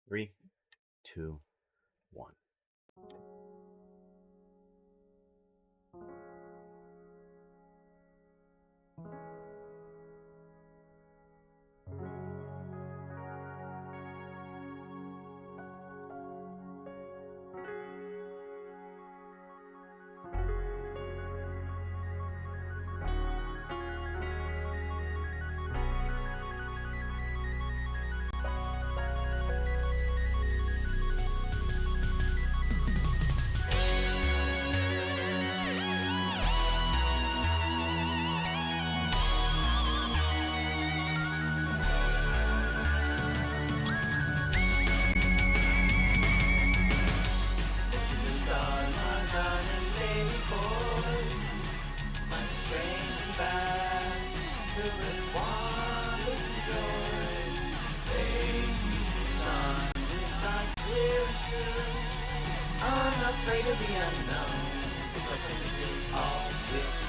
Three, two, one. Unafraid of the unknown, because I'm still all with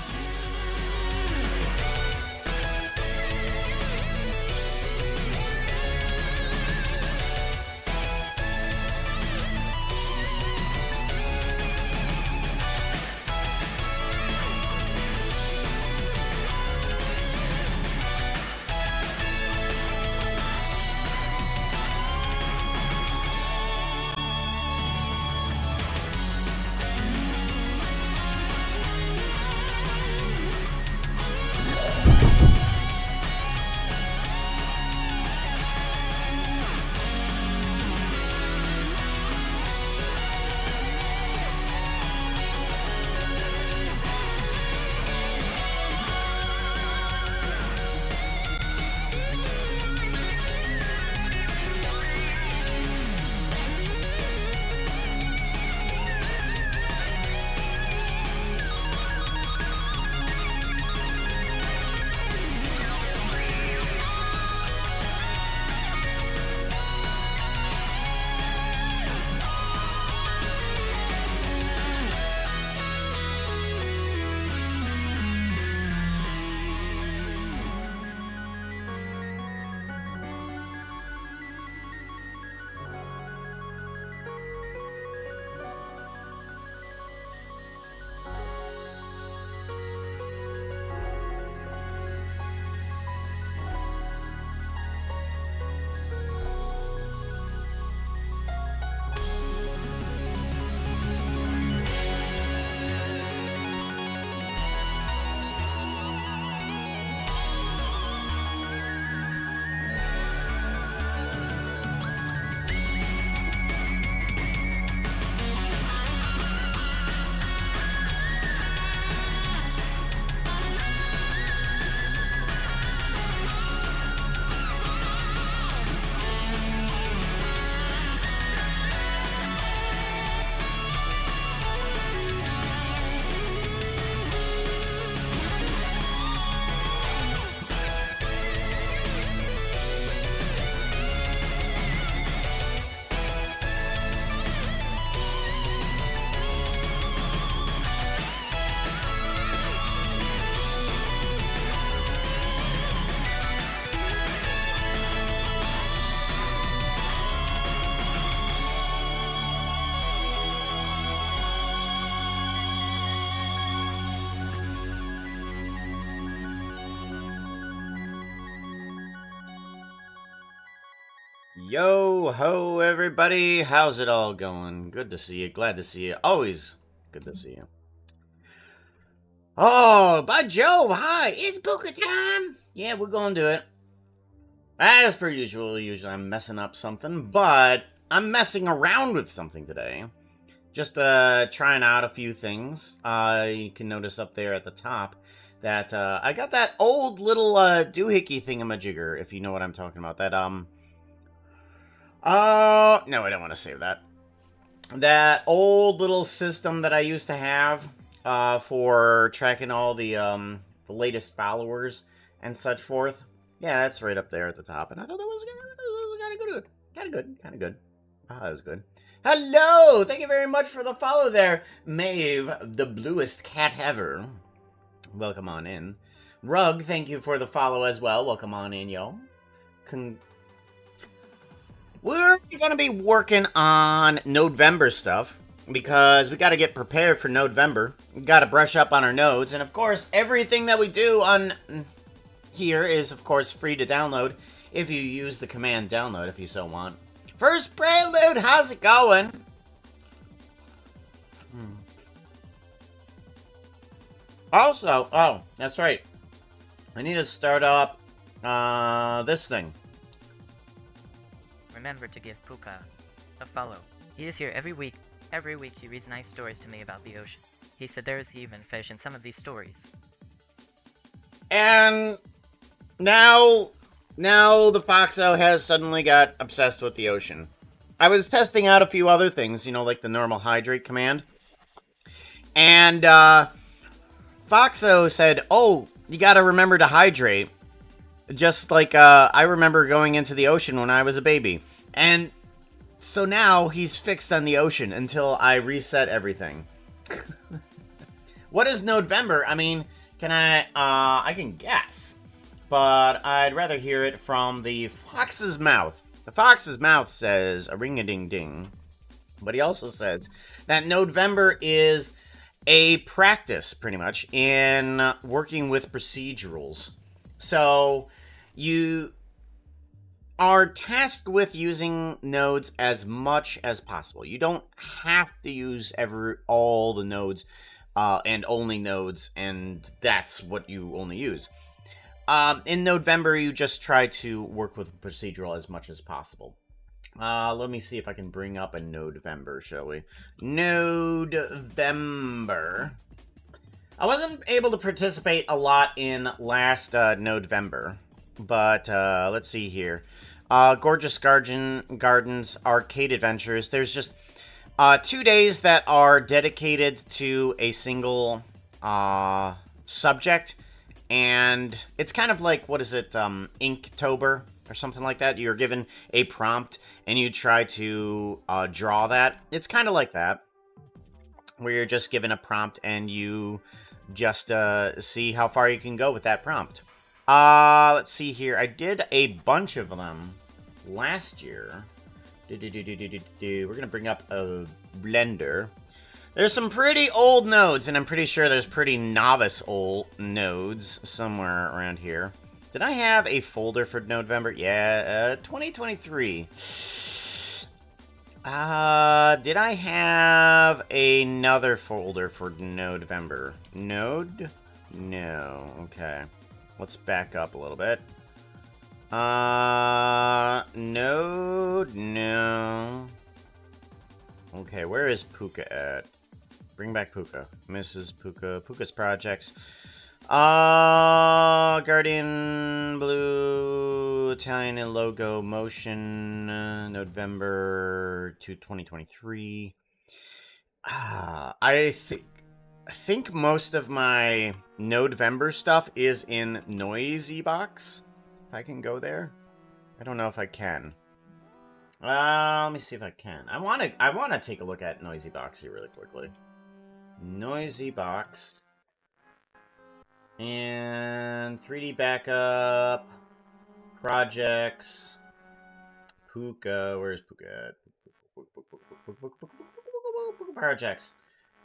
Yo ho, everybody! How's it all going? Good to see you. Glad to see you. Always good to see you. Oh, Bud Joe, hi! It's Booker time! Yeah, we're gonna do it. As per usual, usually I'm messing up something, but I'm messing around with something today. Just trying out a few things. You can notice up there at the top that I got that old little doohickey thingamajigger, if you know what I'm talking about. That no, I don't want to save that. That old little system that I used to have for tracking all the latest followers and such forth. Yeah, that's right up there at the top, and I thought that was kind of good. Kind of good. Ah, that was good. Hello! Thank you very much for the follow there, Maeve, the bluest cat ever. Welcome on in. Rug, thank you for the follow as well. Welcome on in, yo. We're going to be working on November stuff because we got to get prepared for November. We got to brush up on our nodes, and of course, everything that we do on here is, of course, free to download if you use the command download if you so want. First Prelude, how's it going? Also, oh, that's right. I need to start up this thing. Remember to give Puka a follow. He is here every week. Every week he reads nice stories to me about the ocean. He said there is even fish in some of these stories. And now the Foxo has suddenly got obsessed with the ocean. I was testing out a few other things, you know, like the normal hydrate command. And Foxo said, "Oh, you gotta remember to hydrate." Just like I remember going into the ocean when I was a baby. And so now he's fixed on the ocean until I reset everything. What is November? I mean, I can guess. But I'd rather hear it from the fox's mouth. The fox's mouth says a ring-a-ding-ding. But he also says that November is a practice, pretty much, in working with procedurals. So you are tasked with using nodes as much as possible. You don't have to use all the nodes and only nodes, and that's what you only use. In November, you just try to work with procedural as much as possible. Let me see if I can bring up a November, shall we? November. I wasn't able to participate a lot in last November, but let's see here. Gorgeous Gardens Arcade Adventures. There's just 2 days that are dedicated to a single subject, and it's kind of like, what is it, Inktober or something like that. You're given a prompt, and you try to draw that. It's kind of like that, where you're just given a prompt, and you just see how far you can go with that prompt. Let's see here. I did a bunch of them last year. We're going to bring up a blender. There's some pretty old nodes, and I'm pretty sure there's pretty novice old nodes somewhere around here. Did I have a folder for November? Yeah, 2023. Did I have another folder for November? Node? No. Okay. Let's back up a little bit. Node? No. Okay, where is Puka at? Bring back Puka. Mrs. Puka. Puka's projects. Guardian Blue, Italian logo, motion, November to 2023. I think most of my November stuff is in Noisy Box. If I can go there, I don't know if I can. Let me see if I can. I wanna take a look at Noisy Box here really quickly. Noisy Box. And 3D backup, projects, Puka, where's Puka at? Projects.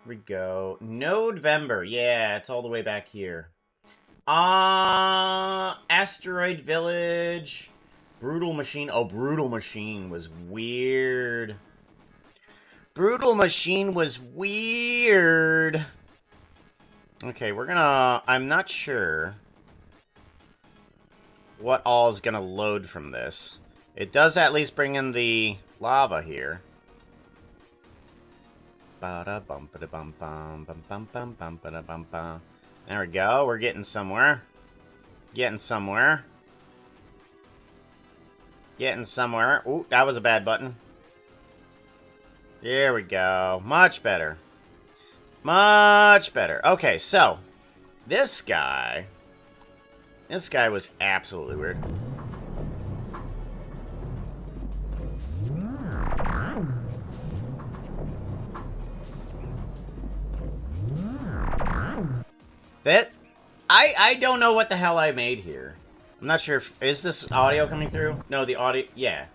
Here we go. November, yeah, it's all the way back here. Asteroid Village, Brutal Machine. Oh, Brutal Machine was weird. Brutal Machine was weird. Okay, I'm not sure what all is gonna load from this. It does at least bring in the lava here. There we go, we're getting somewhere. Getting somewhere. Ooh, that was a bad button. There we go. Much better. Much better. Okay, so this guy was absolutely weird. I don't know what the hell I made here. I'm not sure if, is this audio coming through? No, the audio, yeah.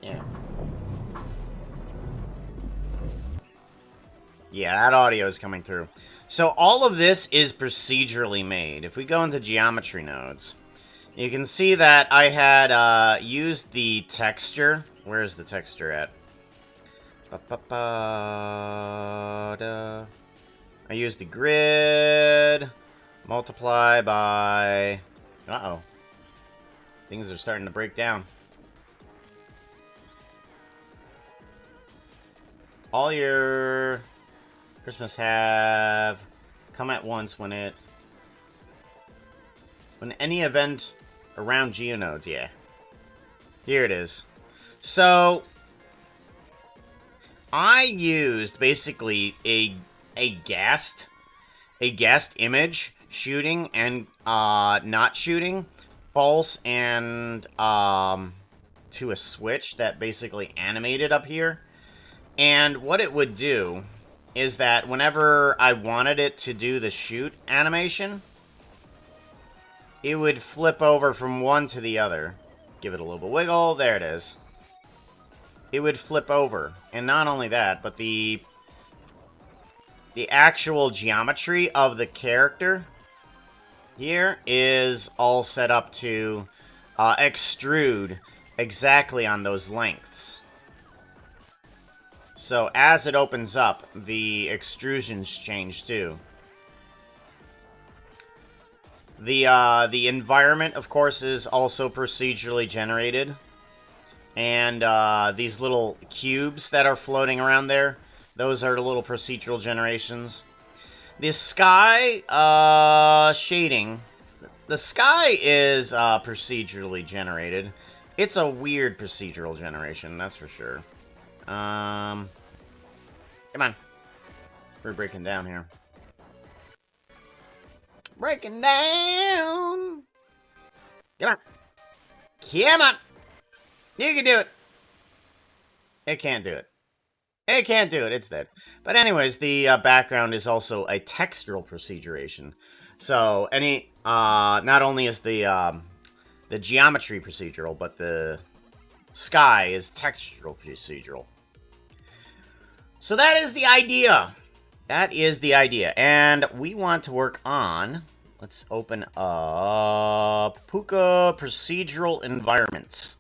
Yeah. Yeah, that audio is coming through. So all of this is procedurally made. If we go into geometry nodes, you can see that I had used the texture. Where's the texture at? Ba-ba-ba-da. I used the grid. Multiply by... Uh-oh. Things are starting to break down. All your Christmas have come at once when any event around geonodes, yeah. Here it is. So I used basically a gassed image shooting and not shooting, pulse and to a switch that basically animated up here. And what it would do is that whenever I wanted it to do the shoot animation, it would flip over from one to the other. Give it a little bit of wiggle. There it is. It would flip over. And not only that, but the actual geometry of the character here is all set up to extrude exactly on those lengths. So as it opens up, the extrusions change too. The environment, of course, is also procedurally generated. And these little cubes that are floating around there, those are the little procedural generations. The sky shading, the sky is procedurally generated. It's a weird procedural generation, that's for sure. Come on. We're breaking down here. Breaking down! Come on. Come on! You can do it! It can't do it. It can't do it. It's dead. But anyways, the background is also a textural proceduration. So not only is the geometry procedural, but the sky is textural procedural. So that is the idea. That is the idea. And we want to work on... Let's open up Puka Procedural Environments.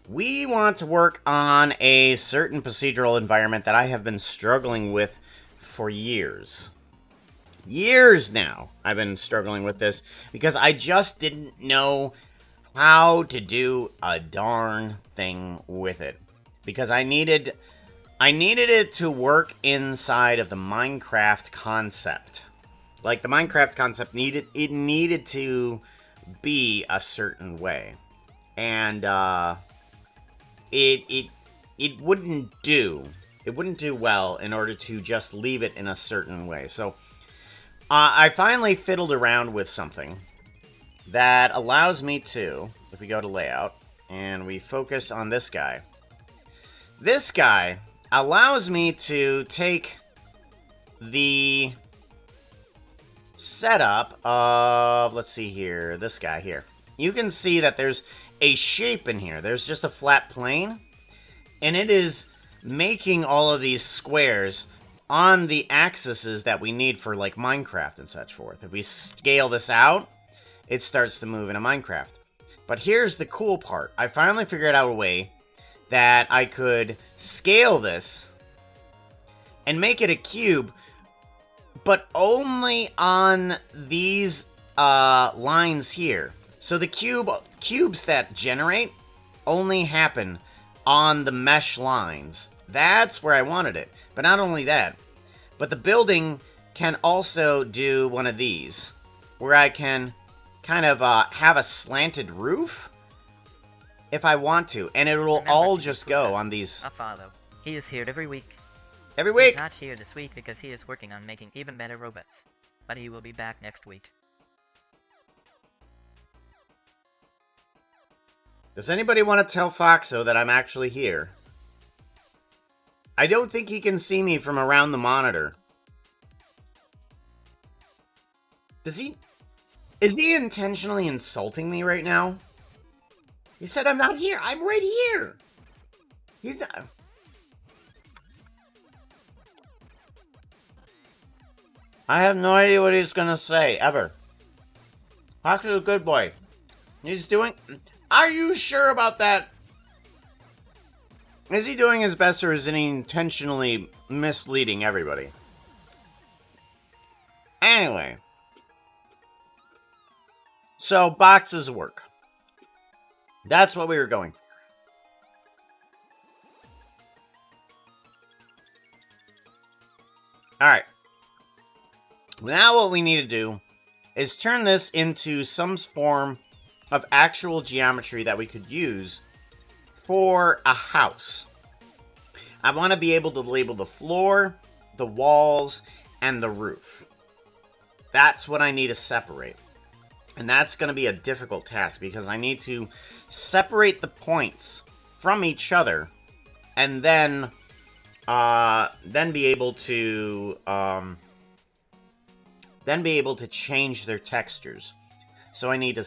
We want to work on a certain procedural environment that I have been struggling with for years. Years now, I've been struggling with this because I just didn't know how to do a darn thing with it. Because I needed it to work inside of the Minecraft concept. Like, the Minecraft concept needed to be a certain way. And, it wouldn't do. It wouldn't do well in order to just leave it in a certain way. So, I finally fiddled around with something that allows me to, if we go to layout, and we focus on this guy. This guy allows me to take the setup of, let's see here, this guy here. You can see that there's a shape in here. There's just a flat plane, and it is making all of these squares on the axes that we need for, like, Minecraft and such forth. If we scale this out, it starts to move into Minecraft. But here's the cool part. I finally figured out a way that I could scale this and make it a cube, but only on these lines here. So the cubes that generate only happen on the mesh lines. That's where I wanted it. But not only that, but the building can also do one of these, where I can kind of have a slanted roof if I want to, and it will Remember all to just put go a- on these A follow. He is here every week. every He's week. not here this week because he is working on making even better robots. But he will be back next week. Does anybody want to tell Foxo that I'm actually here? I don't think he can see me from around the monitor. Does he? Is he intentionally insulting me right now? He said I'm not here. I'm right here. He's not... I have no idea what he's gonna say, ever. Talk to the good boy. He's doing... Are you sure about that? Is he doing his best, or is he intentionally misleading everybody? Anyway. So, boxes work. That's what we were going for. Alright. Now what we need to do is turn this into some form of actual geometry that we could use for a house. I want to be able to label the floor, the walls, and the roof. That's what I need to separate. And that's going to be a difficult task because I need to separate the points from each other and then be able to change their textures. So I need to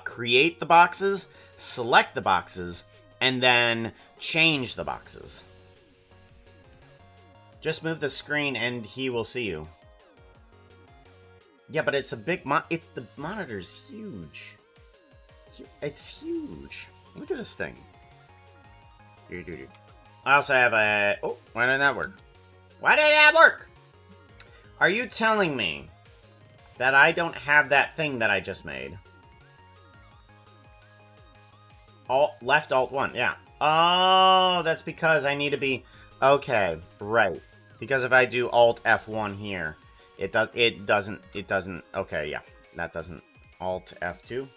create the boxes, select the boxes, and then change the boxes. Just move the screen and he will see you. Yeah, but it's a big the monitor's huge. It's huge. Look at this thing. I also have a... Oh, why didn't that work? Why didn't that work? Are you telling me that I don't have that thing that I just made? Left Alt 1, yeah. Oh, that's because I need to be... Okay, right. Because if I do Alt F1 here, it doesn't, okay, yeah. That doesn't, Alt F2.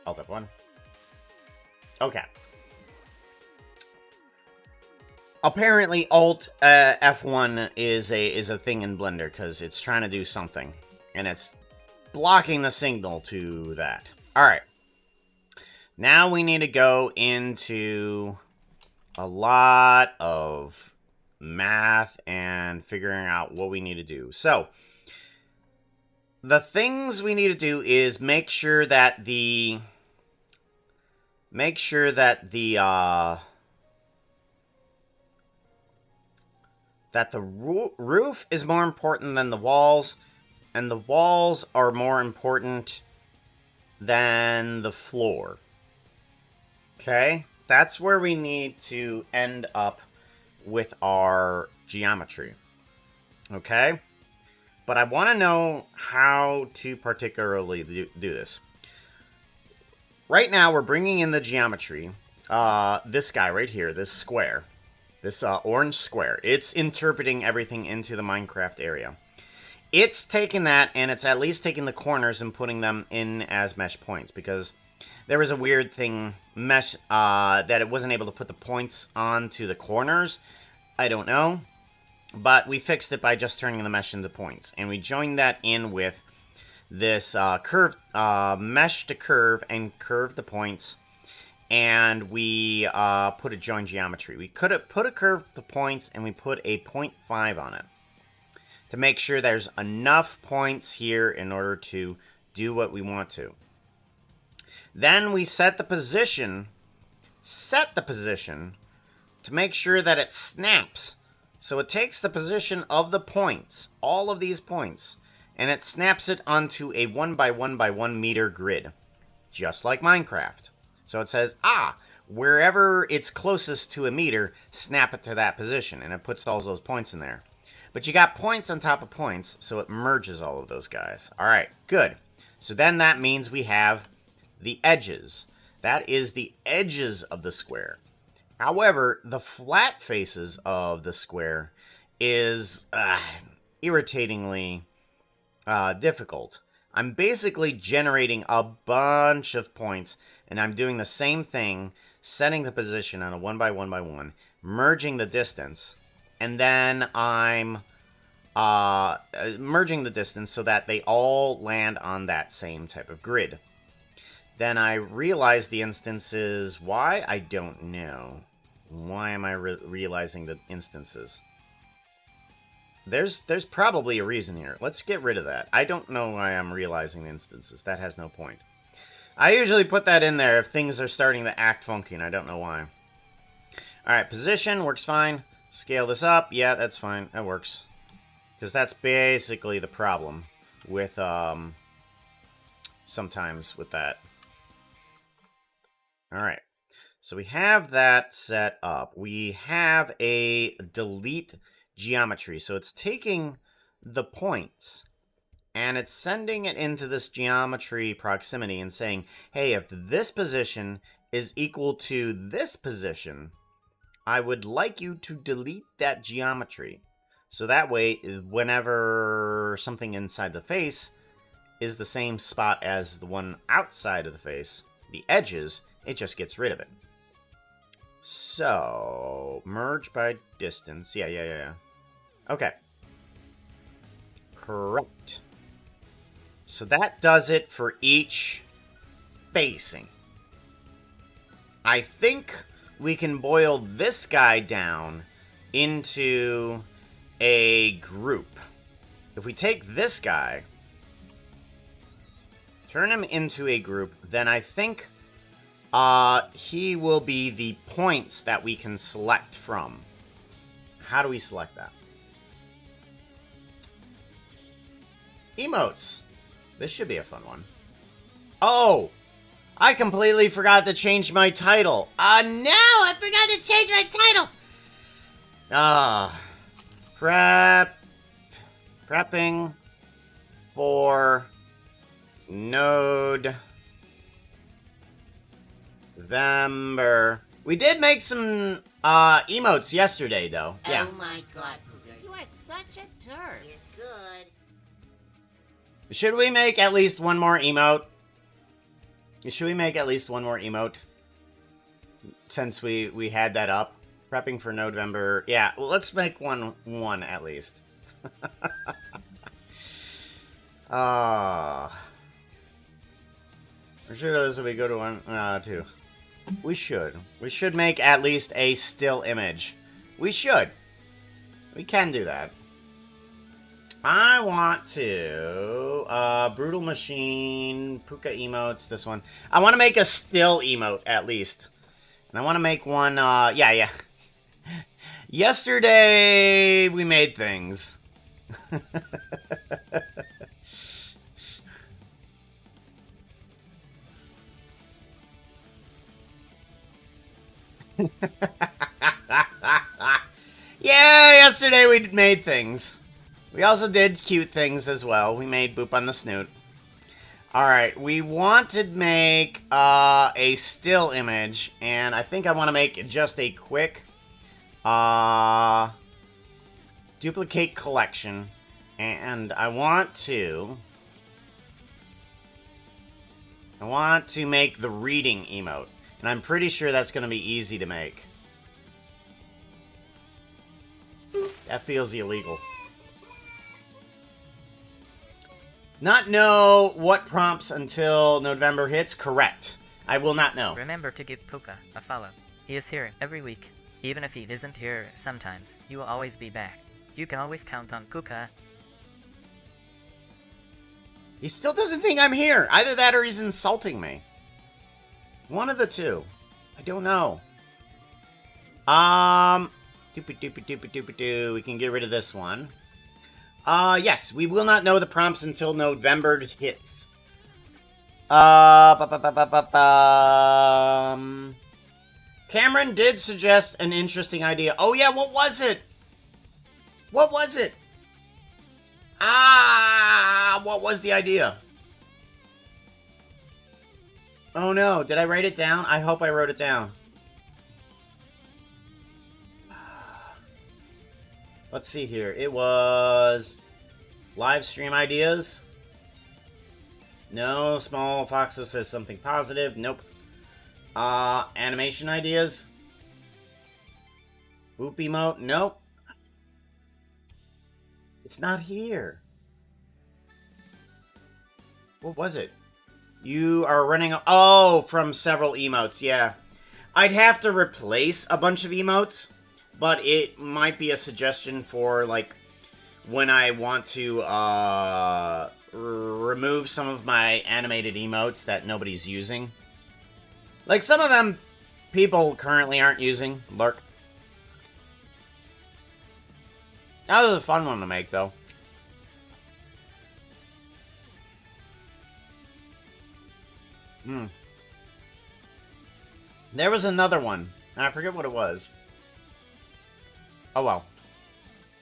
Alt F1. Okay. Apparently, Alt F1 is a thing in Blender, because it's trying to do something. And it's blocking the signal to that. Alright. Now we need to go into a lot of math and figuring out what we need to do. So, the things we need to do is make sure that the roof is more important than the walls, and the walls are more important than the floor. Okay? That's where we need to end up with our geometry. Okay? But I want to know how to particularly do this. Right now, we're bringing in the geometry. This guy right here, this square. This orange square. It's interpreting everything into the Minecraft area. It's taking that, and it's at least taking the corners and putting them in as mesh points, because there was a weird thing, that it wasn't able to put the points onto the corners. I don't know. But we fixed it by just turning the mesh into points. And we joined that in with this mesh to curve and curve the points. And we put a join geometry. We could have put a curve to points, and we put a 0.5 on it to make sure there's enough points here in order to do what we want to. Then we set the position to make sure that it snaps. So it takes the position of the points, all of these points, and it snaps it onto a 1 by 1 by 1 meter grid, just like Minecraft. So it says, wherever it's closest to a meter, snap it to that position, and it puts all those points in there. But you got points on top of points, so it merges all of those guys. All right, good. So then that means we have the edges. That is the edges of the square. However, the flat faces of the square is irritatingly difficult. I'm basically generating a bunch of points, and I'm doing the same thing, setting the position on a 1 by 1 by 1, merging the distance, and then I'm merging the distance so that they all land on that same type of grid. Then I realize the instances. Why? I don't know. Why am I realizing the instances? There's probably a reason here. Let's get rid of that. I don't know why I'm realizing the instances. That has no point. I usually put that in there if things are starting to act funky, and I don't know why. Alright, position works fine. Scale this up. Yeah, that's fine. That works. Because that's basically the problem with, sometimes with that. Alright. So we have that set up. We have a delete geometry. So it's taking the points and it's sending it into this geometry proximity and saying, hey, if this position is equal to this position, I would like you to delete that geometry. So that way, whenever something inside the face is the same spot as the one outside of the face, the edges, it just gets rid of it. So, merge by distance. Yeah. Okay. Correct. So that does it for each facing. I think we can boil this guy down into a group. If we take this guy, turn him into a group, then I think he will be the points that we can select from. How do we select that? Emotes. This should be a fun one. Oh! I completely forgot to change my title. No! I forgot to change my title! Prepping for November. We did make some emotes yesterday, though. Yeah. Oh my god, Puka, you are such a turd. You're good. Should we make at least one more emote? Should we make at least one more emote? Since we had that up. Prepping for November. Yeah, well, let's make one at least. Or should we go to one? Two. We should. We should make at least a still image. We should. We can do that. I want to... Brutal Machine, Puka Emotes, this one. I want to make a still emote, at least. And I want to make one, yeah. Yesterday, we made things. Yeah, yesterday we made things. We also did cute things as well. We made Boop on the Snoot. Alright, we want to make a still image, and I think I want to make just a quick duplicate collection, and I want to make the reading emote, and I'm pretty sure that's going to be easy to make. That feels illegal. Not know what prompts until November hits? Correct. I will not know. Remember to give Puka a follow. He is here every week. Even if he isn't here sometimes, he will always be back. You can always count on Puka. He still doesn't think I'm here. Either that or he's insulting me. One of the two. I don't know. We can get rid of this one. Yes, we will not know the prompts until November hits. Cameron did suggest an interesting idea. Oh yeah, what was it? What was it? What was the idea? Oh no, did I write it down? I hope I wrote it down. Let's see here. It was live stream ideas. No, Small Foxo says something positive. Nope. Animation ideas. Boop emote. Nope. It's not here. What was it? You are running... Oh, from several emotes. Yeah. I'd have to replace a bunch of emotes. But it might be a suggestion for, like, when I want to, remove some of my animated emotes that nobody's using. Like, some of them people currently aren't using. Lurk. That was a fun one to make, though. There was another one. I forget what it was. Oh, well.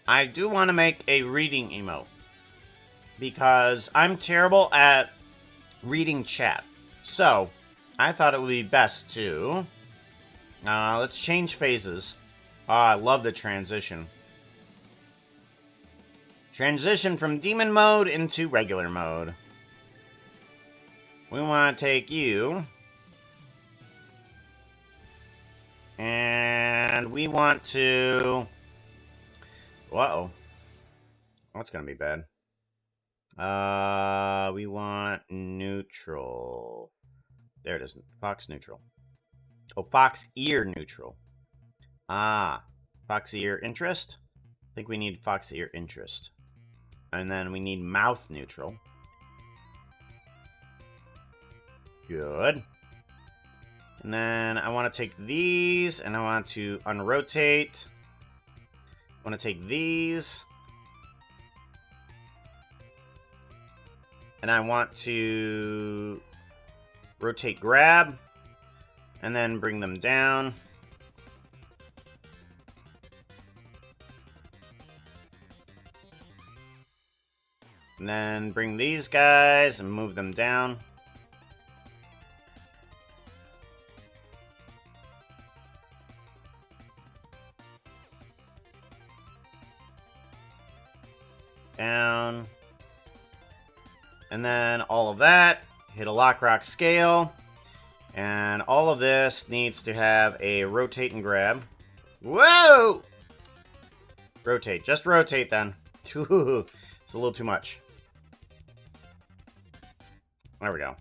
I do want to make a reading emote. Because I'm terrible at reading chat. So, I thought it would be best to... let's change phases. I love the transition. Transition from demon mode into regular mode. We want to take you... And we want to... Uh-oh. That's gonna be bad. We want neutral. There it is. Fox neutral. Oh, fox ear neutral. Ah. Fox ear interest? I think we need fox ear interest. And then we need mouth neutral. Good. And then I want to take these, and I want to unrotate. I want to take these. And I want to rotate grab. And then bring them down. And then bring these guys and move them down. Down. And then all of that, hit a lock rock scale. And all of this needs to have a rotate and grab. Whoa! Rotate. Just rotate then. It's a little too much. There we go.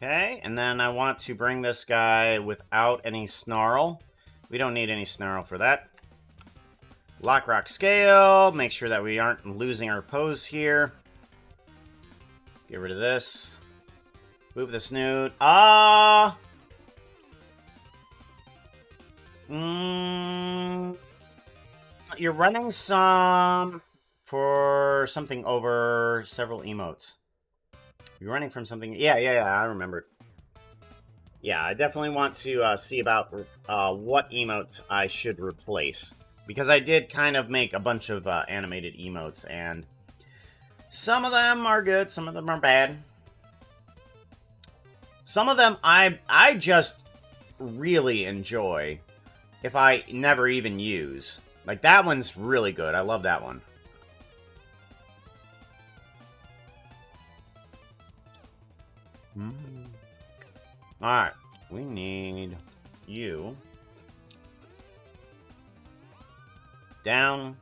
Okay, and then I want to bring this guy without any snarl. We don't need any snarl for that. Lock rock scale. Make sure that we aren't losing our pose here. Get rid of this. Move the snoot. You're running some for something over several emotes. You're running from something. Yeah, I remembered. Yeah, I definitely want to see about what emotes I should replace. Because I did kind of make a bunch of animated emotes, and some of them are good, some of them are bad. Some of them I just really enjoy if I never even use. Like, that one's really good. I love that one. Alright, we need you down.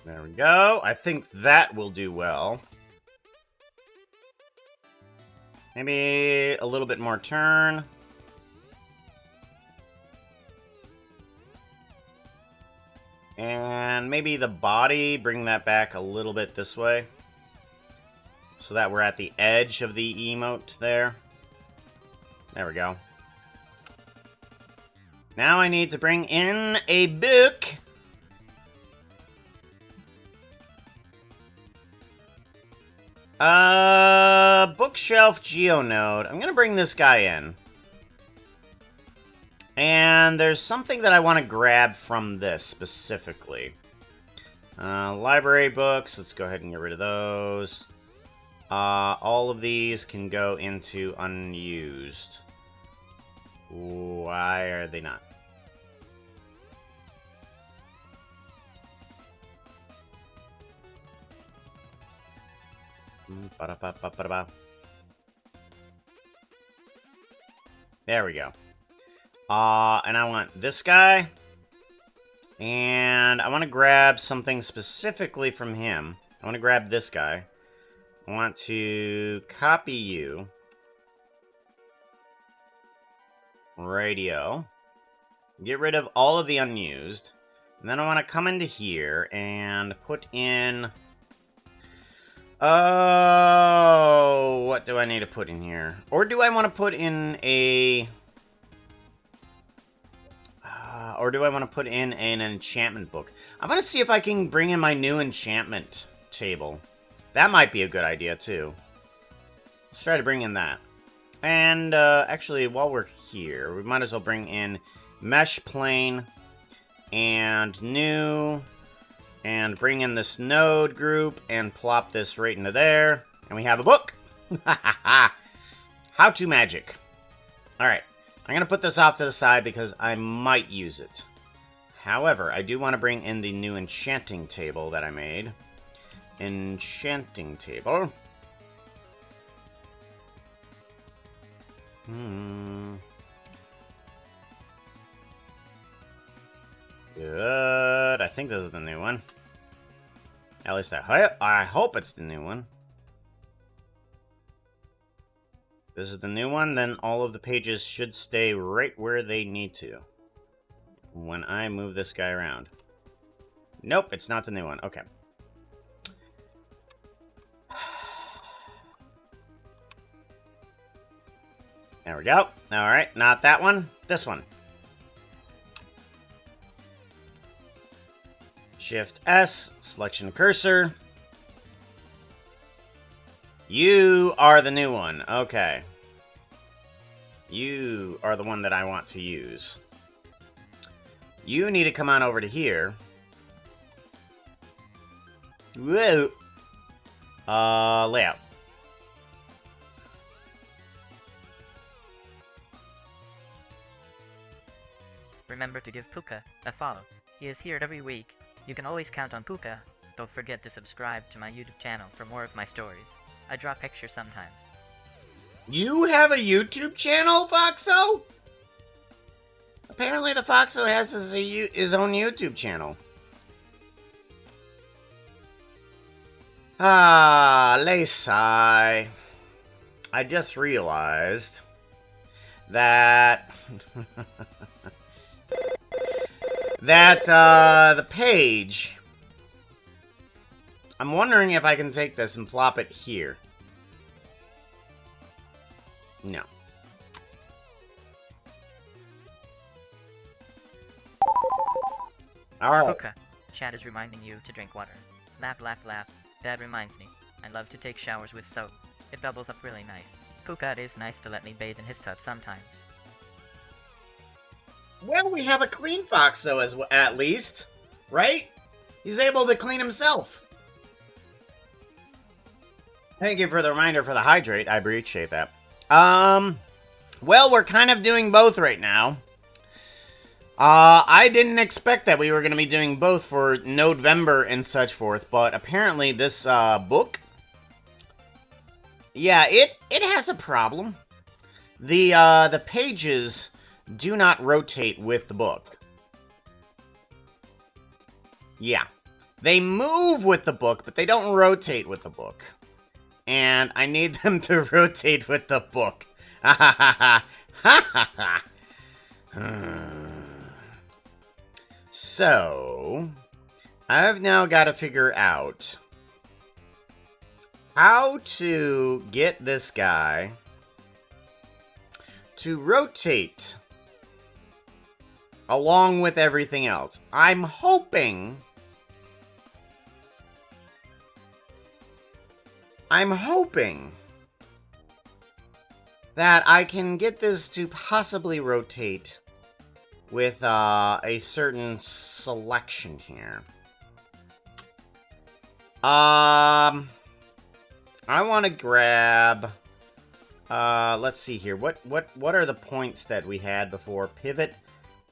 There we go. I think that will do well. Maybe a little bit more turn. And maybe the body, bring that back a little bit this way. So that we're at the edge of the emote there. There we go. Now I need to bring in a book. Bookshelf Geonode. I'm gonna bring this guy in. And there's something that I want to grab from this specifically. Library books. Let's go ahead and get rid of those. All of these can go into unused. Why are they not? Ba-da-ba-ba-ba-da-ba. There we go. And I want this guy. And I want to grab something specifically from him. I want to grab this guy. I want to copy you. Radio. Get rid of all of the unused. And then I want to come into here and put in... Oh, what do I need to put in here? Or do I want to put in a... or do I want to put in an enchantment book? I'm going to see if I can bring in my new enchantment table. That might be a good idea, too. Let's try to bring in that. And, actually, while we're here, we might as well bring in mesh plane and new, and bring in this node group and plop this right into there. And we have a book. How to magic. Alright. I'm going to put this off to the side because I might use it. However, I do want to bring in the new enchanting table that I made. Enchanting table. Good. I think this is the new one. At least I hope it's the new one. This is the new one, then all of the pages should stay right where they need to when I move this guy around. Nope, it's not the new one. Okay. There we go. Alright, not that one. This one. Shift S, selection cursor. You are the new one. Okay. You are the one that I want to use. You need to come on over to here. Whoa. Layout. Remember to give Puka a follow. He is here every week. You can always count on Puka. Don't forget to subscribe to my YouTube channel for more of my stories. I draw pictures sometimes. You have a YouTube channel, Foxo? Apparently the Foxo has his own YouTube channel. Ah, Laysai. I just realized that... the page... I'm wondering if I can take this and plop it here. No. Alright. Puka, chat is reminding you to drink water. Lap, lap, lap. That reminds me. I love to take showers with soap. It bubbles up really nice. Puka, it is nice to let me bathe in his tub sometimes. Well, we have a clean Foxo at least, right? He's able to clean himself. Thank you for the reminder for the hydrate. I appreciate that. Well, we're kind of doing both right now. I didn't expect that we were going to be doing both for November and such forth, but apparently this, book... Yeah, it has a problem. The pages do not rotate with the book. Yeah. They move with the book, but they don't rotate with the book. And I need them to rotate with the book. Ha ha ha ha ha ha. So, I've now got to figure out how to get this guy to rotate along with everything else. I'm hoping that I can get this to possibly rotate with a certain selection here. I want to grab... let's see here. What are the points that we had before? Pivot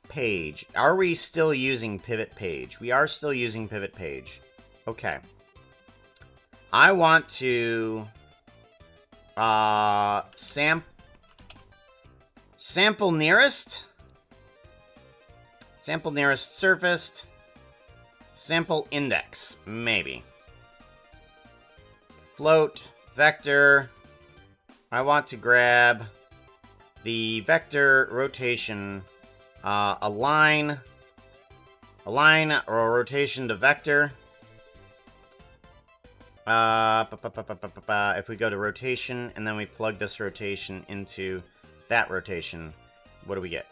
page. Are we still using pivot page? We are still using pivot page. Okay. I want to... sample nearest. Sample nearest surfaced. Sample index. Maybe. Float. Vector. I want to grab the vector rotation. Align or rotation to vector. If we go to rotation and then we plug this rotation into that rotation, what do we get?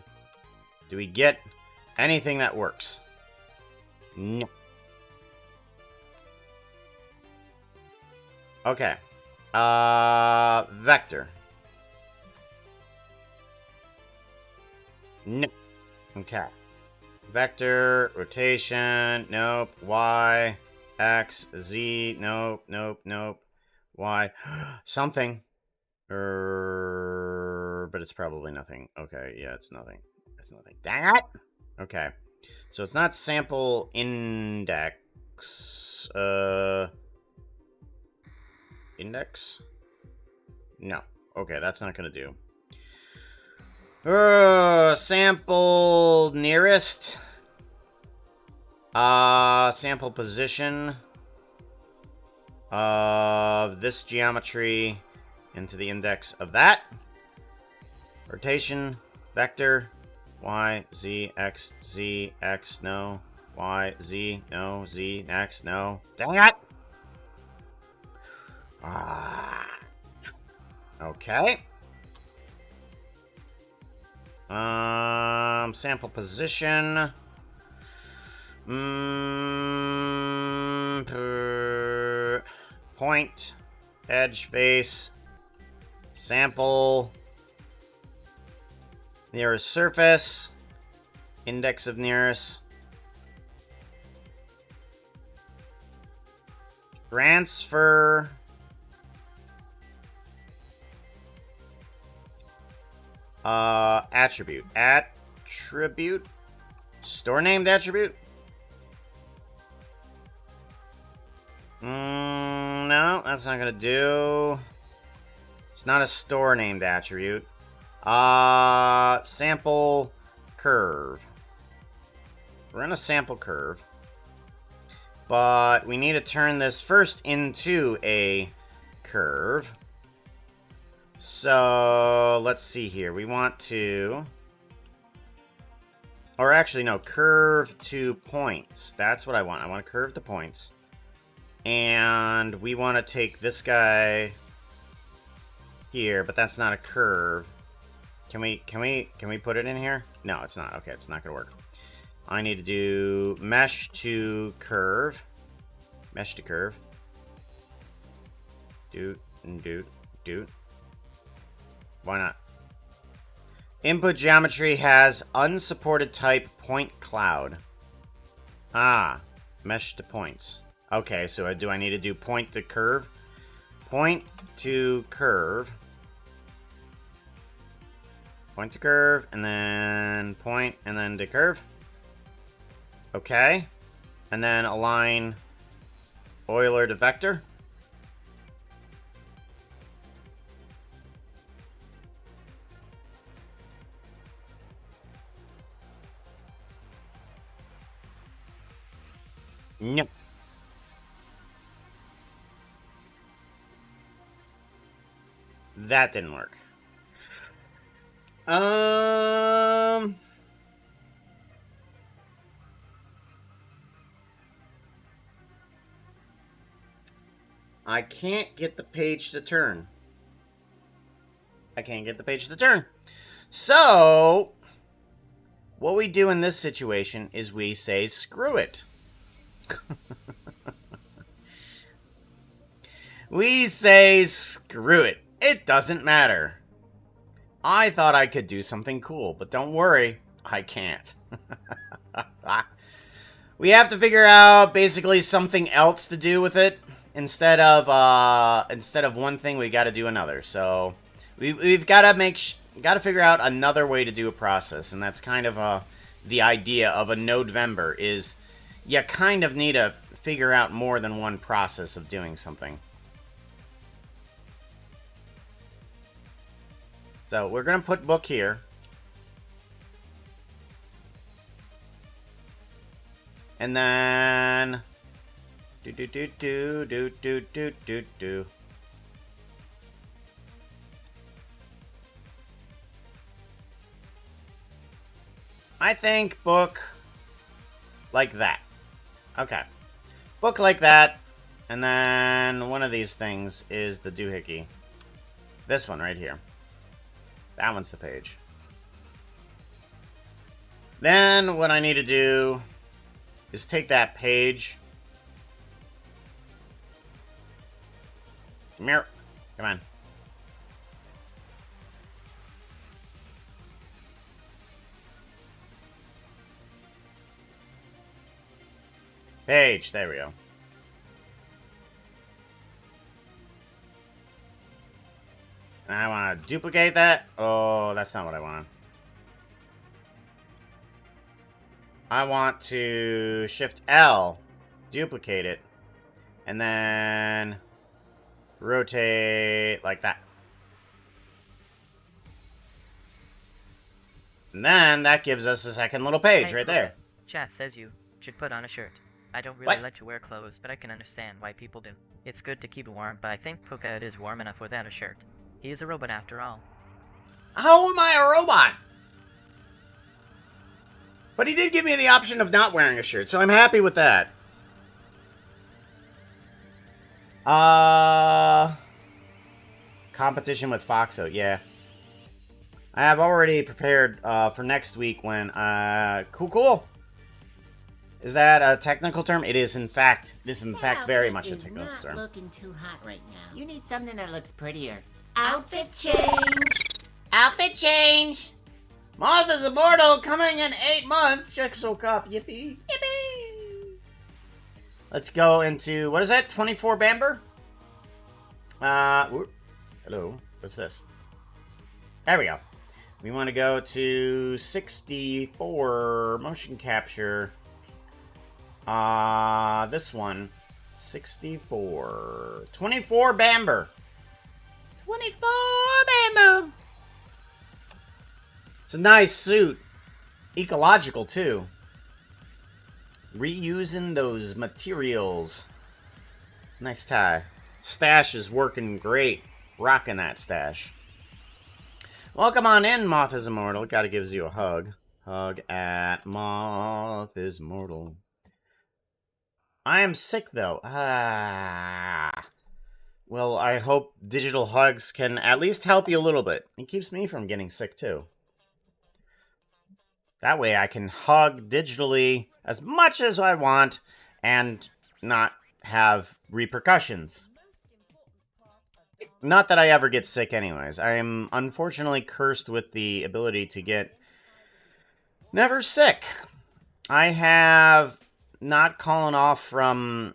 Do we get anything that works? No. Okay. Vector. No. Okay. Vector, rotation, nope. Y, X, Z, nope, nope, nope. Y, something. But it's probably nothing. Okay, yeah, it's nothing. It's nothing. Dang it! Okay. So it's not sample index. Index? No. Okay, that's not gonna do. Sample nearest. Sample position of this geometry into the index of that. Rotation, vector, Y, Z, X, Z, X, no. Y, Z, no. Z, X, no. Dang it! Okay. Sample position. Point. Edge, face. Sample. Nearest surface. Index of nearest. Transfer. Attribute. Attribute? Store named attribute? No, that's not gonna do. It's not a store named attribute. Sample curve. We're in a sample curve. But we need to turn this first into a curve. So, let's see here. We want to... Or actually, no. Curve to points. That's what I want. I want to curve to points. And we want to take this guy here, but that's not a curve. Can we put it in here? No, it's not. Okay, it's not going to work. I need to do mesh to curve. Mesh to curve. Doot and doot. Doot. Why not? Input geometry has unsupported type point cloud. Mesh to points. Okay, so do I need to do point to curve? Point to curve. Point to curve, and then point, and then to curve. Okay. And then align Euler to vector. No. That didn't work. I can't get the page to turn. I can't get the page to turn. So, what we do in this situation is we say, screw it. We say, screw it. It doesn't matter. I thought I could do something cool, but don't worry, I can't. We have to figure out basically something else to do with it. instead of one thing, we got to do another. So we've got to figure out another way to do a process, and that's kind of the idea of a November is you kind of need to figure out more than one process of doing something. So we're gonna put book here. And then do. I think book like that. Okay. Book like that. And then one of these things is the doohickey. This one right here. That one's the page. Then what I need to do is take that page. Come here. Come on. Page. There we go. And I want to duplicate that. Oh, that's not what I want. I want to Shift L, duplicate it, and then rotate like that. And then that gives us a second little page Hey, right Puka. there. Chat says you should put on a shirt. I don't really What? let you wear clothes, but I can understand why people do. It's good to keep warm, but I think Puka it is warm enough without a shirt. He is a robot after all. How am I a robot? But he did give me the option of not wearing a shirt, so I'm happy with that. Competition with Foxo, yeah. I have already prepared for next week when, cool. Is that a technical term? It is, in fact. This is, in fact, very much a technical term. Looking too hot right now. You need something that looks prettier. Outfit change! Outfit change! Martha's Immortal coming in 8 months. Check so cop. Yippee. Yippee. Let's go into, what is that? 24 Bamber? Hello. What's this? There we go. We want to go to 64 motion capture. This one. 64. 24 Bamber. 24 Bamber. It's a nice suit. Ecological, too. Reusing those materials. Nice tie. Stash is working great. Rocking that stash. Welcome on in, Moth is Immortal. Gotta give you a hug. Hug at Moth is Immortal. I am sick, though. Well, I hope digital hugs can at least help you a little bit. It keeps me from getting sick, too. That way I can hug digitally as much as I want and not have repercussions. Not that I ever get sick anyways. I am unfortunately cursed with the ability to get never sick. I have not calling off from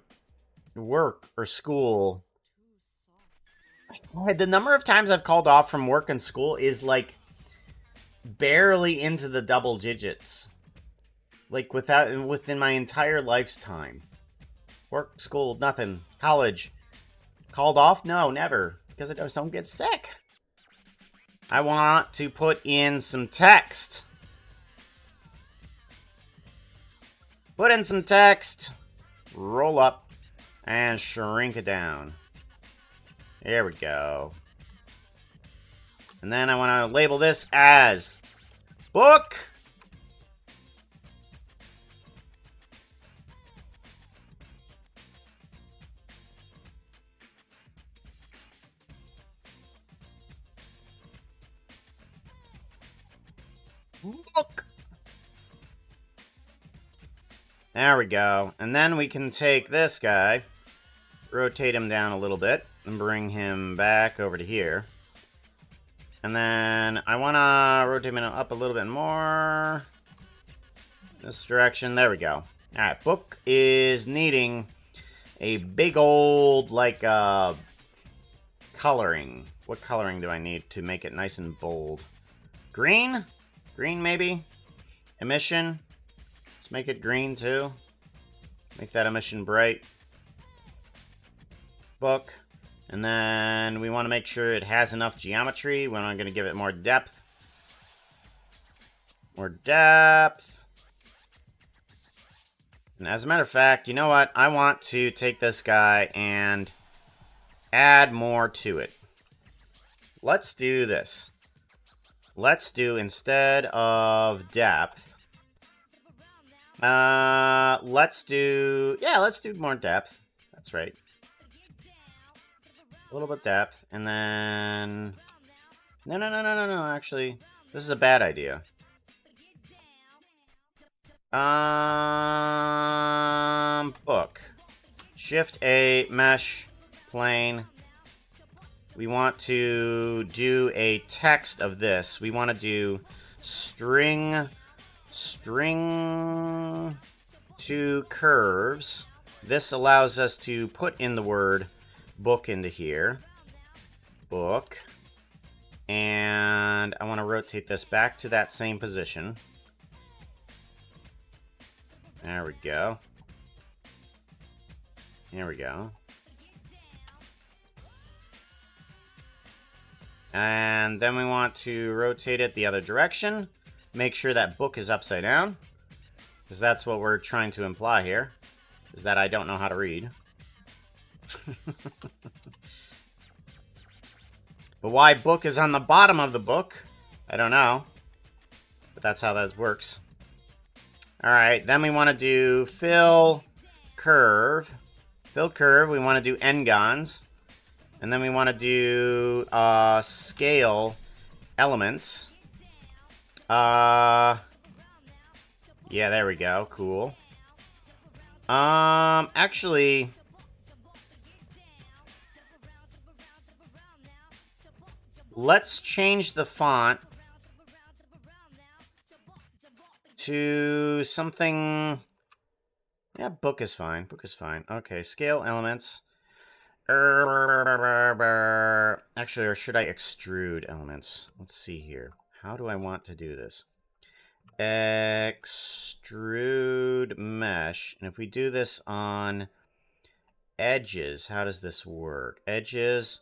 work or school. The number of times I've called off from work and school is like barely into the double digits. Like within my entire lifetime. Work, school, nothing. College. Called off? No, never. Because I just don't get sick. I want to put in some text. Put in some text. Roll up. And shrink it down. There we go. And then I want to label this as book. Book. There we go. And then we can take this guy, rotate him down a little bit, and bring him back over to here. And then I want to rotate him up a little bit more. This direction. There we go. Alright, book is needing a big old, like, coloring. What coloring do I need to make it nice and bold? Green? Green, maybe? Emission? Let's make it green, too. Make that emission bright. Book. And then we want to make sure it has enough geometry. We're not going to give it more depth. More depth. And as a matter of fact, you know what? I want to take this guy and add more to it. Let's do this. Let's do, instead of depth, let's do more depth. That's right. A little bit depth, and then... No, actually, this is a bad idea. Book. Shift A, mesh, plane. We want to do a text of this. We want to do string to curves. This allows us to put in the word book into here. Book. And I want to rotate this back to that same position. There we go. Here we go. And then we want to rotate it the other direction. Make sure that book is upside down. Because that's what we're trying to imply here. Is that I don't know how to read. But why book is on the bottom of the book, I don't know. But that's how that works. Alright, then we want to do fill curve. Fill curve, we want to do n-gons. And then we want to do scale elements. Yeah, there we go. Cool. Actually, let's change the font to something... Yeah, book is fine. Book is fine. Okay, scale elements. Actually, or should I extrude elements? Let's see here. How do I want to do this? Extrude mesh. And if we do this on edges, how does this work? Edges,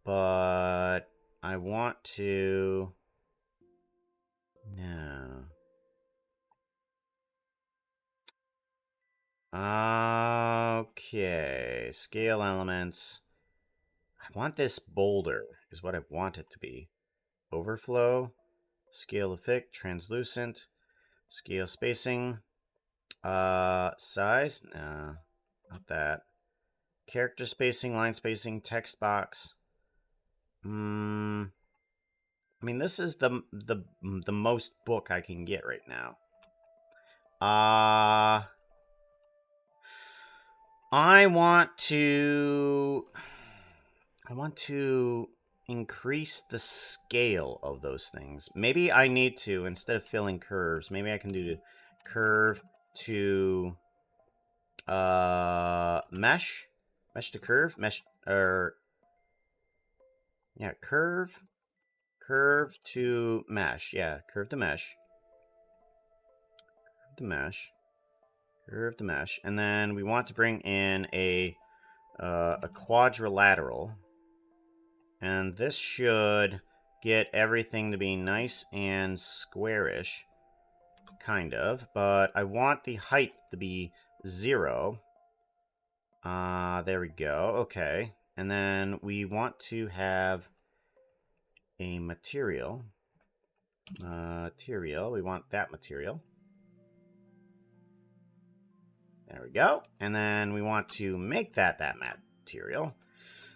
but I want to... No. Okay, scale elements. I want this bolder, is what I want it to be. Overflow, scale effect, translucent, scale spacing, size, no, not that. Character spacing, line spacing, text box. I mean, this is the most book I can get right now. I want to increase the scale of those things. Maybe I need to, instead of filling curves, maybe I can do curve to mesh to curve, mesh, or yeah, curve to mesh. Yeah, curve to mesh. Curve to mesh. And then we want to bring in a quadrilateral. And this should get everything to be nice and squarish. Kind of. But I want the height to be 0. There we go. Okay. And then we want to have a material. We want that material. There we go. And then we want to make that material.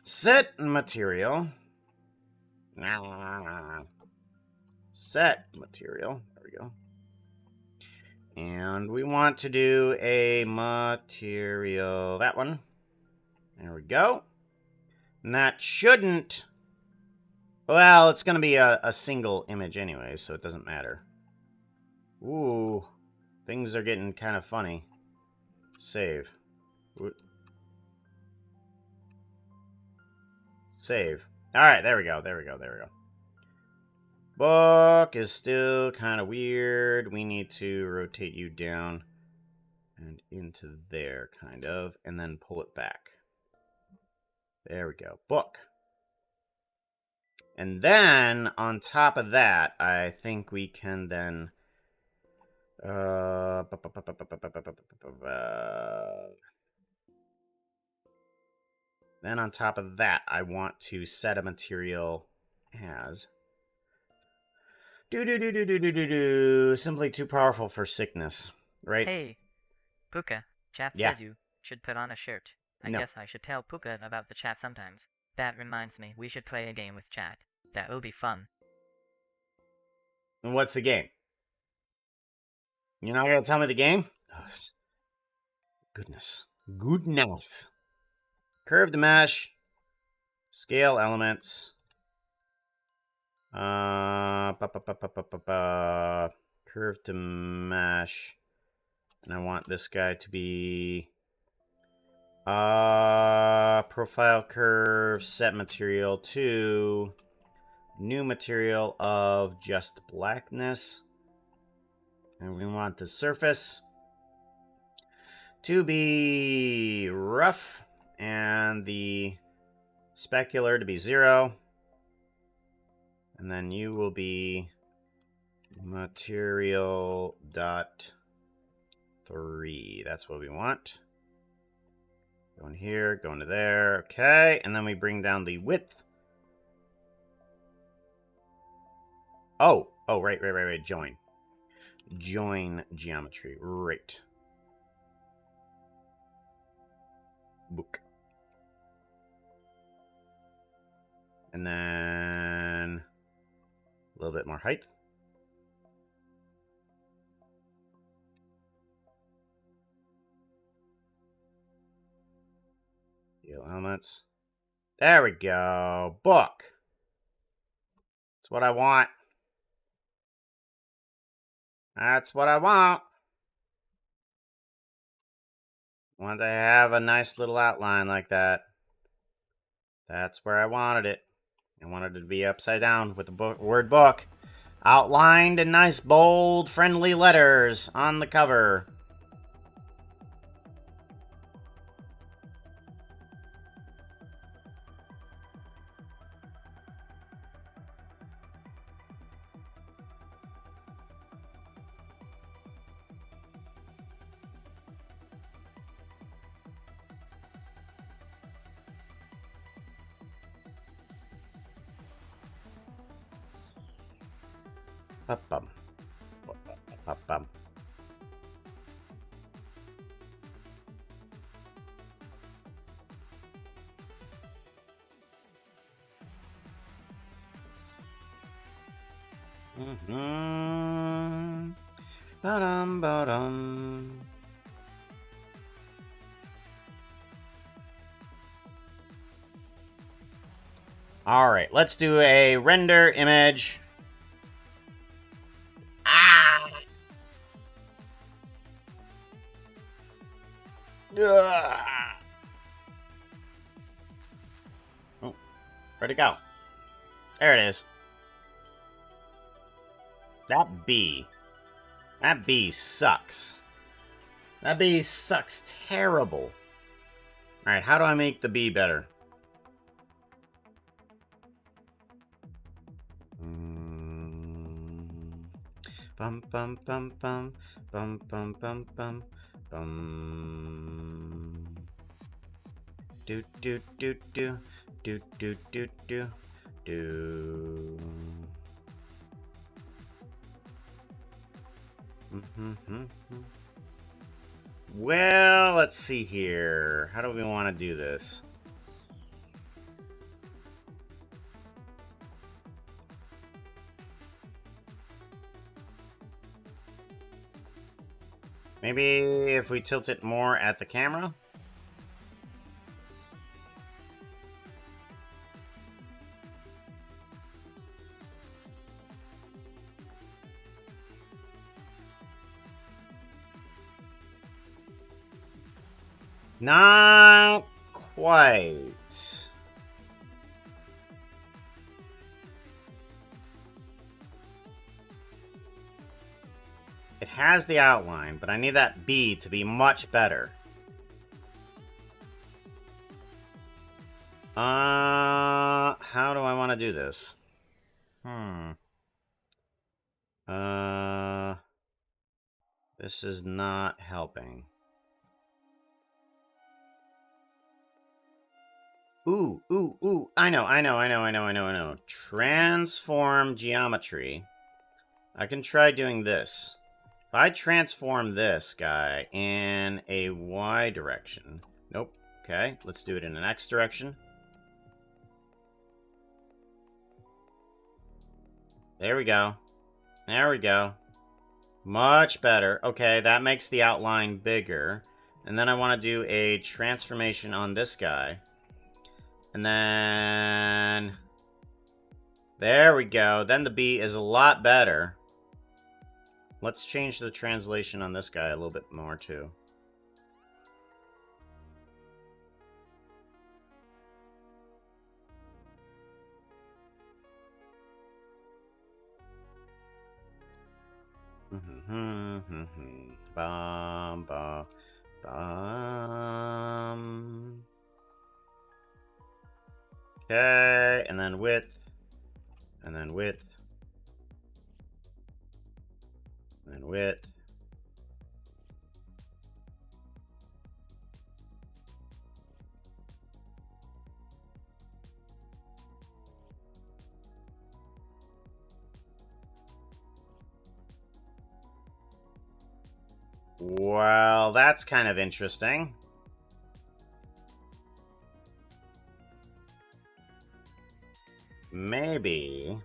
Set material. Set material. There we go. And we want to do a material. That one. There we go. And that shouldn't... Well, it's going to be a single image anyway, so it doesn't matter. Ooh. Things are getting kind of funny. Save. Save. Alright, there we go. There we go. There we go. Book is still kind of weird. We need to rotate you down and into there, kind of, and then pull it back. There we go. Book. And then, on top of that, I think we can then... then on top of that, I want to set a material as... Simply too powerful for sickness, right? Hey, Puka, Chat Yeah. says you should put on a shirt. I No. guess I should tell Puka about the chat sometimes. That reminds me, we should play a game with chat. That will be fun. And what's the game? You're not gonna tell me the game? Oh, goodness. Goodness. Curved mesh. Scale elements. Curve to mesh. And I want this guy to be profile curve, set material to new material of just blackness. And we want the surface to be rough and the specular to be 0. And then you will be material dot 3. That's what we want. Going here, going to there. Okay, and then we bring down the width. Oh, right. Join. Join geometry. Right. Book. And then a little bit more height. Deal elements. There we go. Book. That's what I want. That's what I want. Want to have a nice little outline like that. That's where I wanted it. I wanted it to be upside down with the word book. Outlined in nice, bold, friendly letters on the cover. Ba-bum. Ba-bum. Ba-dum, ba-dum. All right, let's do a render image. Ah! Ugh. Oh, where'd it go? There it is. That bee. That bee sucks. That bee sucks terrible. Alright, how do I make the bee better? Bum bum bum bum bum bum bum bum bum. Do do do do do do do do do. Well, let's see here. How do we want to do this? Maybe if we tilt it more at the camera? Not quite. has the outline, but I need that B to be much better. How do I want to do this? This is not helping. Ooh. I know. Transform geometry. I can try doing this. If I transform this guy in a Y direction. Nope. Okay, let's do it in an X direction. There we go. There we go. Much better. Okay, that makes the outline bigger. And then I want to do a transformation on this guy. And then... there we go. Then the B is a lot better. Let's change the translation on this guy a little bit more, too. Bum, bum, bum. Okay, and then width, and then width, and then width. Well, that's kind of interesting. Maybe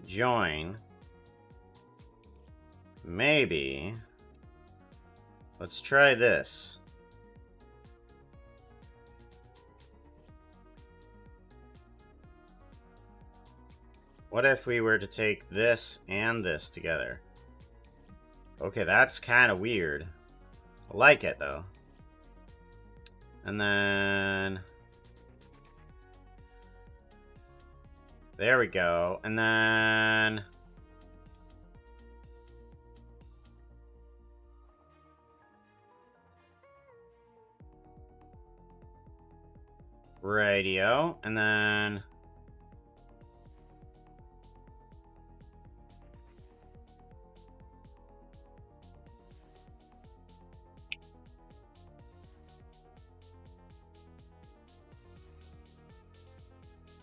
join. Maybe. Let's try this. What if we were to take this and this together? Okay, that's kind of weird. I like it, though. And then... there we go. And then... radio. And then...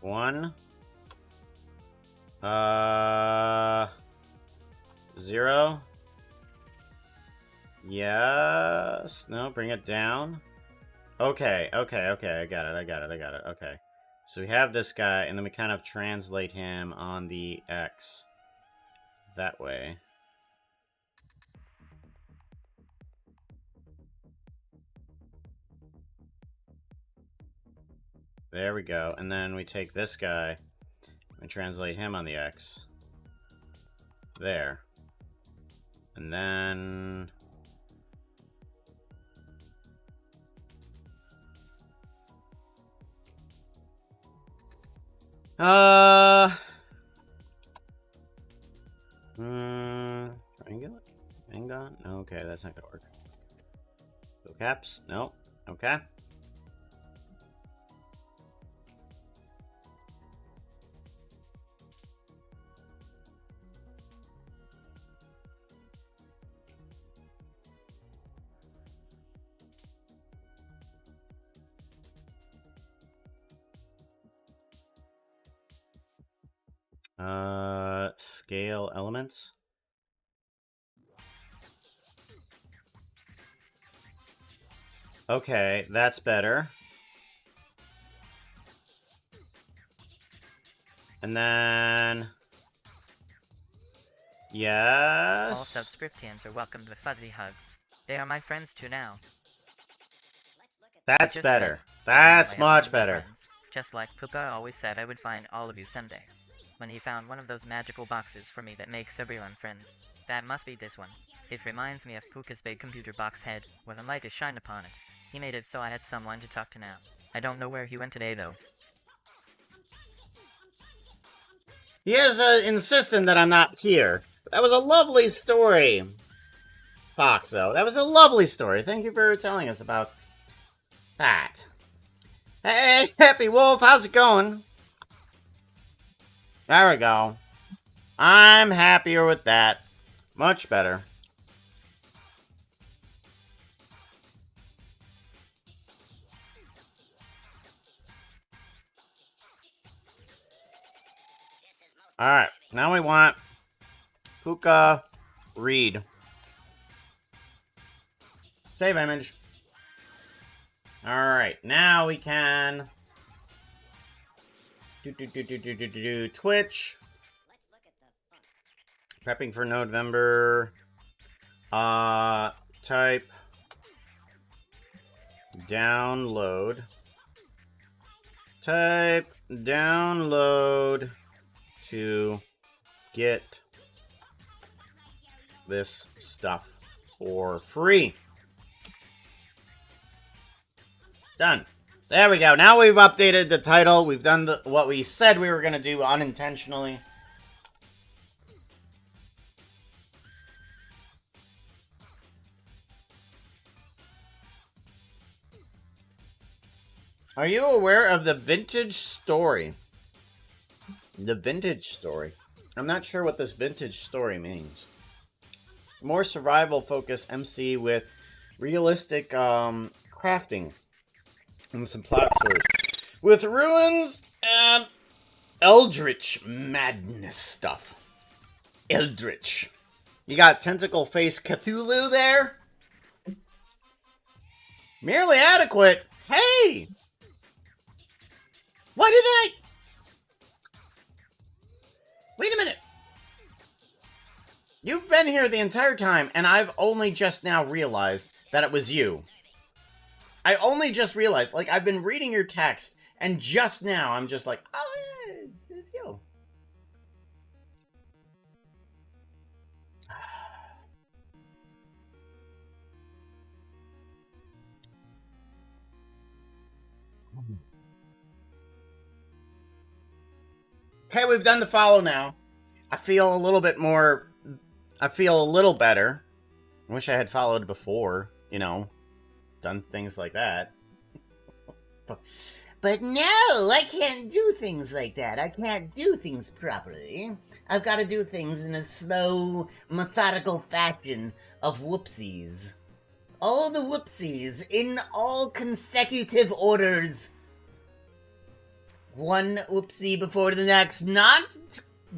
one. 0. Yes. No, bring it down. Okay. I got it. Okay. So we have this guy, and then we kind of translate him on the X. That way. There we go. And then we take this guy and translate him on the X. There. And then... triangle? Hang on. Okay, that's not gonna work. Go caps? No. Okay. Scale elements. Okay, that's better. And then... yes. All subscriptions are welcome to fuzzy hugs. They are my friends too now. That's Just better. like- That's I have much wonderful better. friends. Just like Puka always said I would find all of you someday. When he found one of those magical boxes for me that makes everyone friends. That must be this one. It reminds me of Puka's big computer box head, with a light to shine upon it. He made it so I had someone to talk to now. I don't know where he went today, though. He is insistent that I'm not here. That was a lovely story, Foxo. That was a lovely story. Thank you for telling us about that. Hey, Happy Wolf, how's it going? There we go. I'm happier with that. Much better. Alright, now we want Puka Reed. Save image. Alright, now we can do Twitch. Prepping for November. Type download. Type download to get this stuff for free. Done. There we go. Now we've updated the title. We've done what we said we were going to do unintentionally. Are you aware of the vintage story? The vintage story. I'm not sure what this vintage story means. More survival-focused MC with realistic crafting and some plot story. With ruins and eldritch madness stuff. Eldritch. You got tentacle face Cthulhu there? Merely adequate. Hey! Why didn't I... Wait a minute. You've been here the entire time, and I've only just now realized that it was you. I only just realized, like, I've been reading your text, and just now I'm just like, oh, yeah, it's you. Okay, we've done the follow now. I feel a little bit more... I feel a little better. I wish I had followed before, you know, done things like that. But no, I can't do things like that. I can't do things properly. I've got to do things in a slow, methodical fashion of whoopsies. All the whoopsies in all consecutive orders. One oopsie before the next, not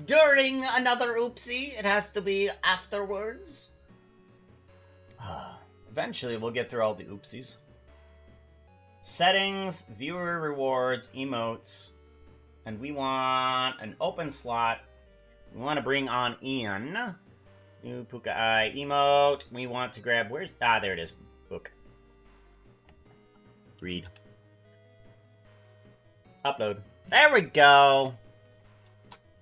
during another oopsie. It has to be afterwards. Eventually, we'll get through all the oopsies. Settings, viewer rewards, emotes, and we want an open slot. We want to bring on Ian. New Puka Eye emote. We want to grab, where's, there it is. Book. Read. Upload. There we go.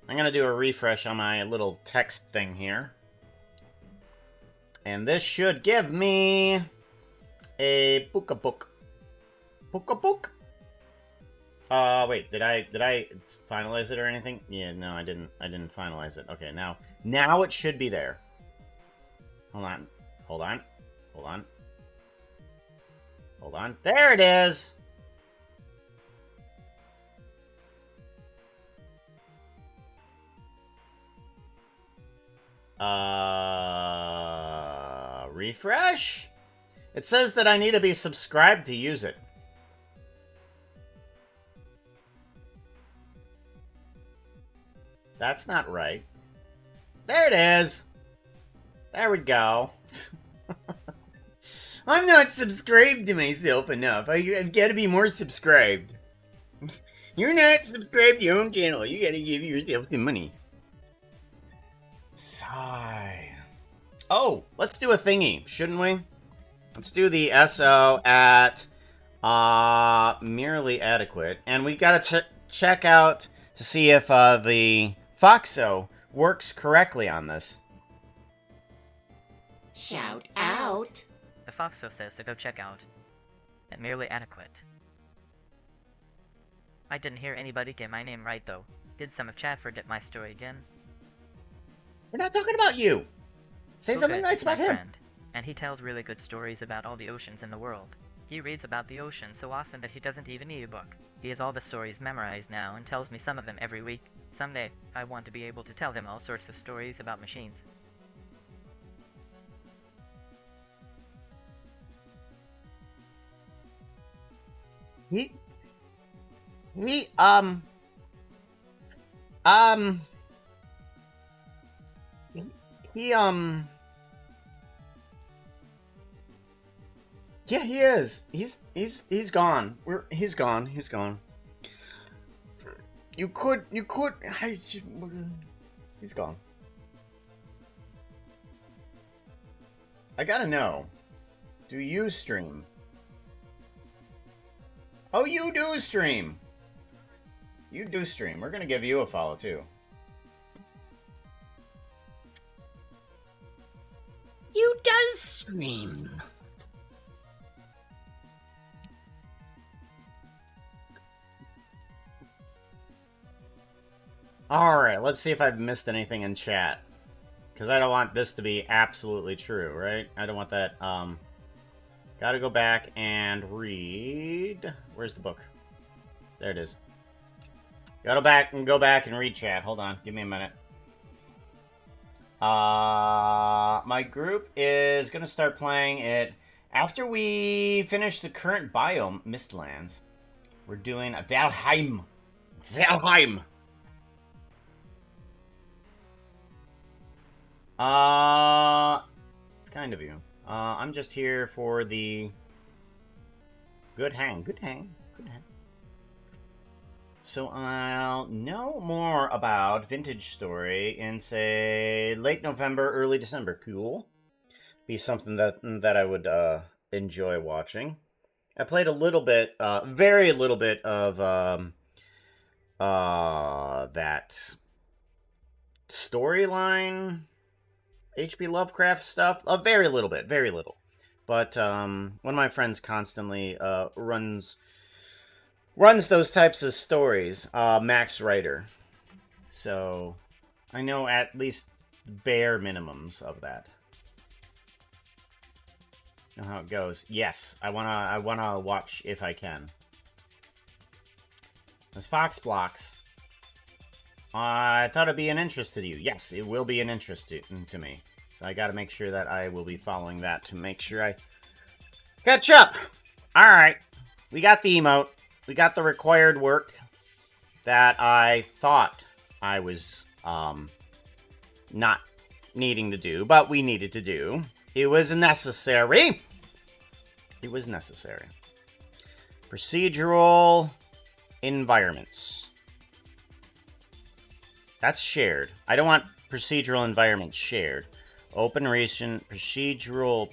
I'm going to do a refresh on my little text thing here. And this should give me a Puka book. Puka book? Wait, did I finalize it or anything? Yeah, no, I didn't finalize it. Okay, now it should be there. Hold on. Hold on. Hold on. Hold on. There it is! Refresh? It says that I need to be subscribed to use it. That's not right. There it is! There we go. I'm not subscribed to myself enough. I've got to be more subscribed. You're not subscribed to your own channel. You gotta give yourself some money. Sigh. Oh, let's do a thingy, shouldn't we? Let's do the SO at merely adequate. And we gotta check out to see if the Foxo works correctly on this. Shout out. The Foxo says to go check out. At merely adequate. I didn't hear anybody get my name right though. Did some of Chatford get my story again? We're not talking about you. Say Puka something nice is my about him. friend, and he tells really good stories about all the oceans in the world. He reads about the ocean so often that he doesn't even need a book. He has all the stories memorized now and tells me some of them every week. Someday, I want to be able to tell him all sorts of stories about machines. He, he, um, um, he, yeah, he is. He's gone. He's gone. He's gone. You could, he's gone. I gotta know. Do you stream? Oh, you do stream. You do stream. We're gonna give you a follow too. You does stream. Alright, let's see if I've missed anything in chat. Because I don't want this to be absolutely true, right? I don't want that, Gotta go back and read... Where's the book? There it is. Gotta go back and read chat. Hold on, give me a minute. My group is gonna start playing it after we finish the current biome, Mistlands. We're doing Valheim. Valheim! It's kind of you. I'm just here for the good hang. Good hang. Good hang. So I'll know more about Vintage Story in, say, late November, early December. Cool. Be something that I would enjoy watching. I played a little bit, very little bit of that storyline H.P. Lovecraft stuff. A very little bit, very little. But one of my friends constantly runs those types of stories. Max Writer. So I know at least bare minimums of that. Know how it goes. Yes, I wanna watch if I can. Those Fox blocks. I thought it'd be an interest to you. Yes, it will be an interest to me. So I gotta make sure that I will be following that to make sure I catch up. Alright. We got the emote. We got the required work that I thought I was not needing to do, but we needed to do. It was necessary. It was necessary. Procedural environments. That's shared. I don't want procedural environments shared. Open region, procedural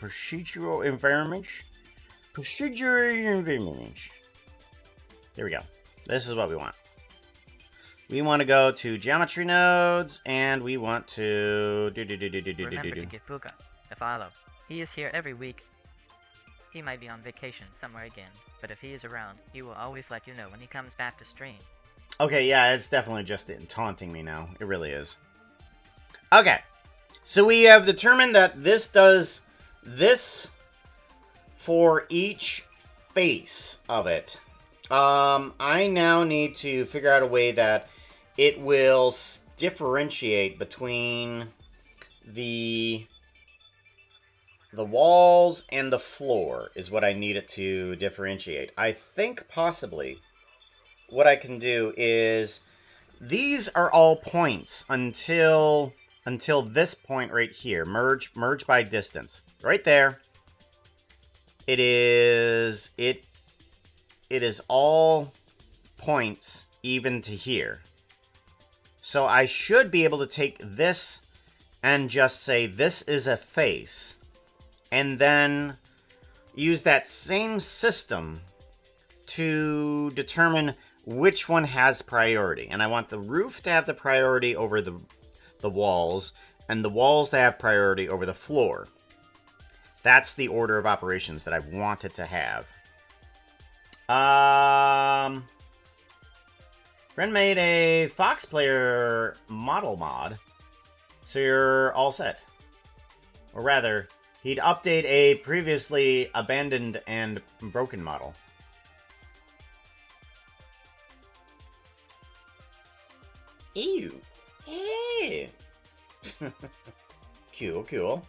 environments. Procedural environments. There we go. This is what we want. We want to go to geometry nodes, and we want to Remember to give Puka a follow. He is here every week. He might be on vacation somewhere again, but if he is around, he will always let you know when he comes back to stream. Okay, yeah, it's definitely just taunting me now. It really is. Okay. So we have determined that this does this for each face of it. I now need to figure out a way that it will differentiate between the walls and the floor is what I need it to differentiate. I think possibly what I can do is these are all points until this point right here. Merge by distance. Right there. It is all points even to here. So I should be able to take this and just say this is a face. And then use that same system to determine which one has priority. And I want the roof to have the priority over the walls, and the walls to have priority over the floor. That's the order of operations that I want it to have. Friend made a Fox player model mod, so you're all set. Or rather, he'd update a previously abandoned and broken model. Ew. Hey. Cool, cool.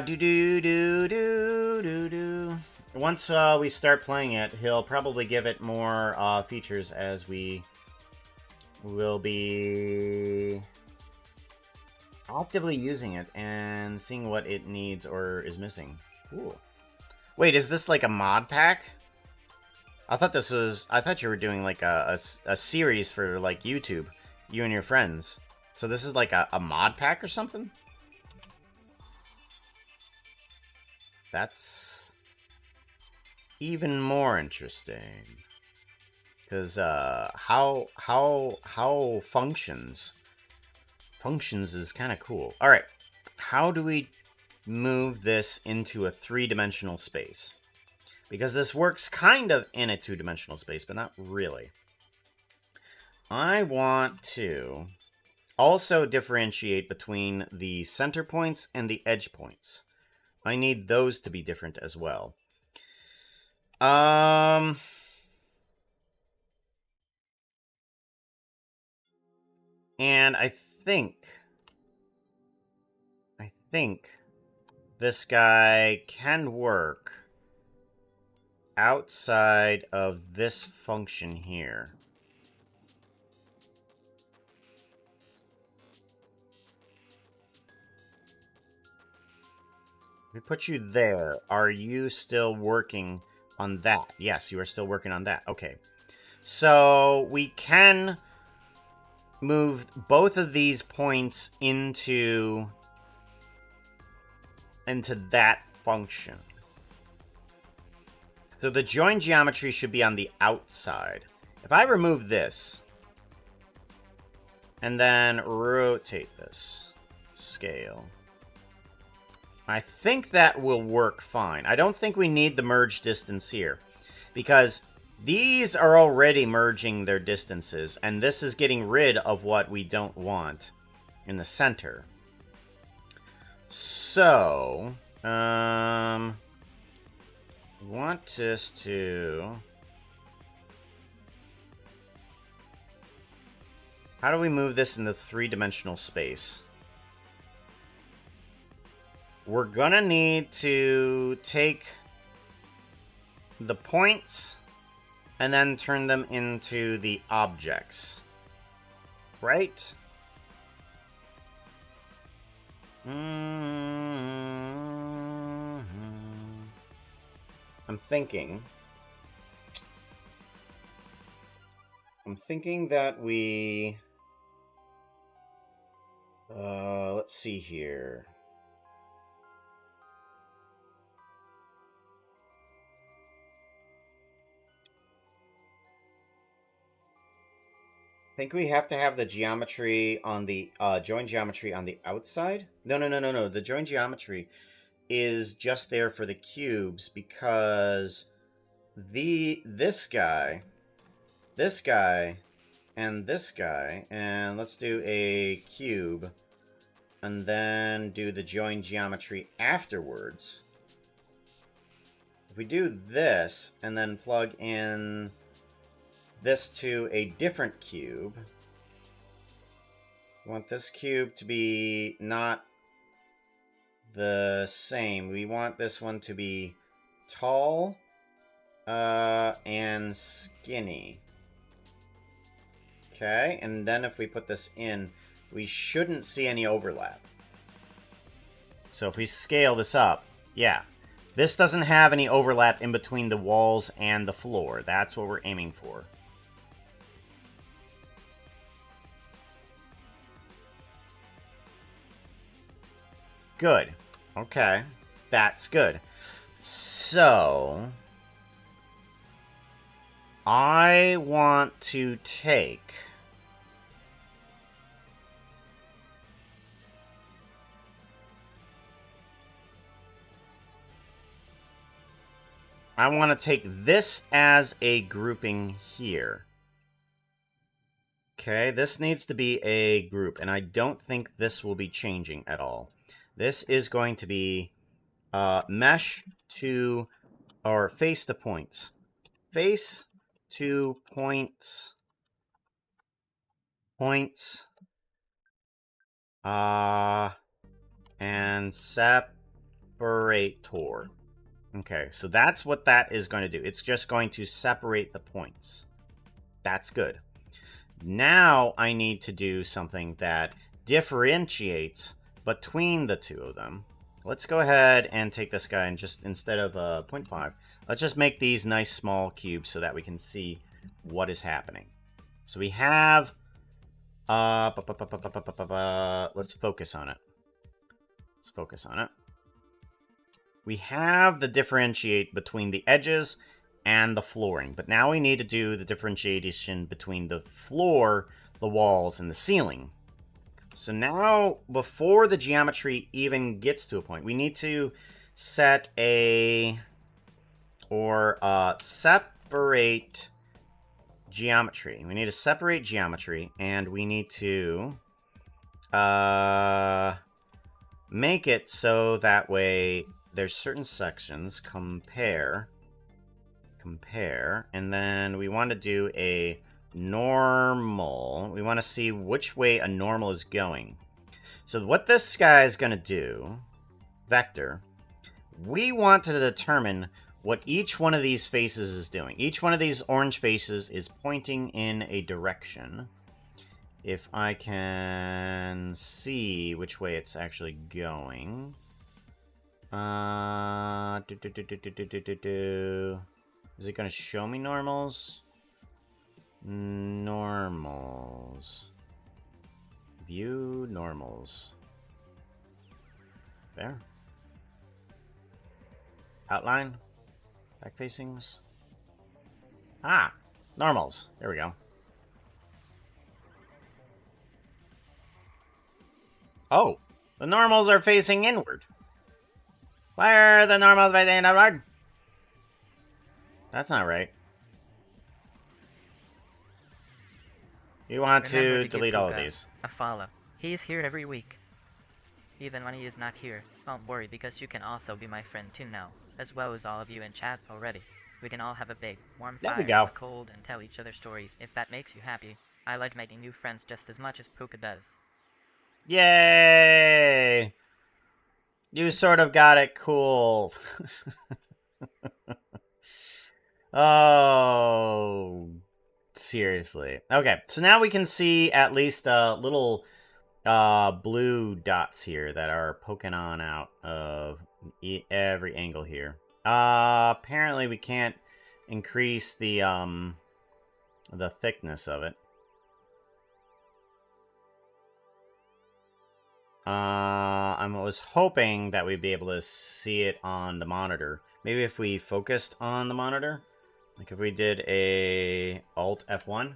Do. Once we start playing it, he'll probably give it more features as we will be actively using it and seeing what it needs or is missing. Cool. Wait, is this like a mod pack? I thought you were doing like a series for like YouTube, you and your friends. So this is like a mod pack or something? That's even more interesting. Because how functions is kind of cool. All right, how do we move this into a three-dimensional space? Because this works kind of in a two-dimensional space, but not really. I want to also differentiate between the center points and the edge points. I need those to be different as well. And I think this guy can work outside of this function here. We put you there. Are you still working on that? Yes, you are still working on that. Okay. So we can move both of these points into that function. So the join geometry should be on the outside. If I remove this and then rotate this, scale, I think that will work fine. I don't think we need the merge distance here because these are already merging their distances, and this is getting rid of what we don't want in the center. So, want this to... How do we move this in the three-dimensional space? We're gonna need to take the points and then turn them into the objects. Right? I'm thinking that we... let's see here. I think we have to have the geometry on the join geometry on the outside. No. The join geometry is just there for the cubes because this guy, and this guy, and let's do a cube, and then do the join geometry afterwards. If we do this and then plug in this to a different cube. We want this cube to be not the same. We want this one to be tall and skinny. Okay, and then if we put this in, we shouldn't see any overlap. So if we scale this up, yeah. This doesn't have any overlap in between the walls and the floor. That's what we're aiming for. Good. Okay. That's good. So... I want to take... I want to take this as a grouping here. Okay, this needs to be a group, and I don't think this will be changing at all. This is going to be mesh to, or face to points. Face to points. Points. And separator. Okay, so that's what that is going to do. It's just going to separate the points. That's good. Now I need to do something that differentiates between the two of them. Let's go ahead and take this guy and just, instead of 0.5, let's just make these nice small cubes so that we can see what is happening. So we have, let's focus on it. Let's focus on it. We have the differentiate between the edges and the flooring, but now we need to do the differentiation between the floor, the walls, and the ceiling. So now, before the geometry even gets to a point, we need to set a, or separate geometry. We need to separate geometry, and we need to make it so that way there's certain sections, compare, and then we want to do a normal. We want to see which way a normal is going. So what this guy is going to do, vector, we want to determine what each one of these faces is doing. Each one of these orange faces is pointing in a direction. If I can see which way it's actually going. Is it going to show me normals? Normals. View normals. There. Outline. Back facings. Ah! Normals. There we go. Oh! The normals are facing inward. Why are the normals facing inward? That's not right. You want Remember to give delete all of Puka these. a follow. He is here every week. Even when he is not here, don't worry because you can also be my friend too now, as well as all of you in chat already. We can all have a big, warm There fire we in go. the cold and tell each other stories if that makes you happy. I like making new friends just as much as Puka does. Yay! You sort of got it cool. Oh, seriously. Okay, so now we can see at least little blue dots here that are poking on out of every angle here. Apparently we can't increase the thickness of it. I was hoping that we'd be able to see it on the monitor. Maybe if we focused on the monitor? Like if we did a Alt F1?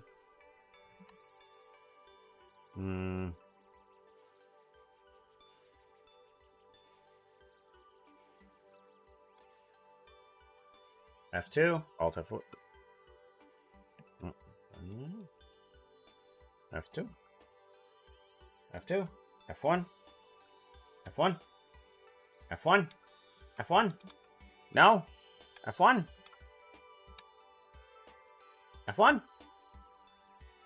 F2, Alt F4. F2. F2. F1. F1. F1. F1. No. F1. F1.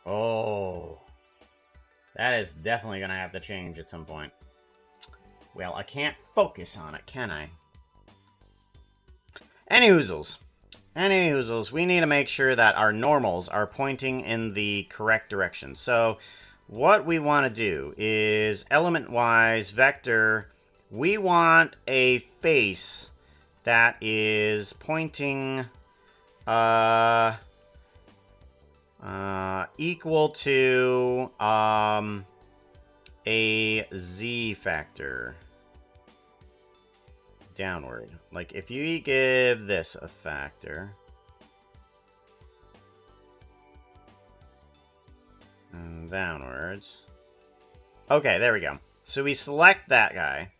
Oh. That is definitely going to have to change at some point. Well, I can't focus on it, can I? Any hoozles, we need to make sure that our normals are pointing in the correct direction. So what we want to do is element-wise vector, we want a face that is pointing equal to a z factor downward. Like if you give this a factor and downwards. Okay, there we go. So we select that guy.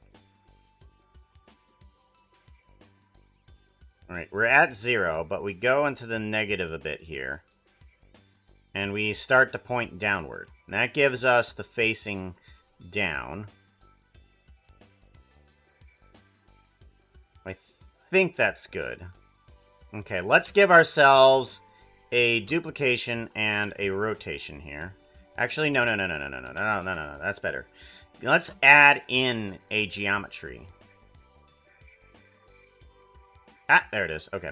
Alright, we're at 0, but we go into the negative a bit here. And we start to point downward. And that gives us the facing down. I think that's good. Okay, let's give ourselves a duplication and a rotation here. Actually, no, that's better. Let's add in a geometry. Ah, there it is. Okay.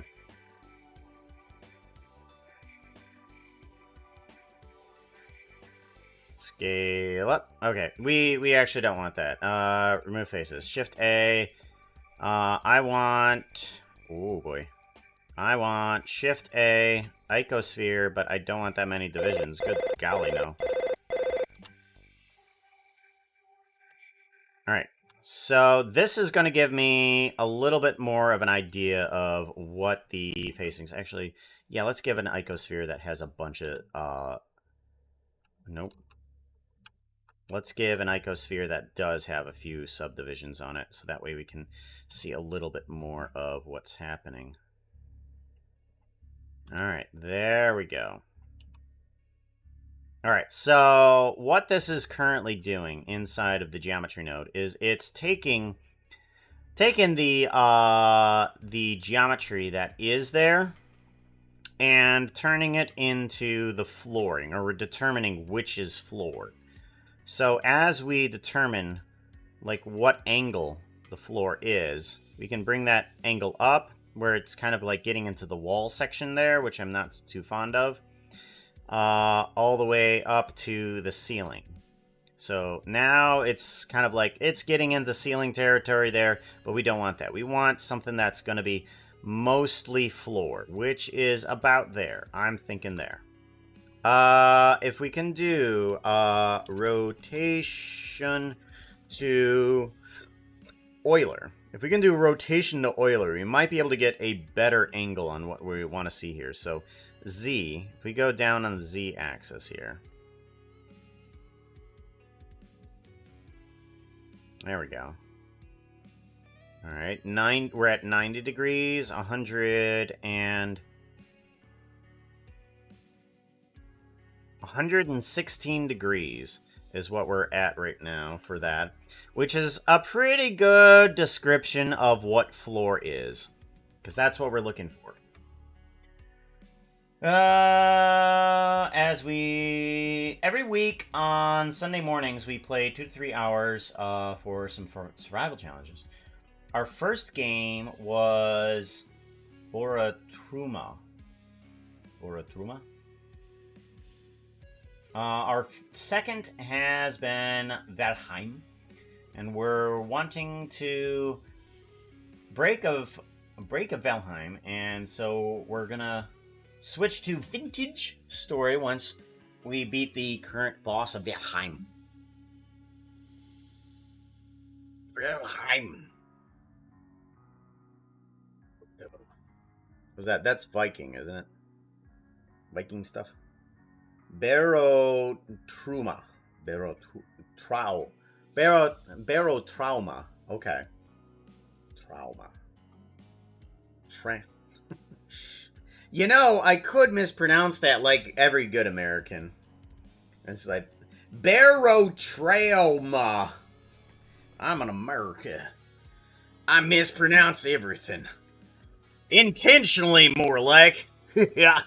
Scale up. Okay, we actually don't want that. Remove faces. Shift A. I want... Oh, boy. I want Shift A, Icosphere, but I don't want that many divisions. Good golly, no. Alright. So this is going to give me a little bit more of an idea of what the facings... Actually, yeah, let's give an Icosphere that has a bunch of... Nope. Let's give an Icosphere that does have a few subdivisions on it, so that way we can see a little bit more of what's happening. Alright, there we go. Alright, so what this is currently doing inside of the geometry node is it's taking the geometry that is there and turning it into the flooring, or we're determining which is floor. So as we determine like what angle the floor is, we can bring that angle up where it's kind of like getting into the wall section there, which I'm not too fond of, all the way up to the ceiling. So now it's kind of like it's getting into ceiling territory there, but we don't want that. We want something that's going to be mostly floor, which is about there. I'm thinking there. If we can do rotation to Euler. If we can do rotation to Euler, we might be able to get a better angle on what we want to see here. So Z, if we go down on the Z axis here. There we go. All right, we're at 90 degrees, 116 degrees is what we're at right now for that, which is a pretty good description of what floor is, because that's what we're looking for. Every week on Sunday mornings, we play 2 to 3 hours for some survival challenges. Our first game was Boratruma. Our second has been Valheim, and we're wanting to break of Valheim, and so we're gonna switch to vintage story once we beat the current boss of Valheim. Was that's Viking, isn't it? Viking stuff. Barotrauma. Barotrauma. Okay. Trauma. You know, I could mispronounce that like every good American. It's like Barotrauma. I'm an American. I mispronounce everything. Intentionally, more like. Yeah.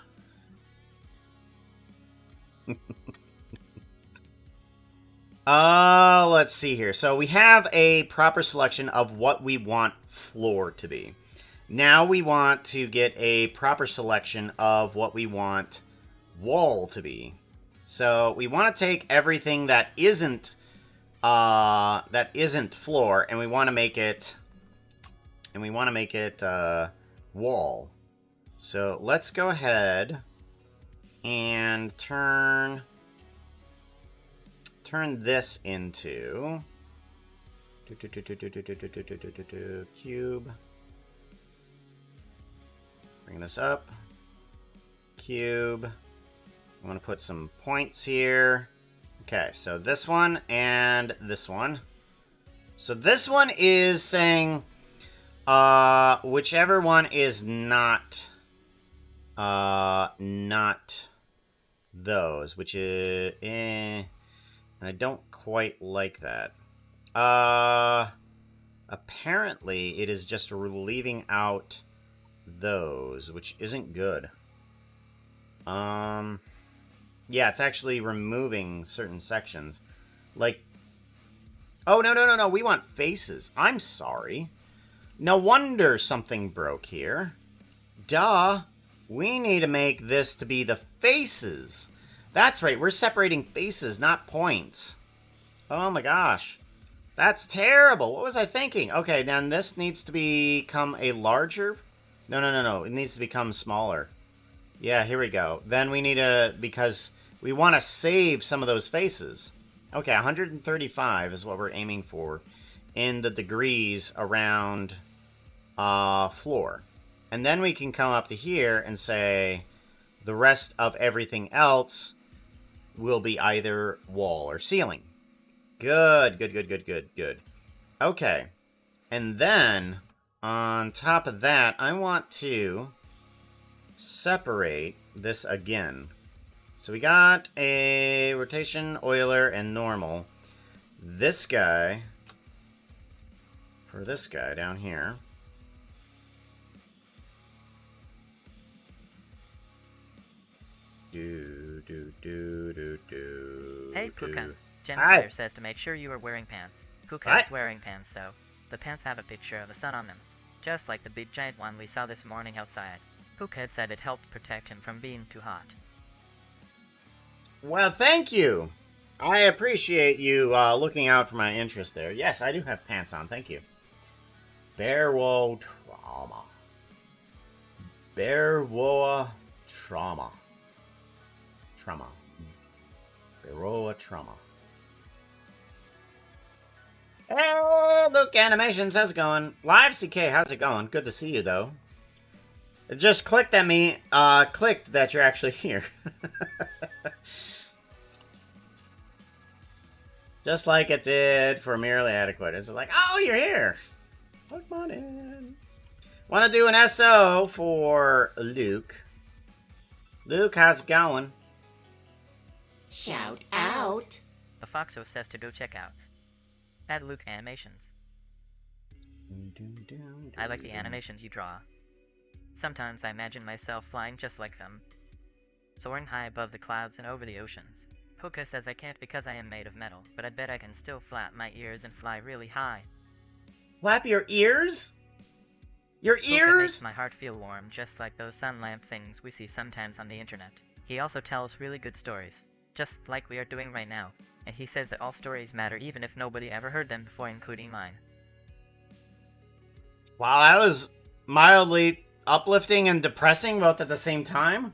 Let's see here. So we have a proper selection of what we want floor to be. Now we want to get a proper selection of what we want wall to be. So we want to take everything that isn't floor, and we want to make it wall. So let's go ahead and turn this into cube. Bring this up. Cube. I'm going to put some points here. Okay, so this one and this one. So this one is saying Whichever one is not those, which is, and I don't quite like that. Apparently it is just leaving out those, which isn't good. Yeah, it's actually removing certain sections. Like, oh, no, we want faces. I'm sorry. No wonder something broke here. Duh. We need to make this to be the faces. That's right, we're separating faces, not points. Oh my gosh. That's terrible. What was I thinking? Okay, then this needs to become a larger... No. It needs to become smaller. Yeah, here we go. Then we need to... Because we want to save some of those faces. Okay, 135 is what we're aiming for in the degrees around floor. And then we can come up to here and say the rest of everything else will be either wall or ceiling. Good. Okay. And then, on top of that, I want to separate this again. So we got a rotation, Euler, and normal. This guy, for this guy down here. Hey, Puka. Hi. Genfire says to make sure you are wearing pants. Puka is wearing pants, though. The pants have a picture of the sun on them, just like the big giant one we saw this morning outside. Puka had said it helped protect him from being too hot. Well, thank you. I appreciate you looking out for my interest there. Yes, I do have pants on. Thank you. Bearwoa trauma. Bearwoa trauma. Bearwoa trauma. Hey, Luke Animations, how's it going? Live CK, how's it going? Good to see you, though. It just clicked at me, clicked that you're actually here. Just like it did for Merely Adequate. It's like, oh, you're here. Come on in. Want to do an SO for Luke. Luke, how's it going? Shout out. The Foxo says to go check out. Add Luke Animations. I like the animations you draw. Sometimes I imagine myself flying just like them, soaring high above the clouds and over the oceans. Puka says I can't because I am made of metal, but I bet I can still flap my ears and fly really high. Flap your ears? Your Puka ears? makes my heart feel warm, just like those sun lamp things we see sometimes on the internet. He also tells really good stories, just like we are doing right now, and he says that all stories matter even if nobody ever heard them before, including mine. Wow, that was mildly uplifting and depressing both at the same time.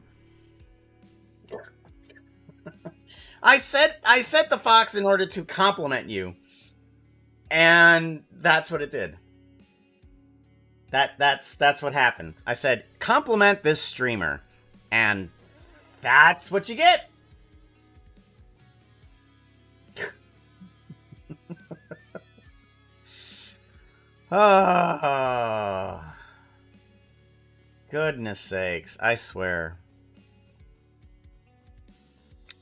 I set the fox in order to compliment you. And that's what it did. That's what happened. I said, compliment this streamer. And that's what you get. Oh, goodness sakes, I swear.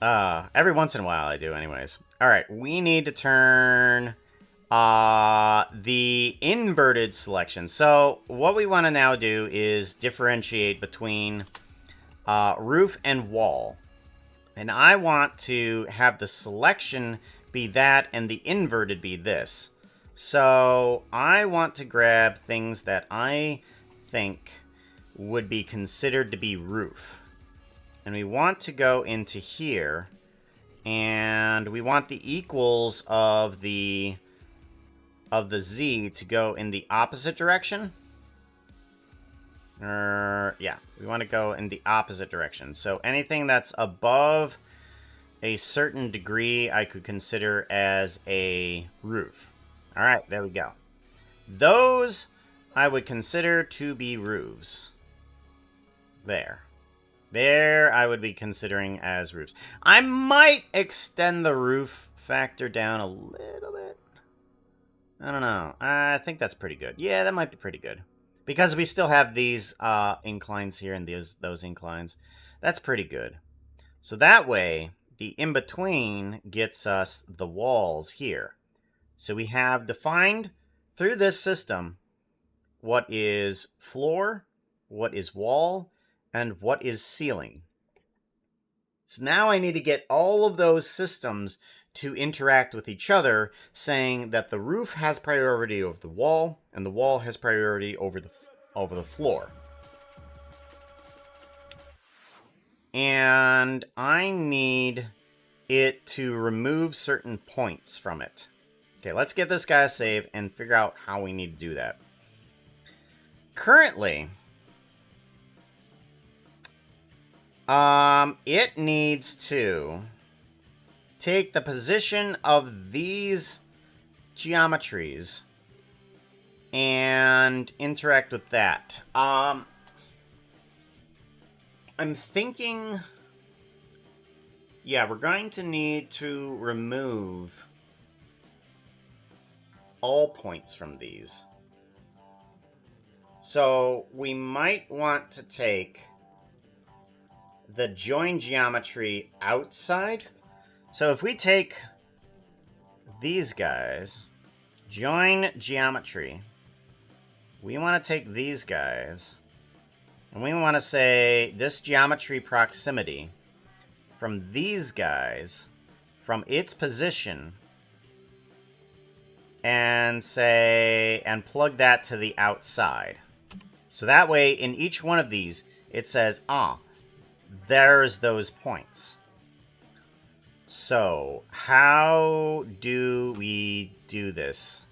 Every once in a while I do anyways. Alright, we need to turn the inverted selection. So what we want to now do is differentiate between roof and wall. And I want to have the selection be that and the inverted be this. So I want to grab things that I think would be considered to be roof. And we want to go into here, and we want the equals of the Z to go in the opposite direction. Yeah, we want to go in the opposite direction. So anything that's above a certain degree I could consider as a roof. All right, there we go. Those I would consider to be roofs. There. There I would be considering as roofs. I might extend the roof factor down a little bit. I don't know. I think that's pretty good. Yeah, that might be pretty good. Because we still have these inclines here and those inclines. That's pretty good. So that way, the in-between gets us the walls here. So we have defined through this system what is floor, what is wall, and what is ceiling. So now I need to get all of those systems to interact with each other, saying that the roof has priority over the wall, and the wall has priority over the floor. And I need it to remove certain points from it. Okay, let's get this guy a save and figure out how we need to do that. Currently, it needs to take the position of these geometries and interact with that. I'm thinking, yeah, we're going to need to remove all points from these. So we might want to take the join geometry outside. So if we take these guys, join geometry, we want to take these guys, and we want to say this geometry proximity from these guys, from its position, and say, and plug that to the outside. So that way, in each one of these, it says, there's those points. So, how do we do this?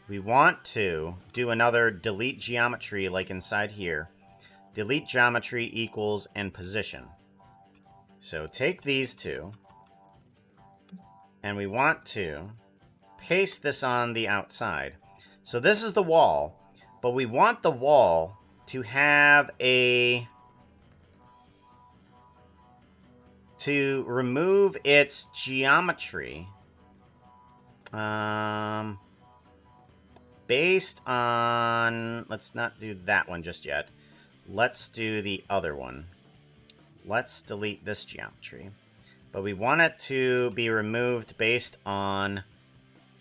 We want to do another delete geometry like inside here. Delete geometry equals and position. So take these two, and we want to paste this on the outside. So this is the wall, but we want the wall to have to remove its geometry based on, let's not do that one just yet. Let's do the other one. Let's delete this geometry. But we want it to be removed based on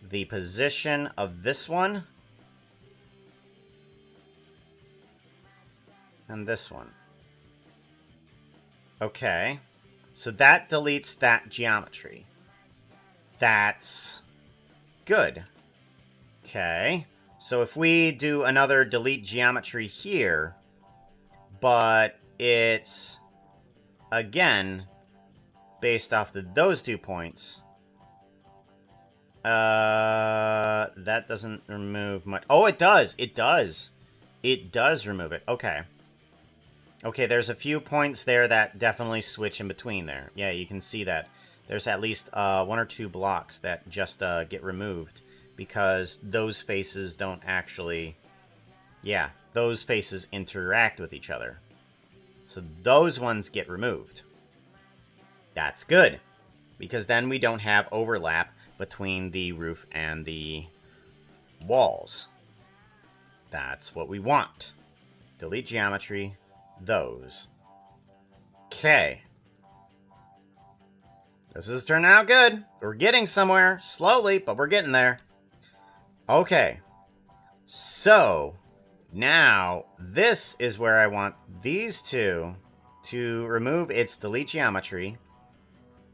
the position of this one and this one. Okay. So that deletes that geometry. That's good. Okay. So if we do another delete geometry here, but it's, again, based off those 2 points, that doesn't remove much. Oh, it does. It does. It does remove it. Okay. Okay, there's a few points there that definitely switch in between there. Yeah, you can see that. There's at least 1 or 2 blocks that just get removed because those faces don't actually... Yeah, those faces interact with each other. So those ones get removed. That's good, because then we don't have overlap between the roof and the walls. That's what we want. Delete geometry. Those. Okay. This is turning out good. We're getting somewhere. Slowly, but we're getting there. Okay. So, now, this is where I want these two to remove its delete geometry.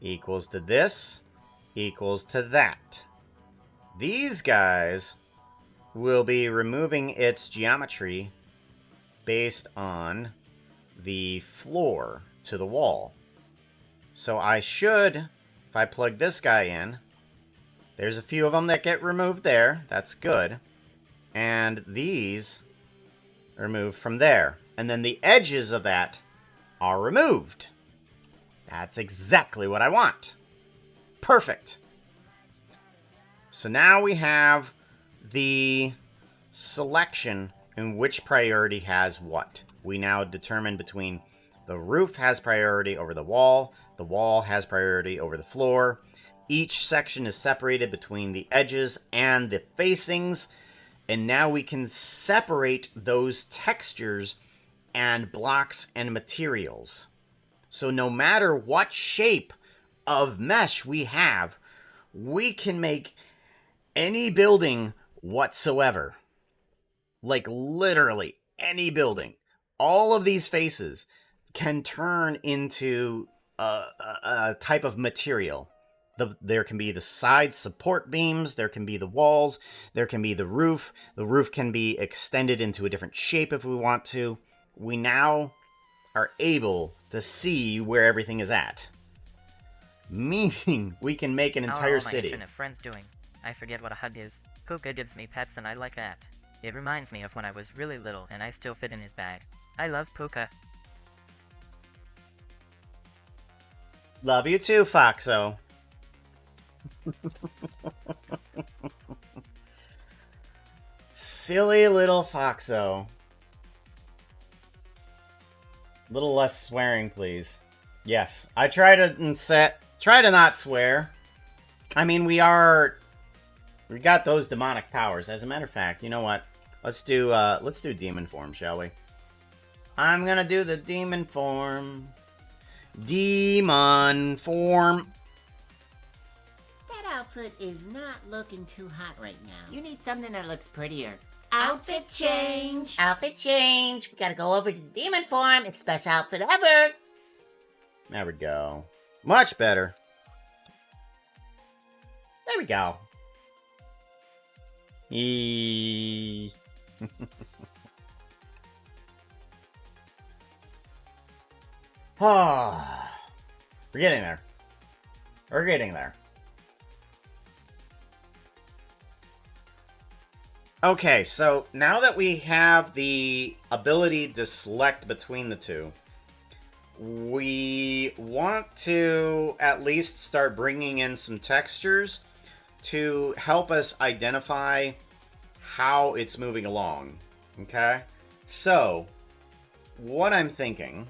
Equals to this. Equals to that. These guys will be removing its geometry based on the floor to the wall. So I should, if I plug this guy in, there's a few of them that get removed there. That's good. And these are removed from there. And then the edges of that are removed. That's exactly what I want. Perfect. So now we have the selection in which priority has what. We now determine between the roof has priority over the wall has priority over the floor, Each section is separated between the edges and the facings, and now we can separate those textures and blocks and materials. So no matter what shape of mesh we have, we can make any building whatsoever. Like literally any building. All of these faces can turn into a type of material. There can be the side support beams, there can be the walls, there can be the roof. The roof can be extended into a different shape if we want to. We now are able to see where everything is at. Meaning we can make an How are entire all my city. internet friends doing? I forget what a hug is. Puka gives me pets and I like that. It reminds me of when I was really little and I still fit in his bag. I love Puka. Love you too, Foxo. Silly little Foxo. Little less swearing, please. Yes, I try to not swear. I mean, we got those demonic powers. As a matter of fact, you know what? Let's do demon form, shall we? I'm gonna do the demon form. Demon form. That outfit is not looking too hot right now. You need something that looks prettier. Outfit change! Outfit change! We gotta go over to demon form. It's the best outfit ever! There we go. Much better. There we go. Ah, we're getting there. We're getting there. Okay, so now that we have the ability to select between the two, we want to at least start bringing in some textures to help us identify how it's moving along. Okay? So, what I'm thinking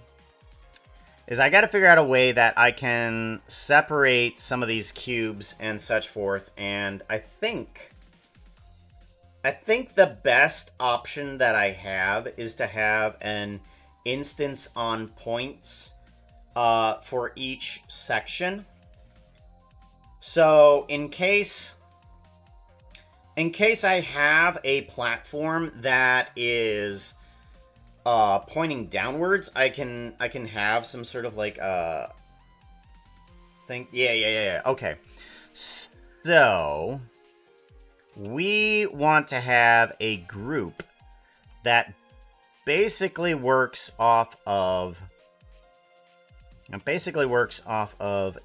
is I got to figure out a way that I can separate some of these cubes and such forth, and I think the best option that I have is to have an instance on points for each section. So in case I have a platform that is pointing downwards, I can have some sort of like thing. Yeah. Okay. So we want to have a group that basically works off of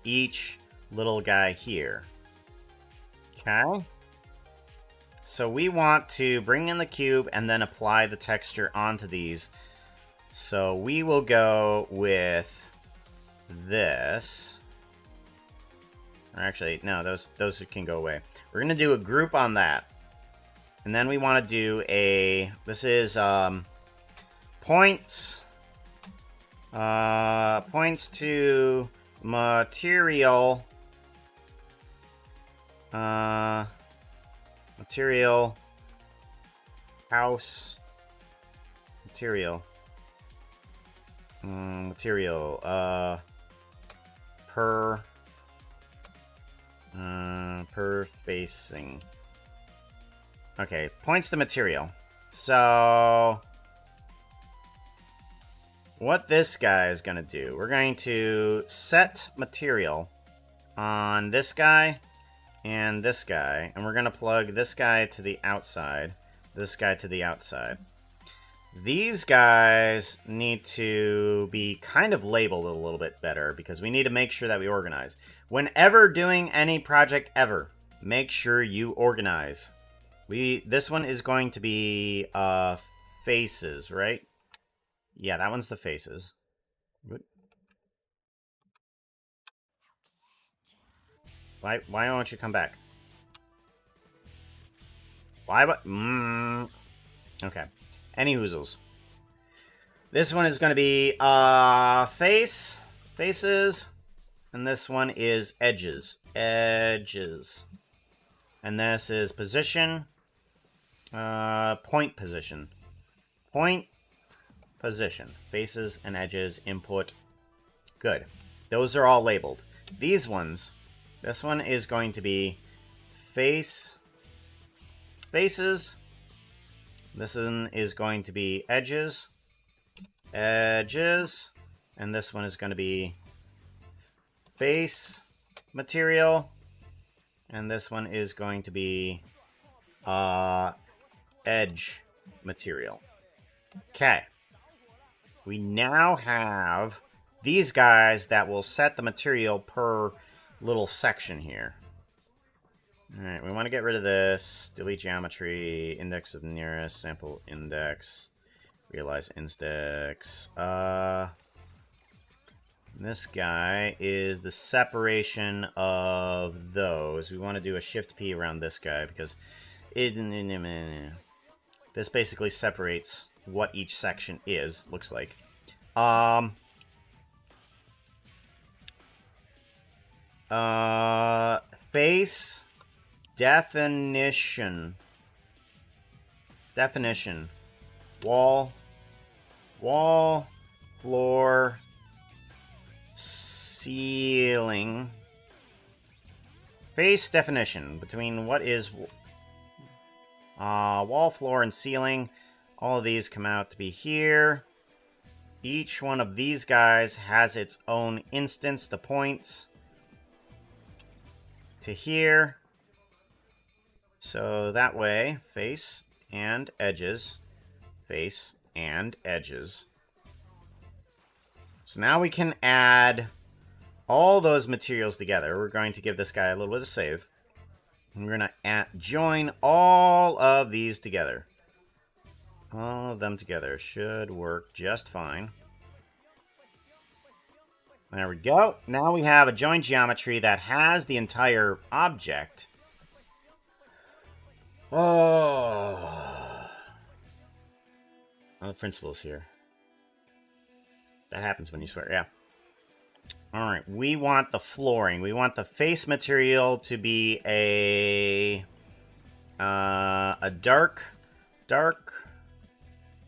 each little guy here. Okay? So we want to bring in the cube and then apply the texture onto these. So we will go with this. Actually, no, those can go away. We're gonna do a group on that, and then we want to do a. This is points. Points to material. Material. House. Material. Material. Per facing. Okay, points to material. So what this guy is going to do, we're going to set material on this guy and this guy, and we're going to plug this guy to the outside, this guy to the outside. These guys need to be kind of labeled a little bit better because we need to make sure that we organize. Whenever doing any project ever, make sure you organize. This one is going to be faces, right? Yeah, that one's the faces. Good. Why won't you come back? Why? Okay. Any hoozles. This one is going to be faces. And this one is edges. Edges. And this is position. Point position. Point position. Faces and edges. Input. Good. Those are all labeled. These ones. This one is going to be face. Faces. This one is going to be edges. Edges. And this one is going to be face material. And this one is going to be edge material. Okay. We now have these guys that will set the material per little section here. Alright, we want to get rid of this. Delete geometry, index of nearest, sample index, realize index. This guy is the separation of those. We want to do a shift P around this guy because this basically separates what each section is, looks like. Face definition. Definition. Wall, floor, ceiling. Face definition between what is wall, floor, and ceiling. All of these come out to be here. Each one of these guys has its own instance to points to here. So that way, face and edges. Face and edges. So now we can add all those materials together. We're going to give this guy a little bit of save. And we're going to join all of these together. All of them together should work just fine. There we go. Now we have a joint geometry that has the entire object. Oh. The principal's here. That happens when you swear, yeah. Alright, we want the flooring. We want the face material to be a dark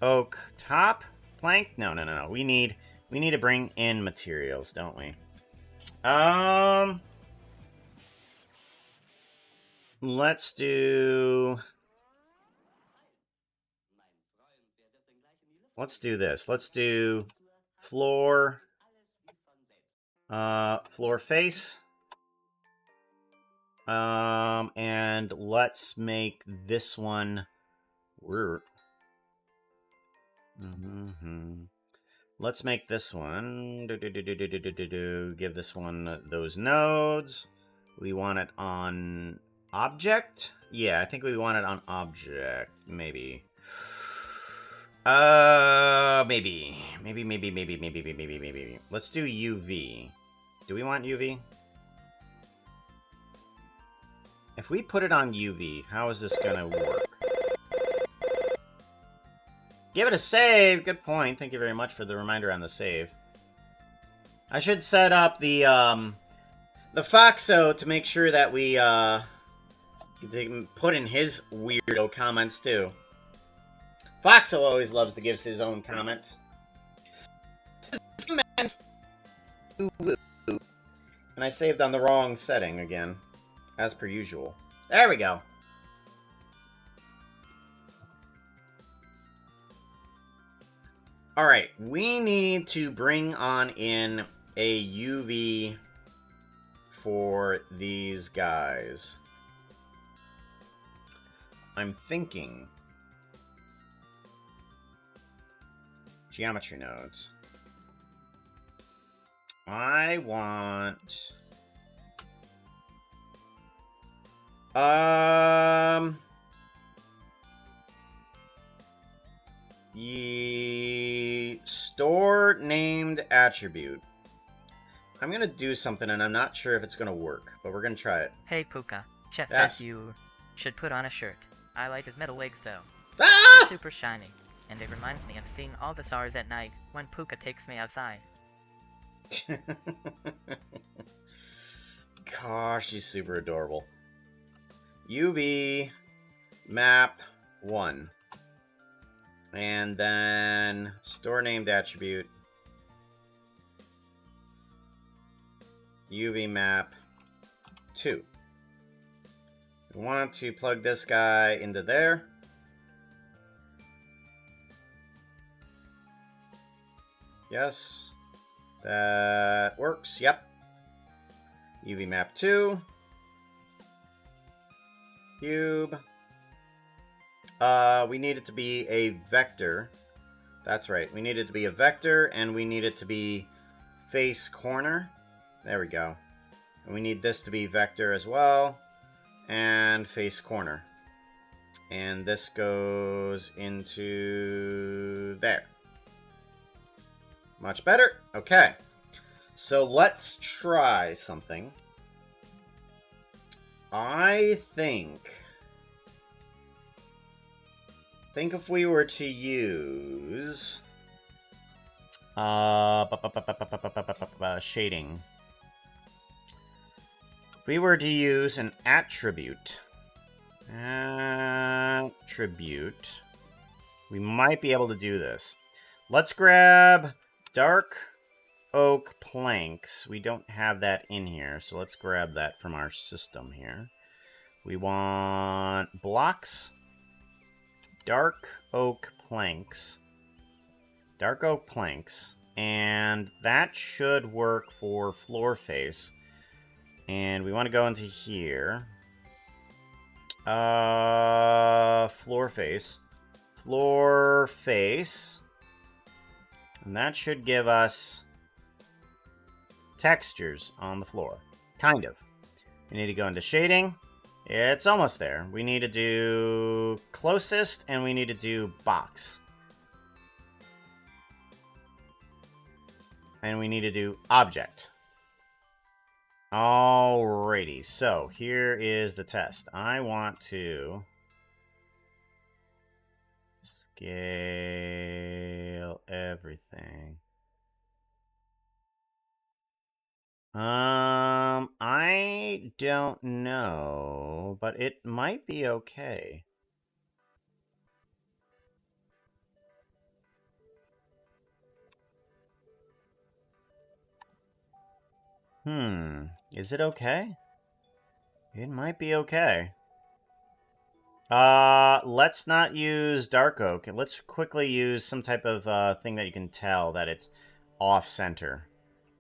oak top plank. No. We need to bring in materials, don't we? Let's do this. Let's do floor face. And let's make this one Let's make this one. Give this one those nodes. We want it on object? Yeah, I think we want it on object. Maybe. Maybe. Let's do UV. Do we want UV? If we put it on UV, how is this gonna work? Give it a save! Good point. Thank you very much for the reminder on the save. I should set up the Foxo to make sure that we, put in his weirdo comments, too. Foxo always loves to give his own comments. And I saved on the wrong setting again, as per usual. There we go. Alright, we need to bring on in a UV for these guys. I'm thinking geometry nodes. I want store named attribute. I'm gonna do something and I'm not sure if it's gonna work, but we're gonna try it. Hey Puka, Chet Yes. said you should put on a shirt. I like his metal legs though. Ah! They're super shiny, and it reminds me of seeing all the stars at night when Puka takes me outside. Gosh, she's super adorable. UV map 1. And then store named attribute. UV map 2. We want to plug this guy into there. Yes. That works. Yep. UV map 2. Cube. We need it to be a vector. That's right. We need it to be a vector, and we need it to be face corner. There we go. And we need this to be vector as well. And face corner. And this goes into there. Much better. Okay. So let's try something. I think if we were to use shading. If we were to use an attribute, we might be able to do this. Let's grab dark oak planks. We don't have that in here, so let's grab that from our system here. We want blocks, dark oak planks, and that should work for floor face. And we want to go into here. Floor face. And that should give us textures on the floor. Kind of. We need to go into shading. It's almost there. We need to do closest, and we need to do box. And we need to do object. Alrighty, so here is the test. I want to scale everything. I don't know, but it might be okay. Is it okay? It might be okay. Let's not use dark oak. Let's quickly use some type of thing that you can tell that it's off center,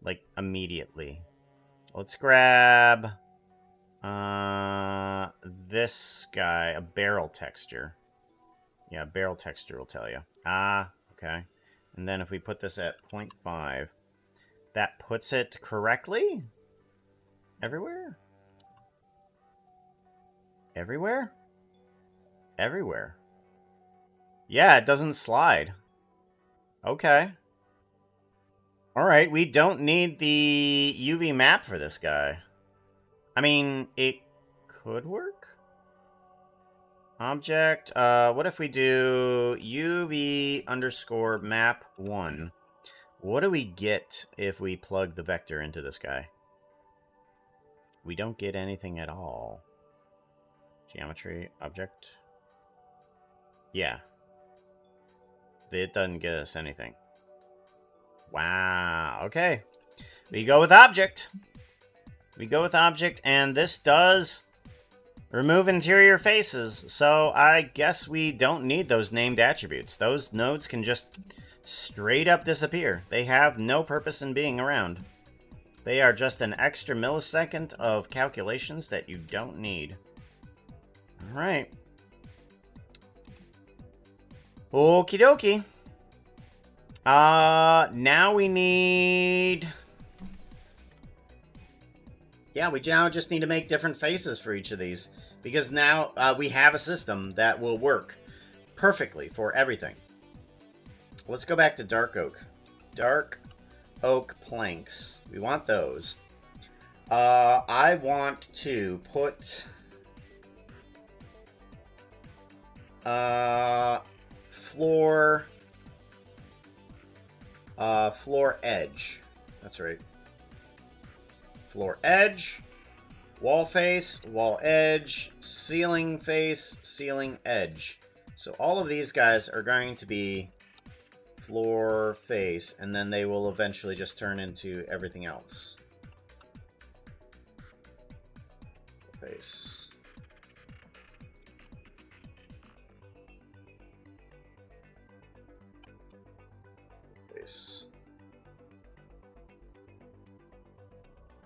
like immediately. Let's grab this guy, a barrel texture. Yeah, barrel texture will tell you. Okay. And then if we put this at 0.5, that puts it correctly? Everywhere? Everywhere? Everywhere. Yeah, it doesn't slide. Okay. Alright, we don't need the UV map for this guy. I mean, it could work? Object, what if we do UV underscore map 1? What do we get if we plug the vector into this guy? We don't get anything at all. Geometry, object. Yeah. It doesn't get us anything. Wow, okay. We go with object. And this does remove interior faces, so I guess we don't need those named attributes. Those nodes can just straight up disappear. They have no purpose in being around. They are just an extra millisecond of calculations that you don't need. Alright. Okie dokie. Now we need... Yeah, we now just need to make different faces for each of these. Because now we have a system that will work perfectly for everything. Let's go back to dark oak. Dark oak planks. We want those. I want to put... floor edge. That's right. Floor edge, wall face, wall edge, ceiling face, ceiling edge. So all of these guys are going to be floor face, and then they will eventually just turn into everything else. Face. Face.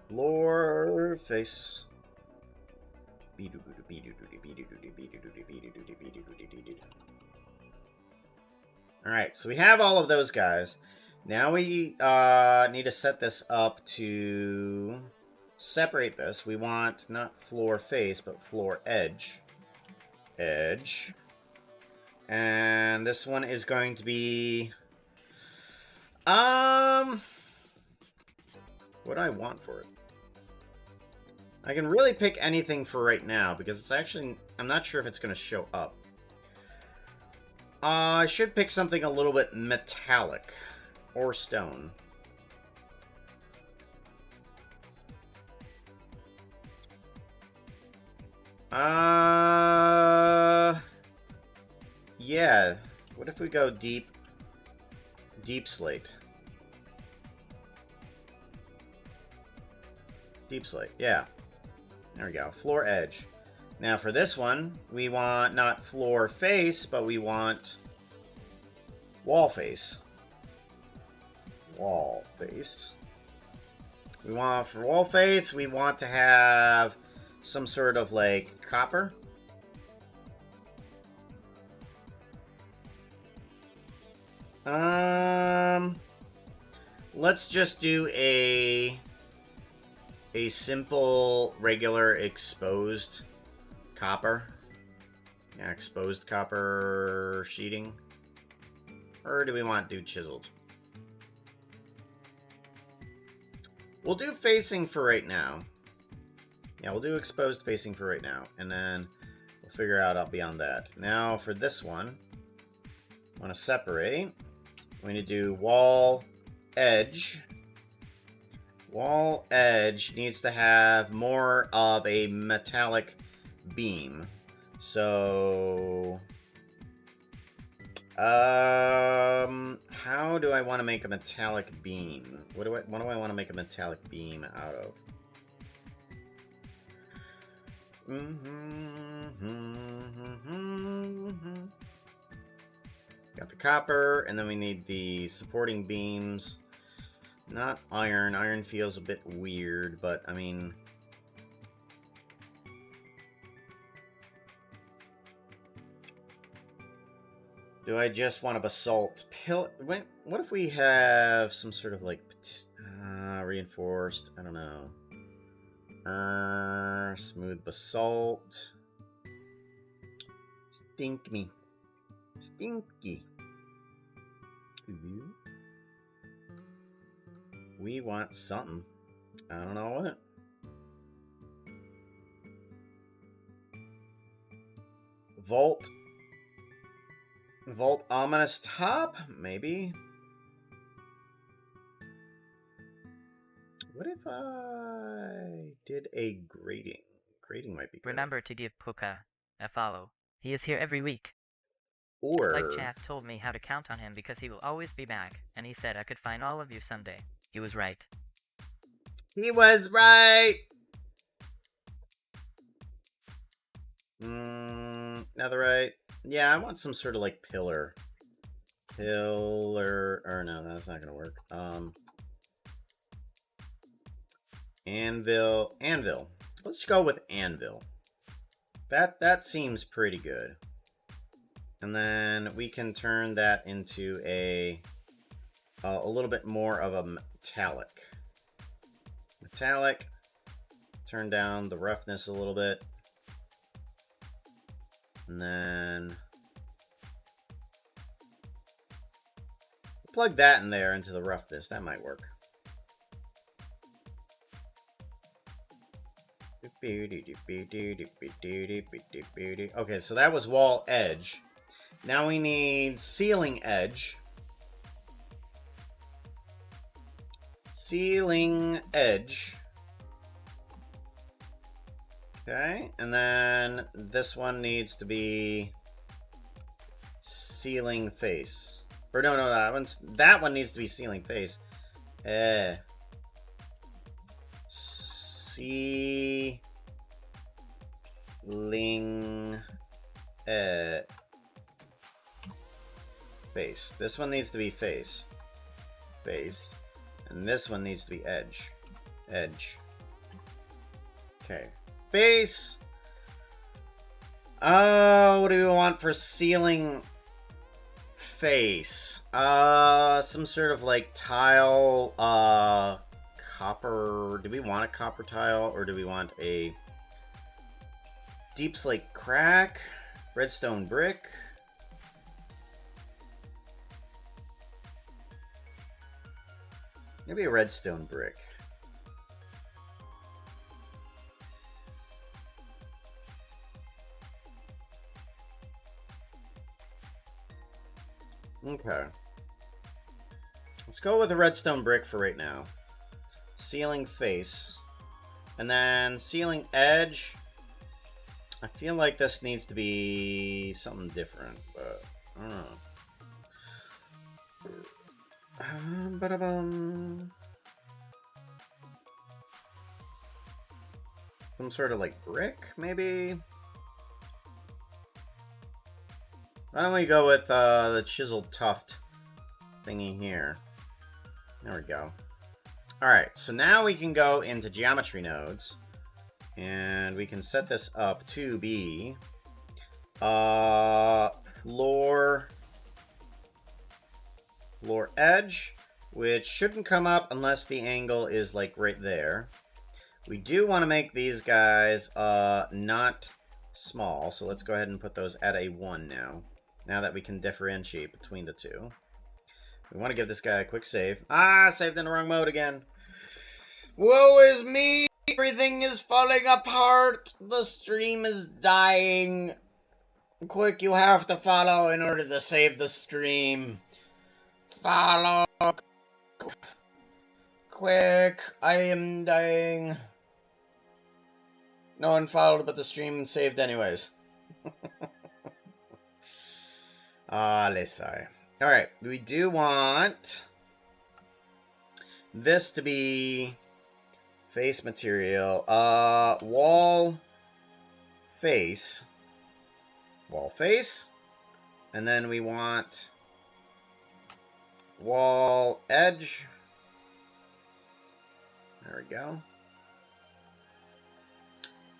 Floor face. Alright, so we have all of those guys. Now we need to set this up to separate this. We want not floor face, but floor edge. Edge. And this one is going to be... What do I want for it? I can really pick anything for right now, because it's actually... I'm not sure if it's going to show up. I should pick something a little bit metallic. Or stone. Yeah. What if we go deep slate? Deep slate, yeah. There we go. Floor edge. Now for this one, we want not floor face, but we want wall face. Wall face. We want, for wall face, we want to have some sort of, like, copper. Let's just do a simple, regular, exposed copper. Yeah, exposed copper sheeting. Or do we want to do chiseled? We'll do facing for right now. Yeah, we'll do exposed facing for right now. And then we'll figure out beyond that. Now for this one, I want to separate. We need to do wall edge. Wall edge needs to have more of a metallic beam. So... how do I want to make a metallic beam? What do I want to make a metallic beam out of? Got the copper, and then we need the supporting beams. Not iron. Iron feels a bit weird, but I mean... Do I just want a basalt pill? What if we have some sort of like reinforced? I don't know. Smooth basalt. Stink me. Stinky. We want something. I don't know what. Volt ominous top? Maybe. What if I did a grading? Grading might be good. Remember to give Puka a follow. He is here every week. Or... Slight Chat told me how to count on him because he will always be back, and he said I could find all of you someday. He was right. He was right! Netherite. Yeah, I want some sort of like pillar. Or no, that's not gonna work. Anvil. Let's go with anvil. That seems pretty good. And then we can turn that into a little bit more of a metallic. Metallic. Turn down the roughness a little bit. And then plug that in there into the roughness. That might work. Okay, so that was wall edge. Now we need ceiling edge. ceiling edge. Okay, and then this one needs to be ceiling face. Or no, that one needs to be ceiling face. Ceiling face. This one needs to be face. Face. And this one needs to be edge. Edge. Okay. Face. What do we want for ceiling face? Some sort of like tile, copper. Do we want a copper tile or do we want a deep slate crack? Redstone brick? Maybe a redstone brick. Okay. Let's go with a redstone brick for right now. Ceiling face. And then ceiling edge. I feel like this needs to be something different, but I don't know. Some sort of like brick, maybe? Why don't we go with the chiseled tuft thingy here? There we go. Alright, so now we can go into geometry nodes. And we can set this up to be floor edge, which shouldn't come up unless the angle is like right there. We do want to make these guys not small, so let's go ahead and put those at a 1 now that we can differentiate between the two. We want to give this guy a quick save. Ah, saved in the wrong mode again. Woe is me! Everything is falling apart! The stream is dying! Quick, you have to follow in order to save the stream. Follow! Quick, I am dying. No one followed, but the stream saved anyways. Let's see. Alright, we do want this to be face material. Wall face. Wall face. And then we want wall edge. There we go.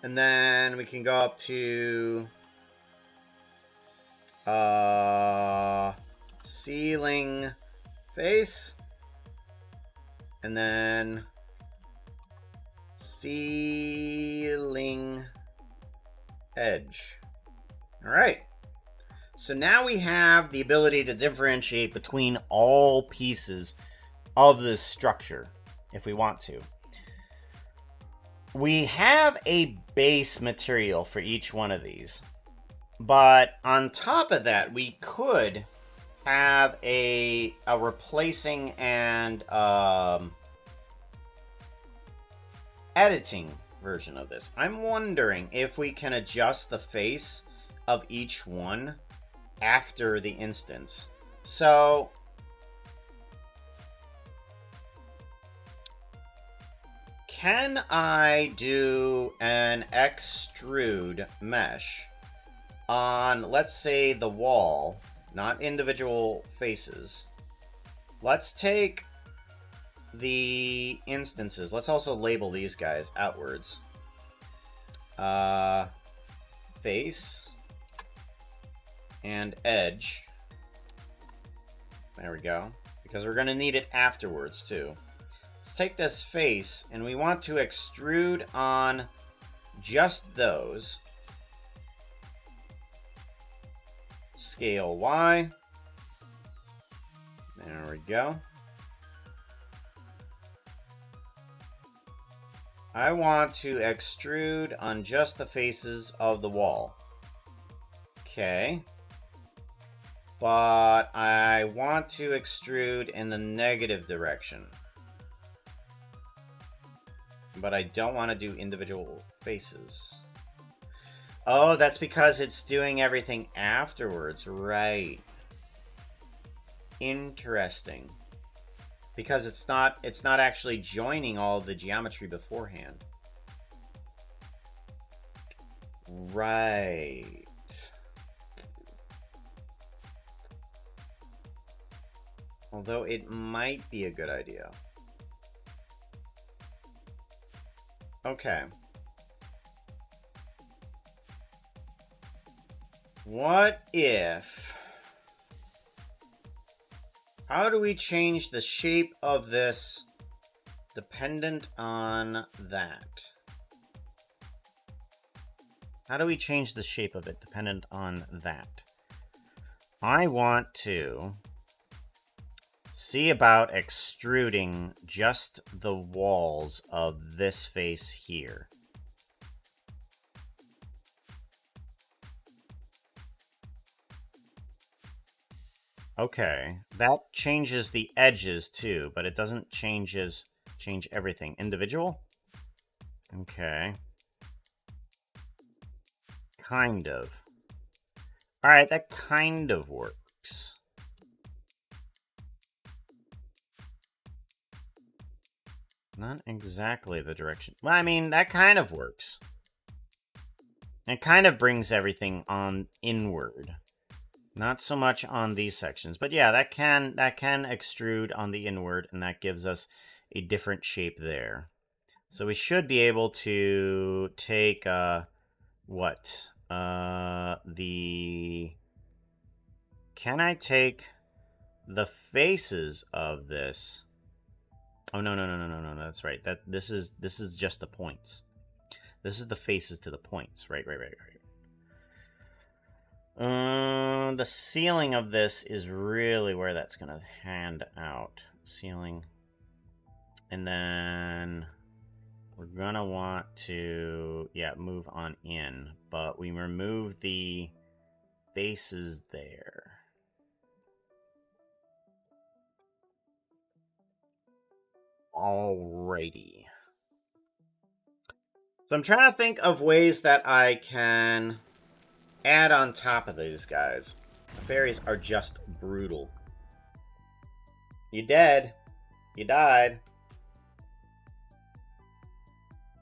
And then we can go up to ceiling face. And then ceiling edge. Alright. So now we have the ability to differentiate between all pieces of this structure, if we want to. We have a base material for each one of these. But on top of that, we could have a replacing and editing version of this. I'm wondering if we can adjust the face of each one after the instance. So can I do an extrude mesh on, let's say, the wall, not individual faces? Let's take the instances. Let's also label these guys outwards. Face and edge. There we go. Because we're going to need it afterwards, too. Let's take this face, and we want to extrude on just those. Scale Y. There we go. I want to extrude on just the faces of the wall. Okay. But I want to extrude in the negative direction. But I don't want to do individual faces. Oh, that's because it's doing everything afterwards. Right. Interesting. Because it's not actually joining all the geometry beforehand. Right. Although it might be a good idea. Okay. What if... How do we change the shape of this dependent on that? How do we change the shape of it dependent on that? I want to see about extruding just the walls of this face here. Okay, that changes the edges too, but it doesn't change everything. Individual? Okay. Kind of. Alright, that kind of works. Not exactly the direction. Well, I mean, that kind of works. It kind of brings everything on inward. Not so much on these sections. But yeah, that can extrude on the inward, and that gives us a different shape there. So we should be able to take, what? Can I take the faces of this? Oh, no, that's right. This is just the points. This is the faces to the points. Right. The ceiling of this is really where that's gonna hand out. Ceiling. And then we're gonna want to, yeah, move on in. But we remove the faces there. Alrighty. So I'm trying to think of ways that I can add on top of these guys. The fairies are just brutal. You dead. You died.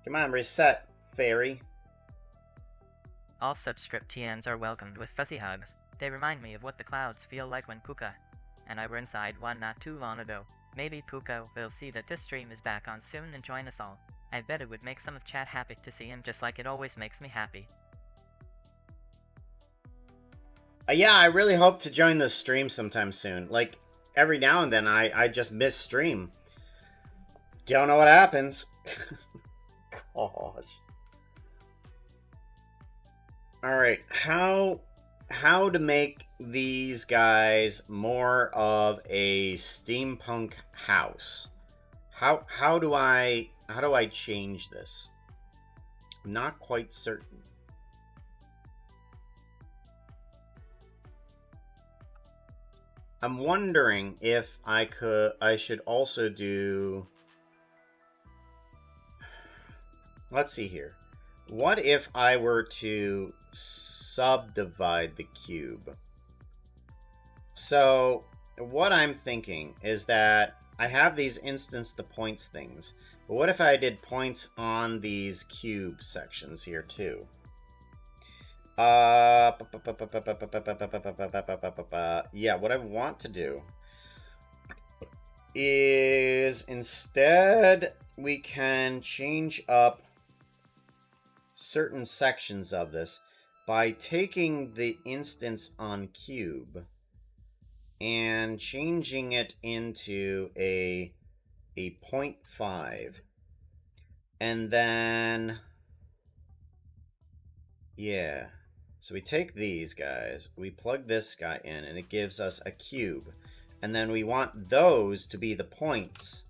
Come on, reset, fairy. All subscript TNs are welcomed with fuzzy hugs. They remind me of what the clouds feel like when Puka and I were inside one not too long ago. Maybe Puka will see that this stream is back on soon and join us all. I bet it would make some of chat happy to see him just like it always makes me happy. Yeah, I really hope to join this stream sometime soon. Like, every now and then I just miss stream. Don't know what happens. Gosh. Alright, how to make these guys more of a steampunk house? How do I change this? I'm not quite certain. I'm wondering if I should also do... Let's see here. What if I were to subdivide the cube? So, what I'm thinking is that I have these instance to points things. But what if I did points on these cube sections here too? Yeah, what I want to do is instead we can change up certain sections of this by taking the instance on cube and changing it into a 0.5. And then, yeah. So we take these guys, we plug this guy in, and it gives us a cube. And then we want those to be the points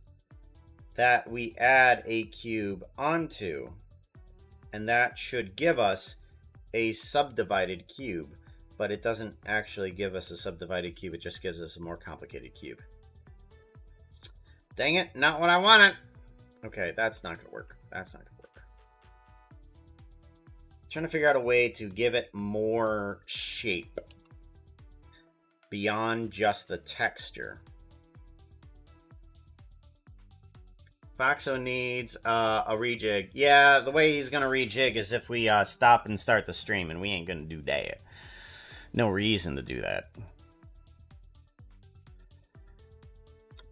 that we add a cube onto. And that should give us a subdivided cube. But it doesn't actually give us a subdivided cube, it just gives us a more complicated cube. Dang it, not what I wanted! Okay, that's not gonna work. That's not gonna work. Trying to figure out a way to give it more shape beyond just the texture. Foxo needs a rejig. Yeah, the way he's gonna rejig is if we stop and start the stream, and we ain't gonna do that. No reason to do that.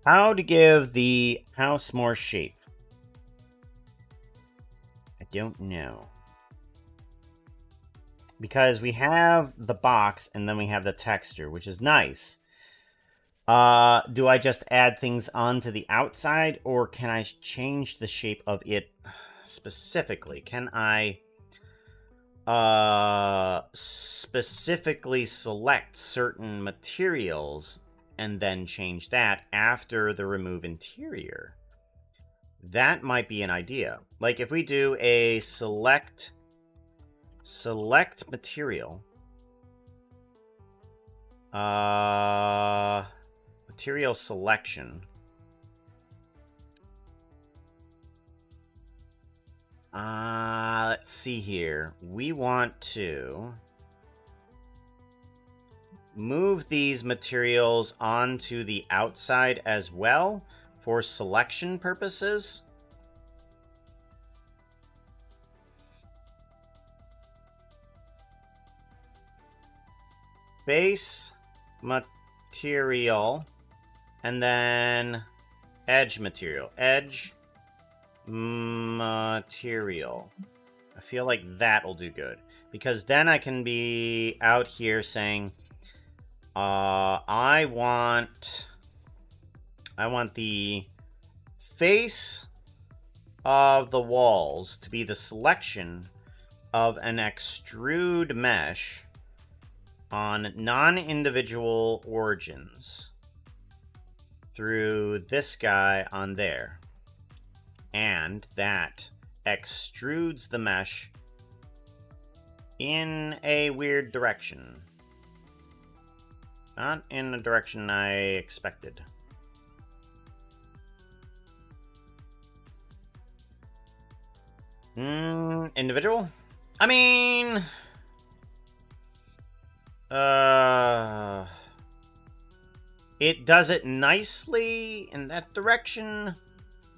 How to give the house more shape? I don't know. Because we have the box and then we have the texture, which is nice. Do I just add things onto the outside, or can I change the shape of it specifically? Can I specifically select certain materials and then change that after the remove interior? That might be an idea. Like if we do a select material, material selection. Let's see here. We want to move these materials onto the outside as well for selection purposes. Base material, and then edge material. Edge material. I feel like that'll do good, because then I can be out here saying, I want the face of the walls to be the selection of an extrude mesh on non-individual origins through this guy on there. And that extrudes the mesh in a weird direction. Not in the direction I expected. Individual? I mean... it does it nicely in that direction,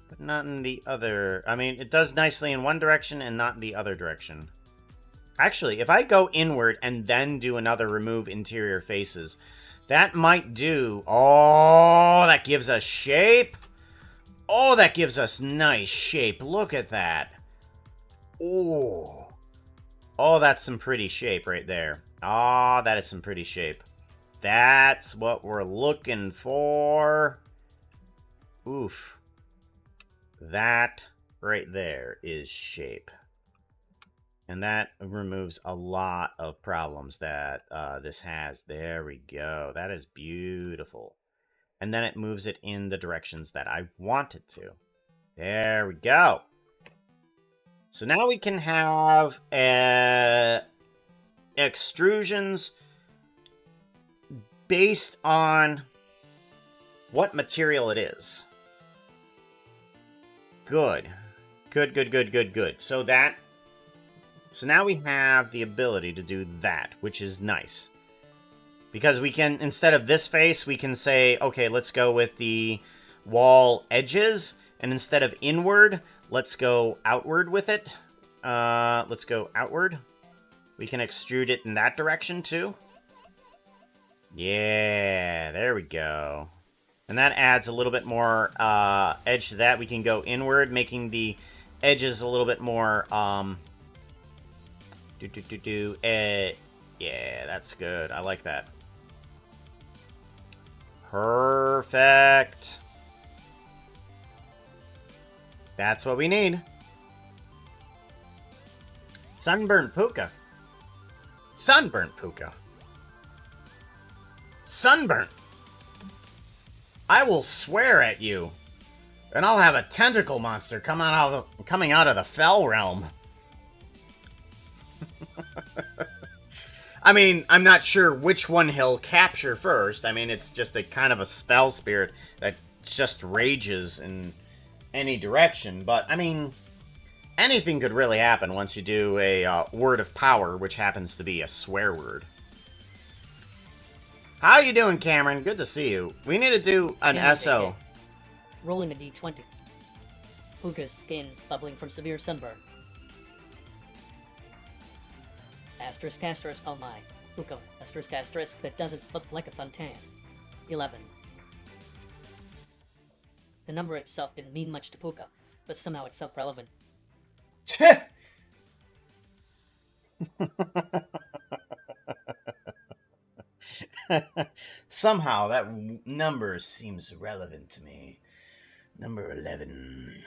but not in the other. I mean, it does nicely in one direction and not in the other direction. Actually, if I go inward and then do another remove interior faces, that might do... Oh, that gives us shape. Oh, that gives us nice shape. Look at that. Oh. Oh, that's some pretty shape right there. Ah, that is some pretty shape. That's what we're looking for. Oof. That right there is shape. And that removes a lot of problems that this has. There we go. That is beautiful. And then it moves it in the directions that I want it to. There we go. So now we can have extrusions based on what material it is. Good. Good. So now we have the ability to do that, which is nice. Because we can, instead of this face, we can say, okay, let's go with the wall edges, and instead of inward, let's go outward with it. Let's go outward. We can extrude it in that direction, too. Yeah, there we go. And that adds a little bit more edge to that. We can go inward, making the edges a little bit more... yeah, that's good. I like that. Perfect. That's what we need. Sunburnt puka. Sunburnt puka. Sunburnt. I will swear at you, and I'll have a tentacle monster coming out of the Fell Realm. I mean, I'm not sure which one he'll capture first. I mean, it's just a kind of a spell spirit that just rages in any direction. But, I mean, anything could really happen once you do a word of power, which happens to be a swear word. How you doing, Cameron? Good to see you. We need to do an Cameron SO. JK. Rolling a d20. Puka's skin bubbling from severe sunburn. Asterisk asterisk, oh my. Puka, asterisk asterisk, that doesn't look like a fontaine. 11. The number itself didn't mean much to Puka, but somehow it felt relevant. Somehow that number seems relevant to me. Number 11.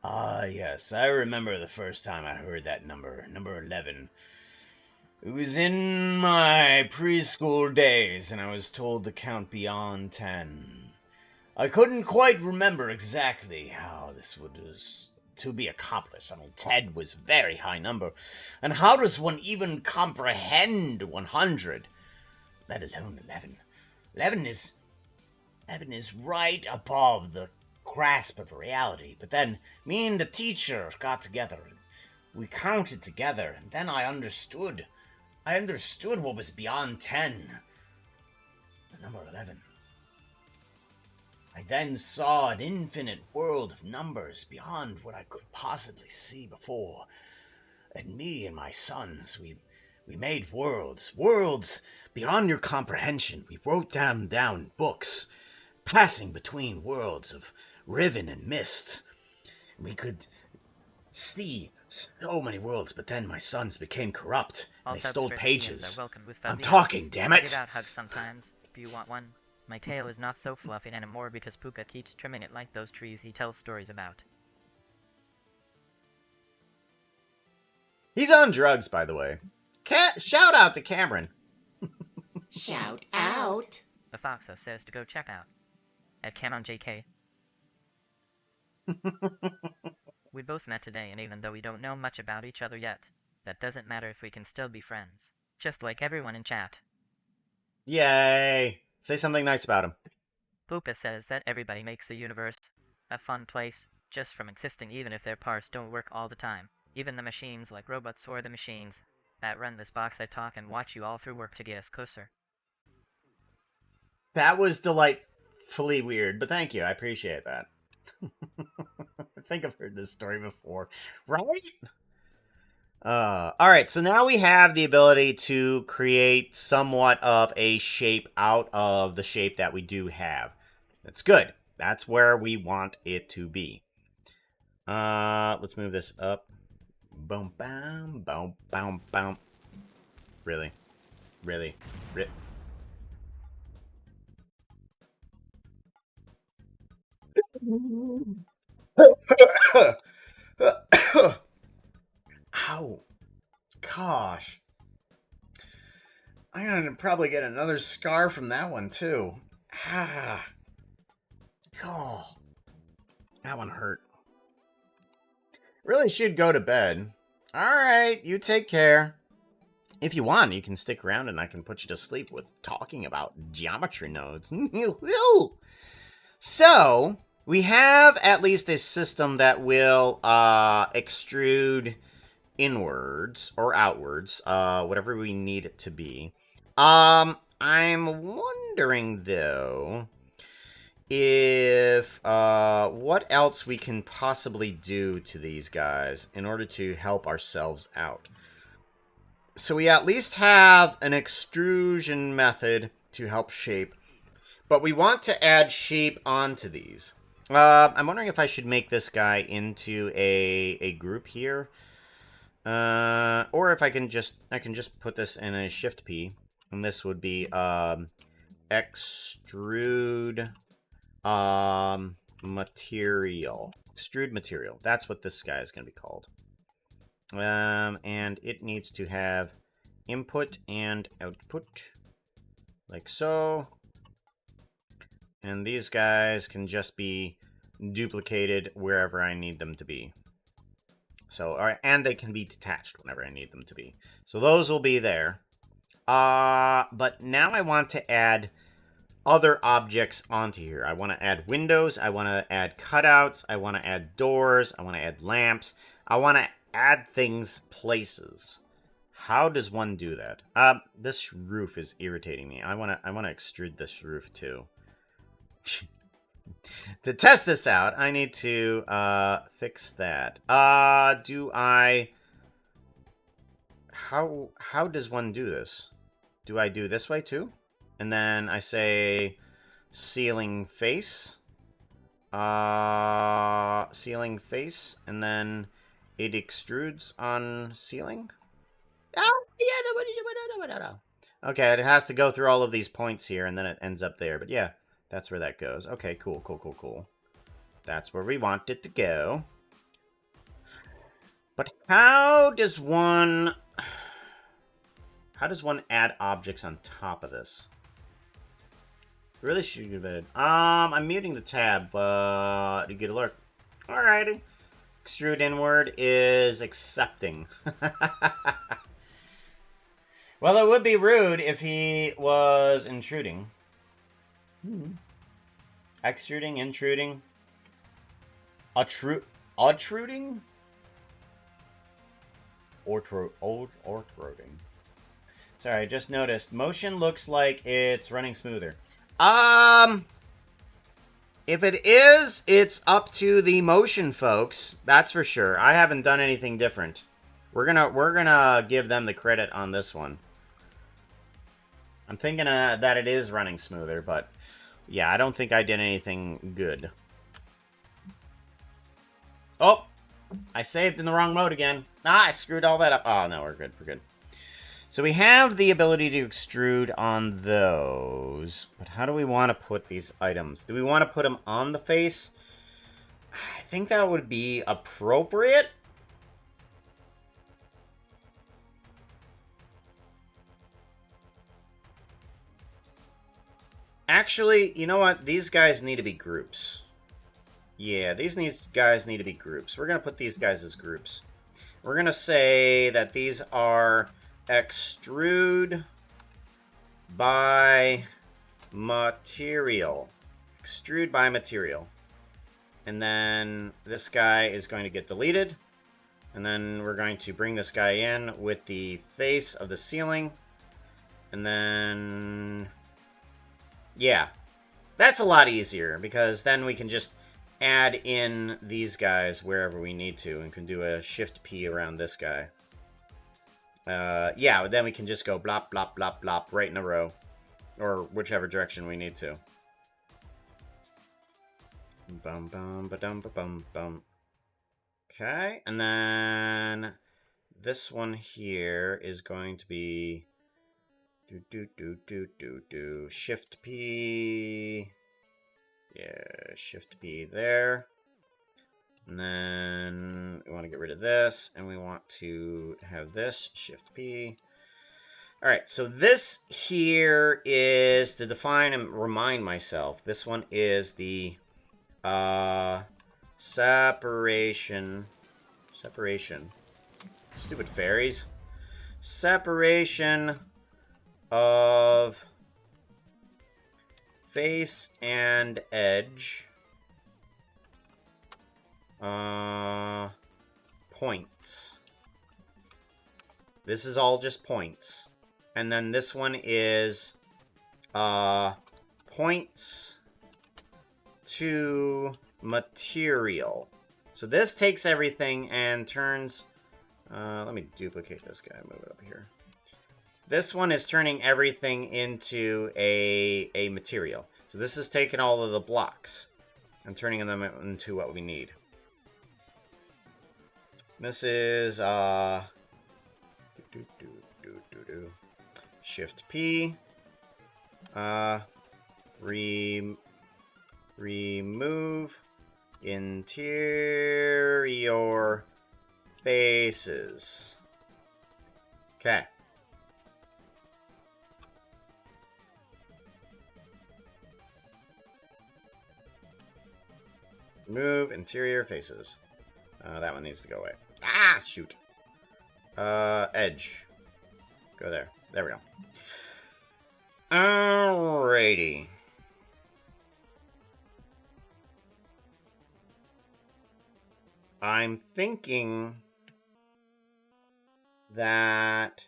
Ah, yes, I remember the first time I heard that number. Number 11. It was in my preschool days, and I was told to count beyond 10. I couldn't quite remember exactly how this was to be accomplished. I mean, 10 was a very high number. And how does one even comprehend 100? Let alone 11. 11 is right above the grasp of reality. But then me and the teacher got together and we counted together, and then I understood. I understood what was beyond 10. The number 11. I then saw an infinite world of numbers beyond what I could possibly see before. And me and my sons, we made worlds beyond your comprehension. We wrote them down books, passing between worlds of riven and mist. We could see so many worlds, but then my sons became corrupt. All They stole subscriptions pages. are welcomed with I'm fuzzy talking, damn I it! give out hugs sometimes, if you want one. My tail is not so fluffy anymore because Puka keeps trimming it like those trees he tells stories about. He's on drugs, by the way. Shout out to Cameron. Shout out. The Foxo says to go check out. At Canon JK. We both met today, and even though we don't know much about each other yet, that doesn't matter if we can still be friends. Just like everyone in chat. Yay! Say something nice about him. Poopa says that everybody makes the universe a fun place just from existing, even if their parts don't work all the time. Even the machines, like robots or the machines that run this box, I talk and watch you all through work to get us closer. That was delightfully weird, but thank you. I appreciate that. I think I've heard this story before. Right? Alright, so now we have the ability to create somewhat of a shape out of the shape that we do have. That's good. That's where we want it to be. Let's move this up. Boom, bam, boom, boom, boom. Really? Really? Ow. Gosh. I'm gonna probably get another scar from that one, too. Ah. Oh. That one hurt. Really should go to bed. Alright, you take care. If you want, you can stick around and I can put you to sleep with talking about geometry nodes. So, we have at least a system that will extrude inwards or outwards, whatever we need it to be. I'm wondering, though, if what else we can possibly do to these guys in order to help ourselves out. So we at least have an extrusion method to help shape, but we want to add shape onto these. I'm wondering if I should make this guy into a group here, or if I can just put this in a Shift P, and this would be extrude material. Extrude material. That's what this guy is going to be called. And it needs to have input and output, like so. And these guys can just be duplicated wherever I need them to be. So, alright, and they can be detached whenever I need them to be. So those will be there. But now I want to add other objects onto here. I want to add windows, I want to add cutouts, I want to add doors, I want to add lamps, I want to add things places. How does one do that? This roof is irritating me. I want to extrude this roof too. To test this out, I need to fix that. Do I how does one do this? Do I do this way too? And then I say ceiling face. Ceiling face, and then it extrudes on ceiling. Oh, yeah. Okay, it has to go through all of these points here, and then it ends up there. But yeah, that's where that goes. Okay, cool. That's where we want it to go. But how does one add objects on top of this? Really should do that. I'm muting the tab, but you get a look. Alrighty. Extrude inward is accepting. Well, it would be rude if he was intruding. Extruding, intruding. Utruding? Ortruding. Sorry, I just noticed. Motion looks like it's running smoother. If it is, it's up to the motion folks. That's for sure. I haven't done anything different. We're gonna give them the credit on this one. I'm thinking that it is running smoother, but yeah, I don't think I did anything good. Oh, I saved in the wrong mode again. Ah, I screwed all that up. Oh no, we're good. So we have the ability to extrude on those, but how do we want to put these items? Do we want to put them on the face? I think that would be appropriate. Actually, you know what? These guys need to be groups. Yeah, these guys need to be groups. We're going to put these guys as groups. We're going to say that these are extrude by material. Extrude by material. And then this guy is going to get deleted. And then we're going to bring this guy in with the face of the ceiling. And then... yeah. That's a lot easier, because then we can just add in these guys wherever we need to, and can do a Shift P around this guy. Yeah, then we can just go blop, blop, blop, blop right in a row. Or whichever direction we need to. Bum, bum, ba-dum, ba-bum, bum. Okay, and then this one here is going to be Shift P. Yeah, Shift P there. And then we want to get rid of this, and we want to have this, Shift P. Alright, so this here is to define and remind myself. This one is the separation. Stupid fairies. Separation of face and edge. Points. This is all just points. And then this one is points to material. So this takes everything and turns... let me duplicate this guy, move it up here. This one is turning everything into a material. So this is taking all of the blocks and turning them into what we need. This is Shift P. Remove interior faces. Okay. Remove interior faces. That one needs to go away. Ah, shoot. Edge. Go there. There we go. Alrighty. I'm thinking that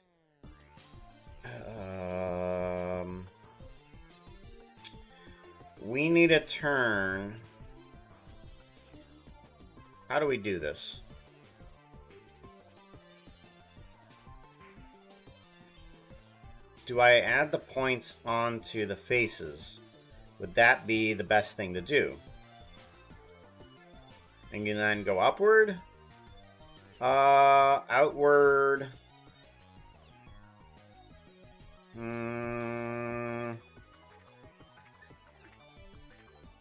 we need a turn. How do we do this? Do I add the points onto the faces? Would that be the best thing to do? And then go upward? Outward.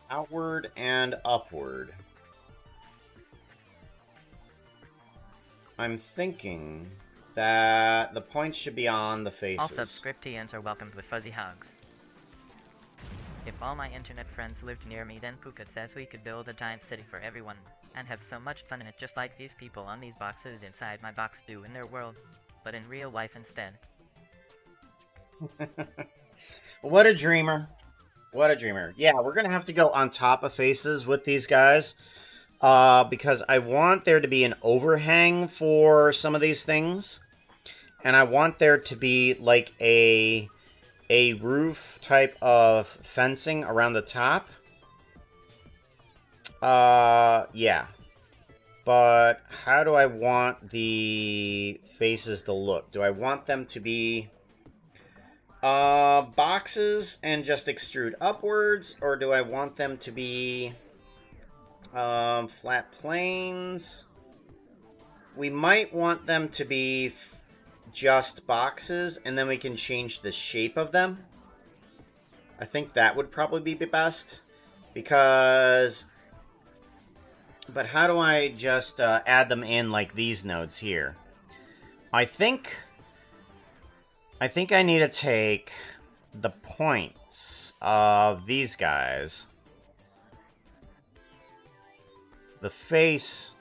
Outward and upward. I'm thinking that the points should be on the faces. All subscriptians are welcomed with fuzzy hugs. If all my internet friends lived near me, then Puka says we could build a giant city for everyone, and have so much fun in it, just like these people on these boxes inside my box do in their world, but in real life instead. What a dreamer. What a dreamer. Yeah, we're going to have to go on top of faces with these guys. Because I want there to be an overhang for some of these things. And I want there to be like a roof type of fencing around the top. Yeah. But how do I want the faces to look? Do I want them to be boxes and just extrude upwards, or do I want them to be flat planes? We might want them to be just boxes, and then we can change the shape of them. I think that would probably be the best, because... But how do I just add them in like these nodes here? I think I need to take the points of these guys, the face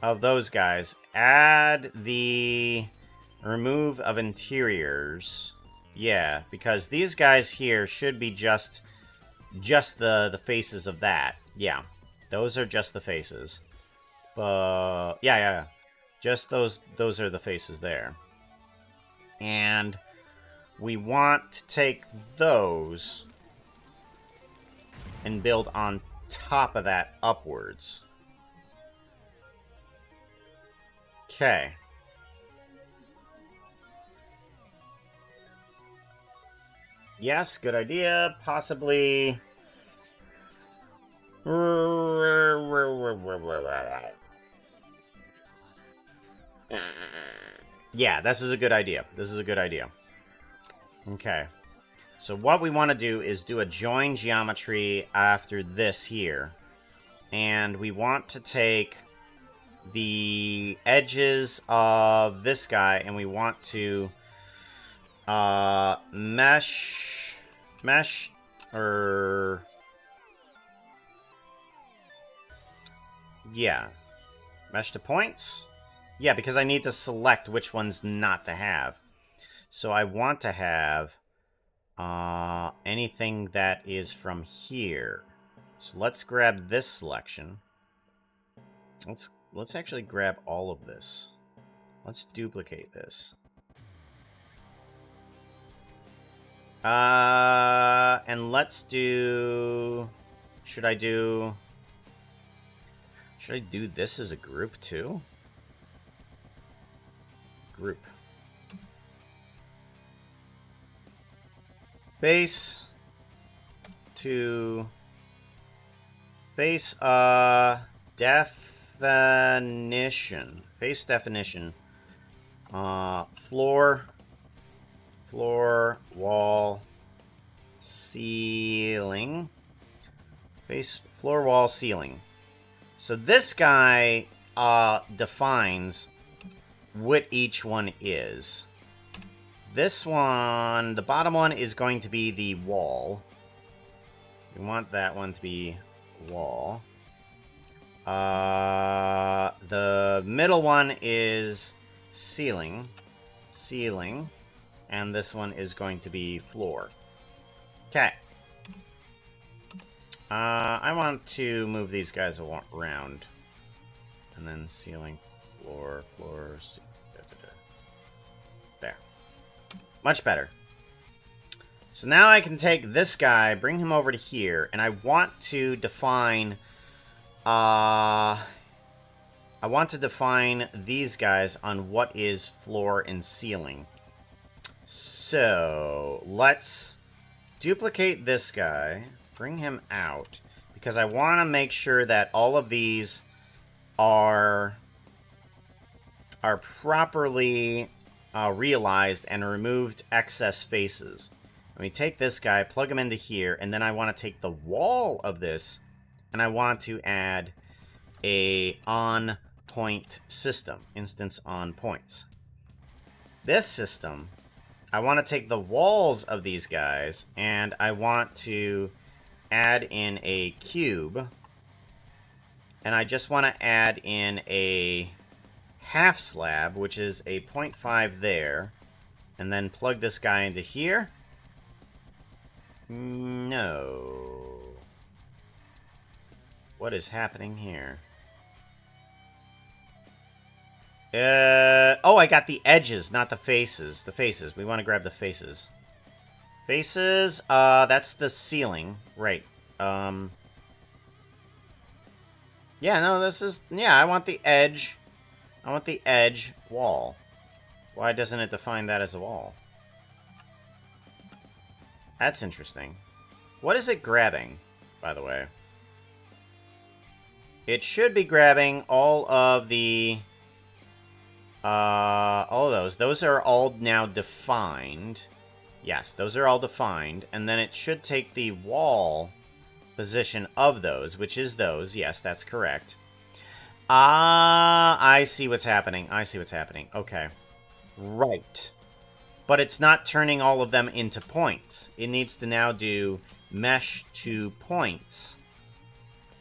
of those guys, add the remove of interiors. Yeah, because these guys here should be just the faces of that. Yeah, those are just the faces. Yeah. Just those are the faces there. And we want to take those and build on top of that upwards. Okay. Yes, good idea. Possibly... Yeah, this is a good idea. This is a good idea. Okay. So what we want to do is do a join geometry after this here. And we want to take the edges of this guy and we want to mesh, or... Yeah. Mesh to points? Yeah, because I need to select which ones not to have. So I want to have anything that is from here. So let's grab this selection. Let's actually grab all of this. Let's duplicate this. And let's do... Should I do this as a group too? Group. Base to face definition. Face definition. Floor, wall, ceiling. Face, floor, wall, ceiling. So this guy defines what each one is. This one, the bottom one, is going to be the wall. We want that one to be wall. The middle one is ceiling. And this one is going to be floor. Okay. I want to move these guys around. and then ceiling, floor, da, da, da. There. Much better. So now I can take this guy, bring him over to here, and I want to define, these guys on what is floor and ceiling. So, let's duplicate this guy, bring him out, because I want to make sure that all of these are properly realized and removed excess faces. Let me take this guy, plug him into here, and then I want to take the wall of this, and I want to add a on point system, instance on points. This system, I want to take the walls of these guys, and I want to add in a cube, and I just want to add in a half slab, which is a 0.5 there, and then plug this guy into here. No. What is happening here? Oh, I got the edges, not the faces. The faces. We want to grab the faces. Faces, that's the ceiling. Right. Yeah, no, this is... Yeah, I want the edge. I want the edge wall. Why doesn't it define that as a wall? That's interesting. What is it grabbing, by the way? It should be grabbing all of the... all of those. Those are all now defined. Yes, those are all defined. And then it should take the wall position of those, which is those. Yes, that's correct. I see what's happening. I see what's happening. Okay. Right. But it's not turning all of them into points. It needs to now do mesh to points.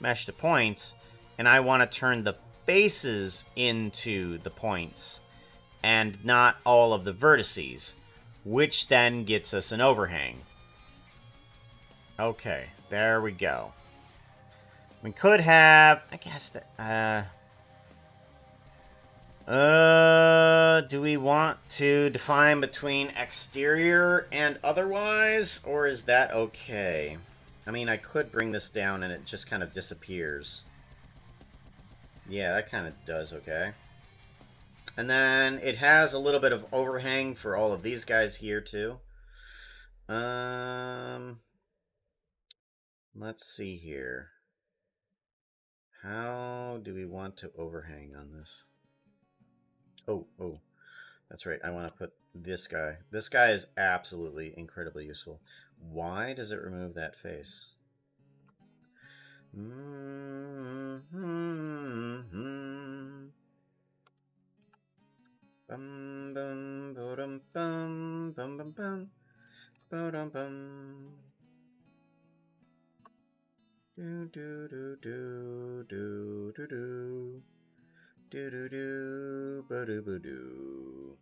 Mesh to points. And I want to turn the faces into the points and not all of the vertices, which then gets us an overhang. Okay, there we go. We could have, I guess that, do we want to define between exterior and otherwise, or is that okay? I mean, I could bring this down and it just kind of disappears. Yeah, that kind of does okay. And then it has a little bit of overhang for all of these guys here, too. Let's see here. How do we want to overhang on this? Oh, that's right. I want to put this guy. This guy is absolutely incredibly useful. Why does it remove that face? Bum bum bum bum bum bum bum bum bum. Do do do do do do do do do do ba do ba do.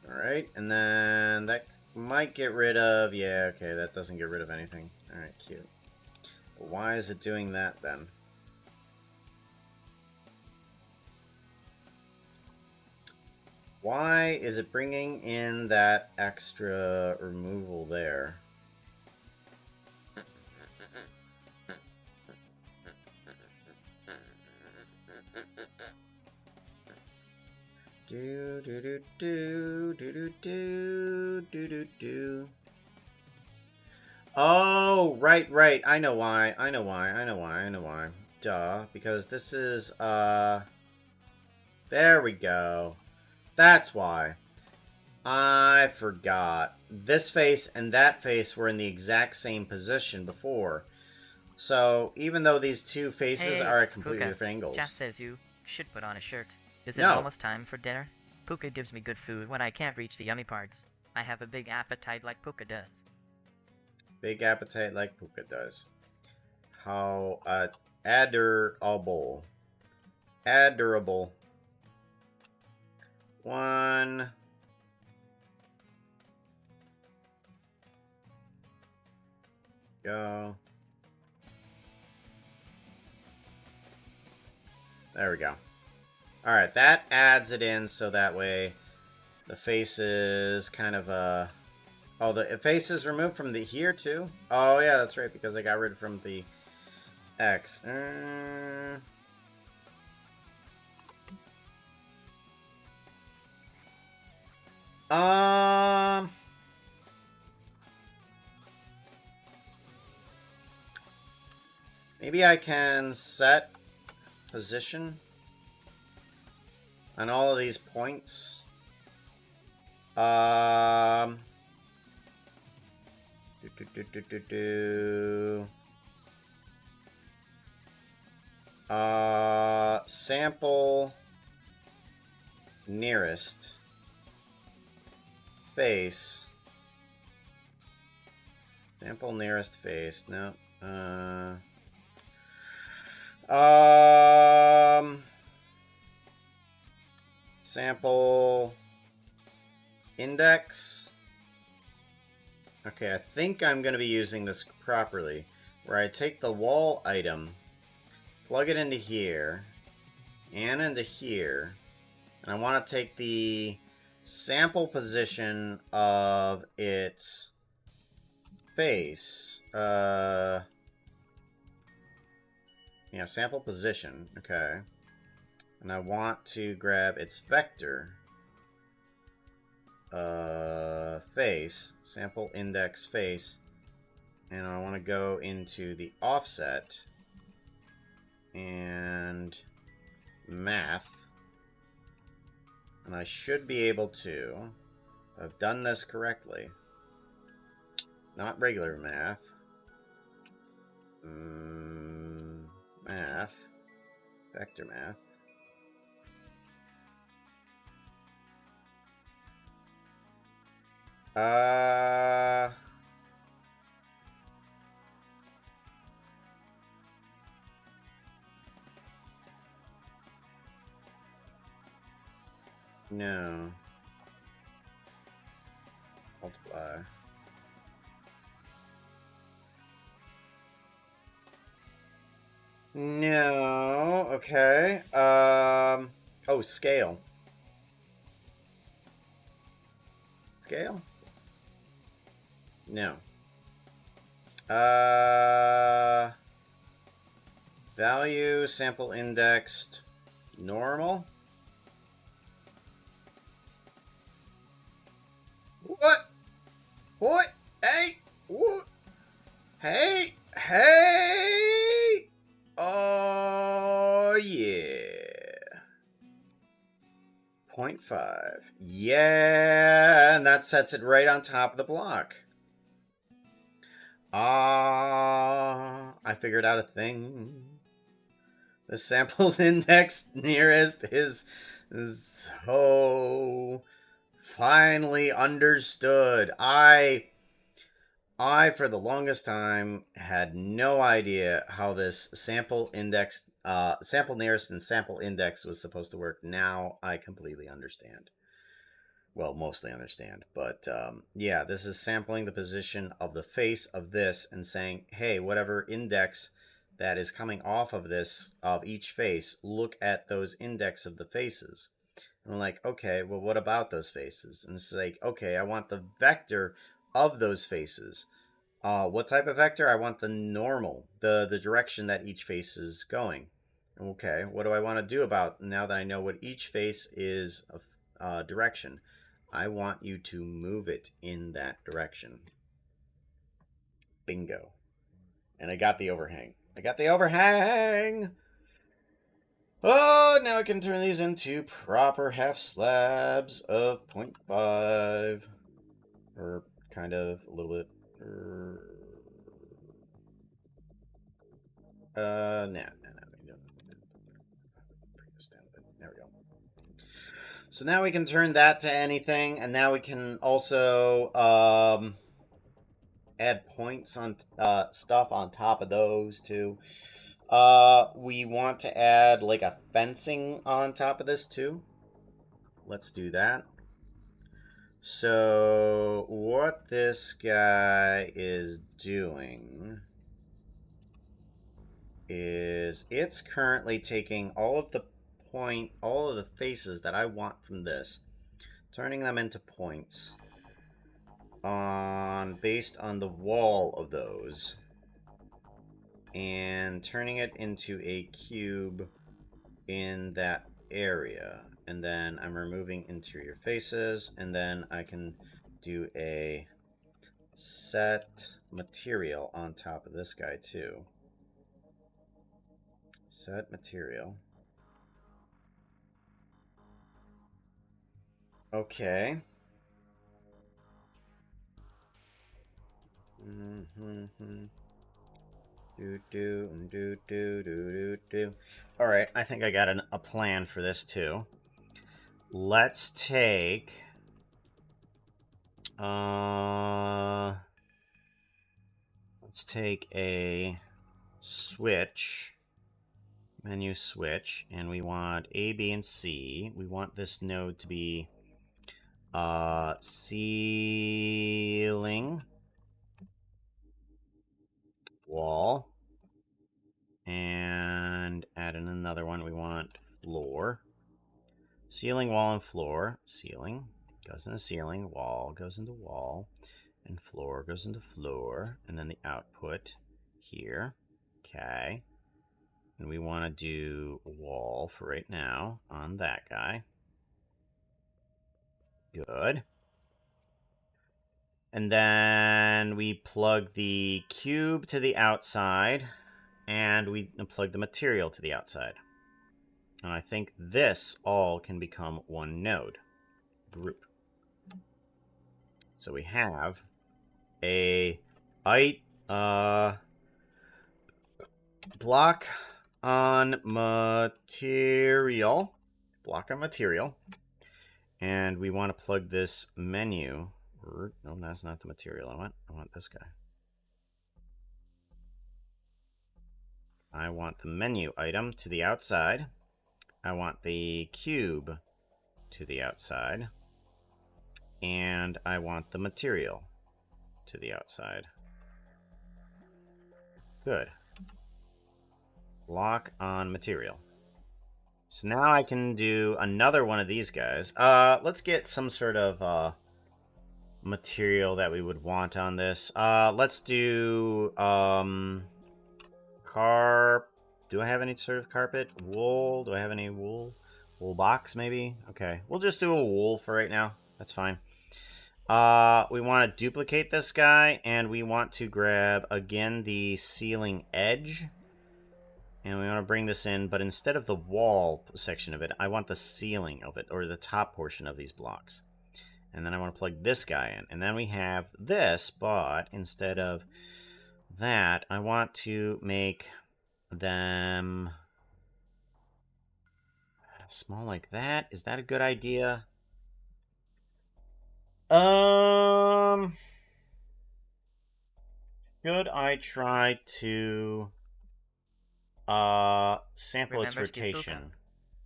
Alright, and then that might get rid of... Yeah, okay, that doesn't get rid of anything. Alright, cute. But why is it doing that, then? Why is it bringing in that extra removal there? Do do do do do do do do do. Oh, right. I know why. I know why. Duh. Because this is, there we go. That's why. I forgot. This face and that face were in the exact same position before. So, even though these two faces are at completely Puka, different angles. Jeff says you should put on a shirt. Is it No. almost time for dinner? Puka gives me good food when I can't reach the yummy parts. I have a big appetite like Puka does. Big appetite like Puka does. How adorable. Adorable. 1. Go. There we go. Alright, that adds it in so that way the face is kind of oh, the face is removed from the here too? Oh yeah, that's right, because I got rid from the X. Maybe I can set position on all of these points. Sample nearest face. Sample nearest face. No. Sample index. Okay, I think I'm going to be using this properly. Where I take the wall item, plug it into here, and into here. And I want to take the sample position of its face. Yeah, sample position. Okay. And I want to grab its vector. Face. Sample index face. And I want to go into the offset. And math. And I should be able to. I've done this correctly. Not regular math. Math. Vector math. No. Multiply. No. Okay. Oh, scale. Scale? No. Value sample indexed normal. What? What? Hey! What? Hey! Hey! Oh, yeah. 0.5. Yeah, and that sets it right on top of the block. I figured out a thing. The sample index nearest is so finally understood. I for the longest time had no idea how this sample index, sample nearest and sample index was supposed to work. Now I completely understand. Well, mostly understand, but yeah, this is sampling the position of the face of this and saying, hey, whatever index that is coming off of this, of each face, look at those index of the faces. And I'm like, okay, well, what about those faces? And it's like, okay, I want the vector of those faces. What type of vector? I want the normal, the direction that each face is going. Okay, what do I want to do about now that I know what each face is of direction? I want you to move it in that direction. Bingo. And I got the overhang. I got the overhang! Oh, now I can turn these into proper half slabs of 0.5. Or kind of a little bit. No. There we go. So now we can turn that to anything, and now we can also add points on stuff on top of those too. We want to add like a fencing on top of this too. Let's do that. So what this guy is doing is it's currently taking all of the faces that I want from this, turning them into points based on the wall of those, and turning it into a cube in that area. And then I'm removing interior faces, and then I can do a set material on top of this guy too. Set material. Okay. All right, I think I got a plan for this too. Let's take a switch, menu switch, and we want A, B, and C. We want this node to be ceiling, wall, and add in another one. We want floor. Ceiling, wall, and floor. Ceiling goes into ceiling, wall goes into wall, and floor goes into floor, and then the output here. Okay. And we want to do wall for right now on that guy. Good. And then we plug the cube to the outside, and we plug the material to the outside. And I think this all can become one node group. So we have a block on material. And we want to plug this menu. No, that's not the material I want this guy. I want the menu item to the outside. I want the cube to the outside. And I want the material to the outside. Good. Lock on material. So now I can do another one of these guys. Let's get some sort of material that we would want on this. Let's do do I have any sort of carpet? Wool? Do I have any wool? Wool box, maybe? Okay, we'll just do a wool for right now. That's fine. We want to duplicate this guy, and we want to grab, again, the ceiling edge. And we want to bring this in, but instead of the wall section of it, I want the ceiling of it, or the top portion of these blocks. And then I want to plug this guy in. And then we have this, but instead of that, I want to make them small like that. Is that a good idea? Should I try to sample its Remember Steve Puka? rotation?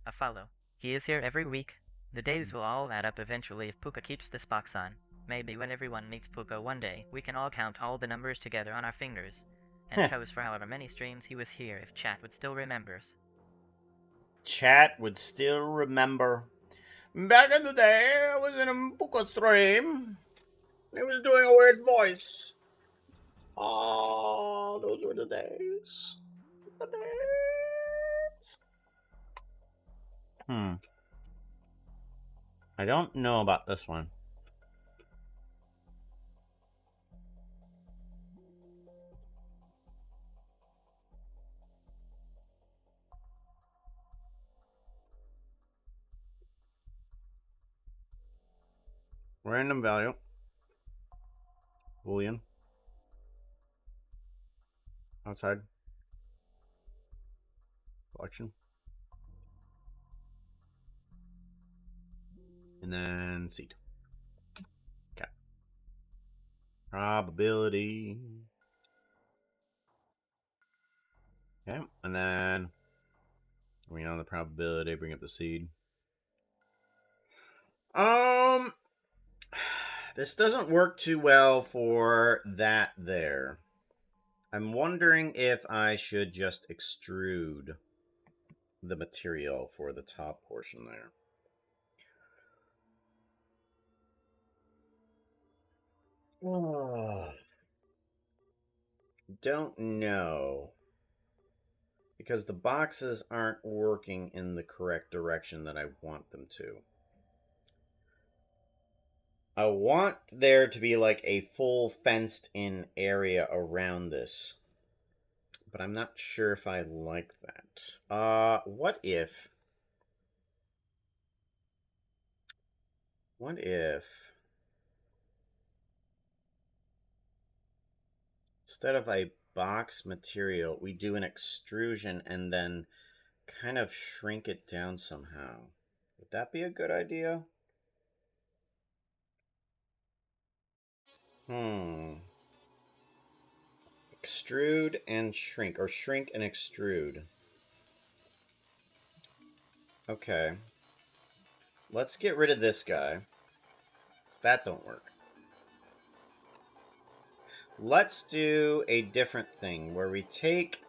A follow. He is here every week. The days will all add up eventually if Puka keeps this box on. Maybe when everyone meets Puka one day, we can all count all the numbers together on our fingers, and toast for however many streams he was here if chat would still remembers. Chat would still remember. Back in the day, I was in a Puka stream. He was doing a weird voice. Oh, those were the days. The days. I don't know about this one. Random value. Boolean. Outside. Collection. And then seed. Okay. Probability. Okay, and then we on the probability, bring up the seed. This doesn't work too well for that there. I'm wondering if I should just extrude the material for the top portion there. Oh, don't know. Because the boxes aren't working in the correct direction that I want them to. I want there to be like a full fenced in area around this. But I'm not sure if I like that. What if... instead of a box material, we do an extrusion and then kind of shrink it down somehow? Would that be a good idea? Extrude and shrink, or shrink and extrude. Okay. Let's get rid of this guy. 'Cause that don't work. Let's do a different thing where we take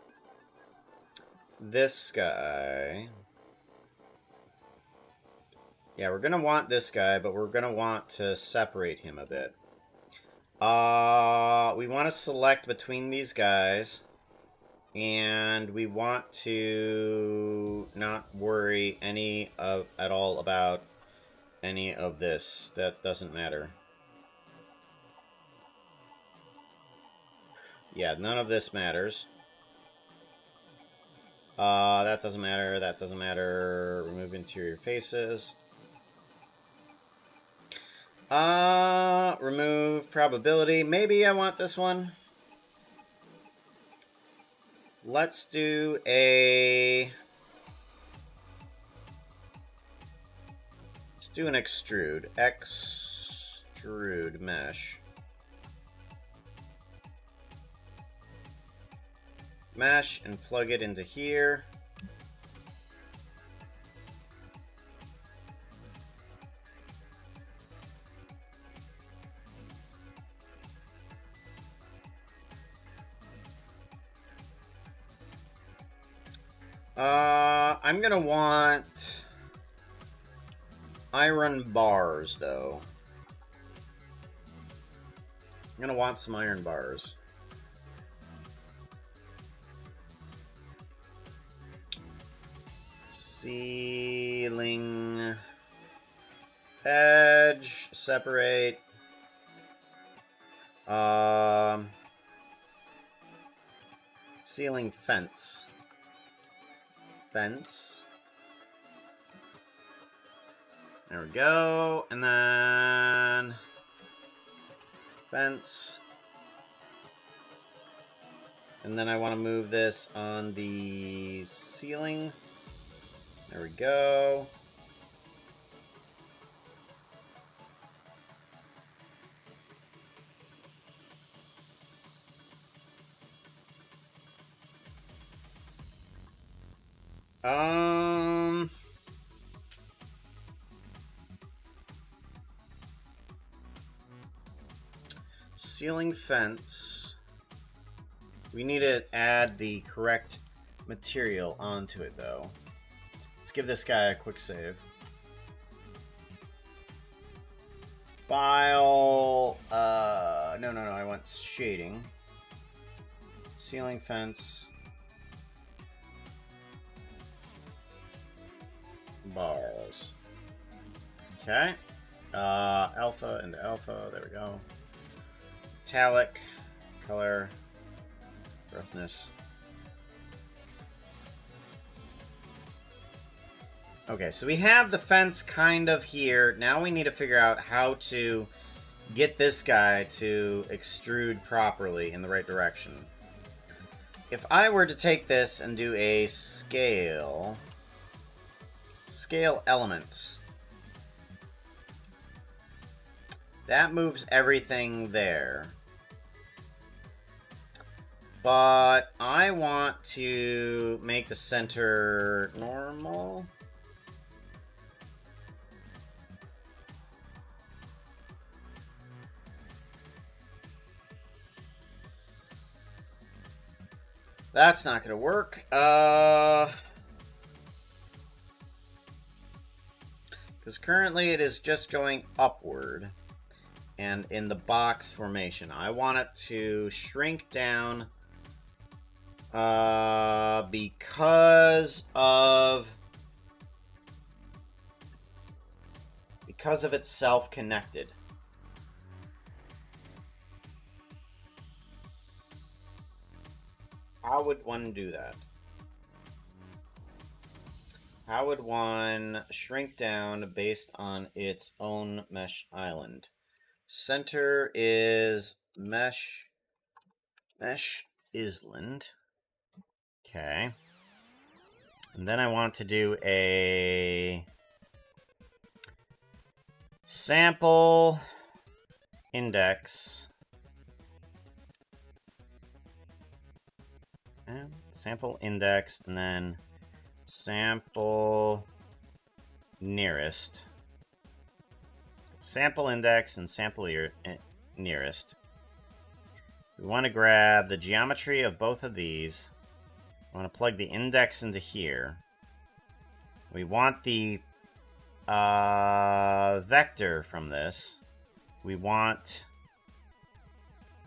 this guy. Yeah, we're gonna want this guy, but we're gonna want to separate him a bit. We want to select between these guys, and we want to not worry at all about any of this. That doesn't matter. Yeah, none of this matters. That doesn't matter. That doesn't matter. Remove interior faces. Remove probability. Maybe I want this one. Let's do a... let's do an extrude. Extrude mesh. Mesh and plug it into here. I'm gonna want iron bars, though. I'm gonna want some iron bars. Ceiling edge, separate. Ceiling fence. Fence. There we go. And then fence. And then I want to move this on the ceiling. There we go. Ceiling fence. We need to add the correct material onto it, though. Let's give this guy a quick save. File, no, I want shading. Ceiling fence. Bars. Okay. Alpha into alpha, there we go. Metallic, color, roughness. Okay, so we have the fence kind of here. Now we need to figure out how to get this guy to extrude properly in the right direction. If I were to take this and do a scale elements, that moves everything there. But I want to make the center normal. That's not going to work. Because currently it is just going upward and in the box formation. I want it to shrink down because of it's self-connected. How would one do that? How would one shrink down based on its own mesh island? Center is mesh island. Okay. And then I want to do a sample index. And sample index, and then sample nearest. Sample index and sample nearest. We want to grab the geometry of both of these. I want to plug the index into here. We want the vector from this. We want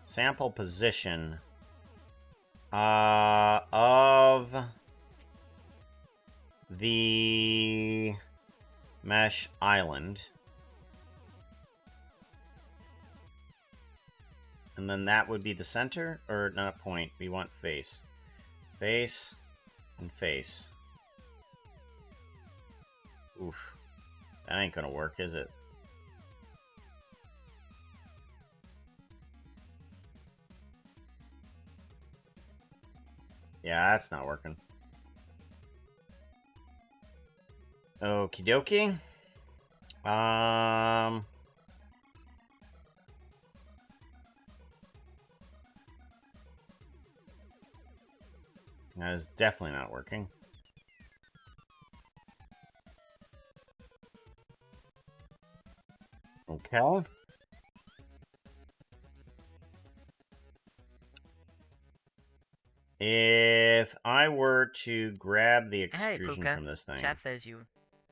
sample position of the mesh island. And then that would be the center, or not a point. We want face. Face and face. Oof. That ain't gonna work, is it? Yeah, that's not working. Okie dokie. That is definitely not working. Okay. If I were to grab the Hey, extrusion Puka. from this thing... Chap says you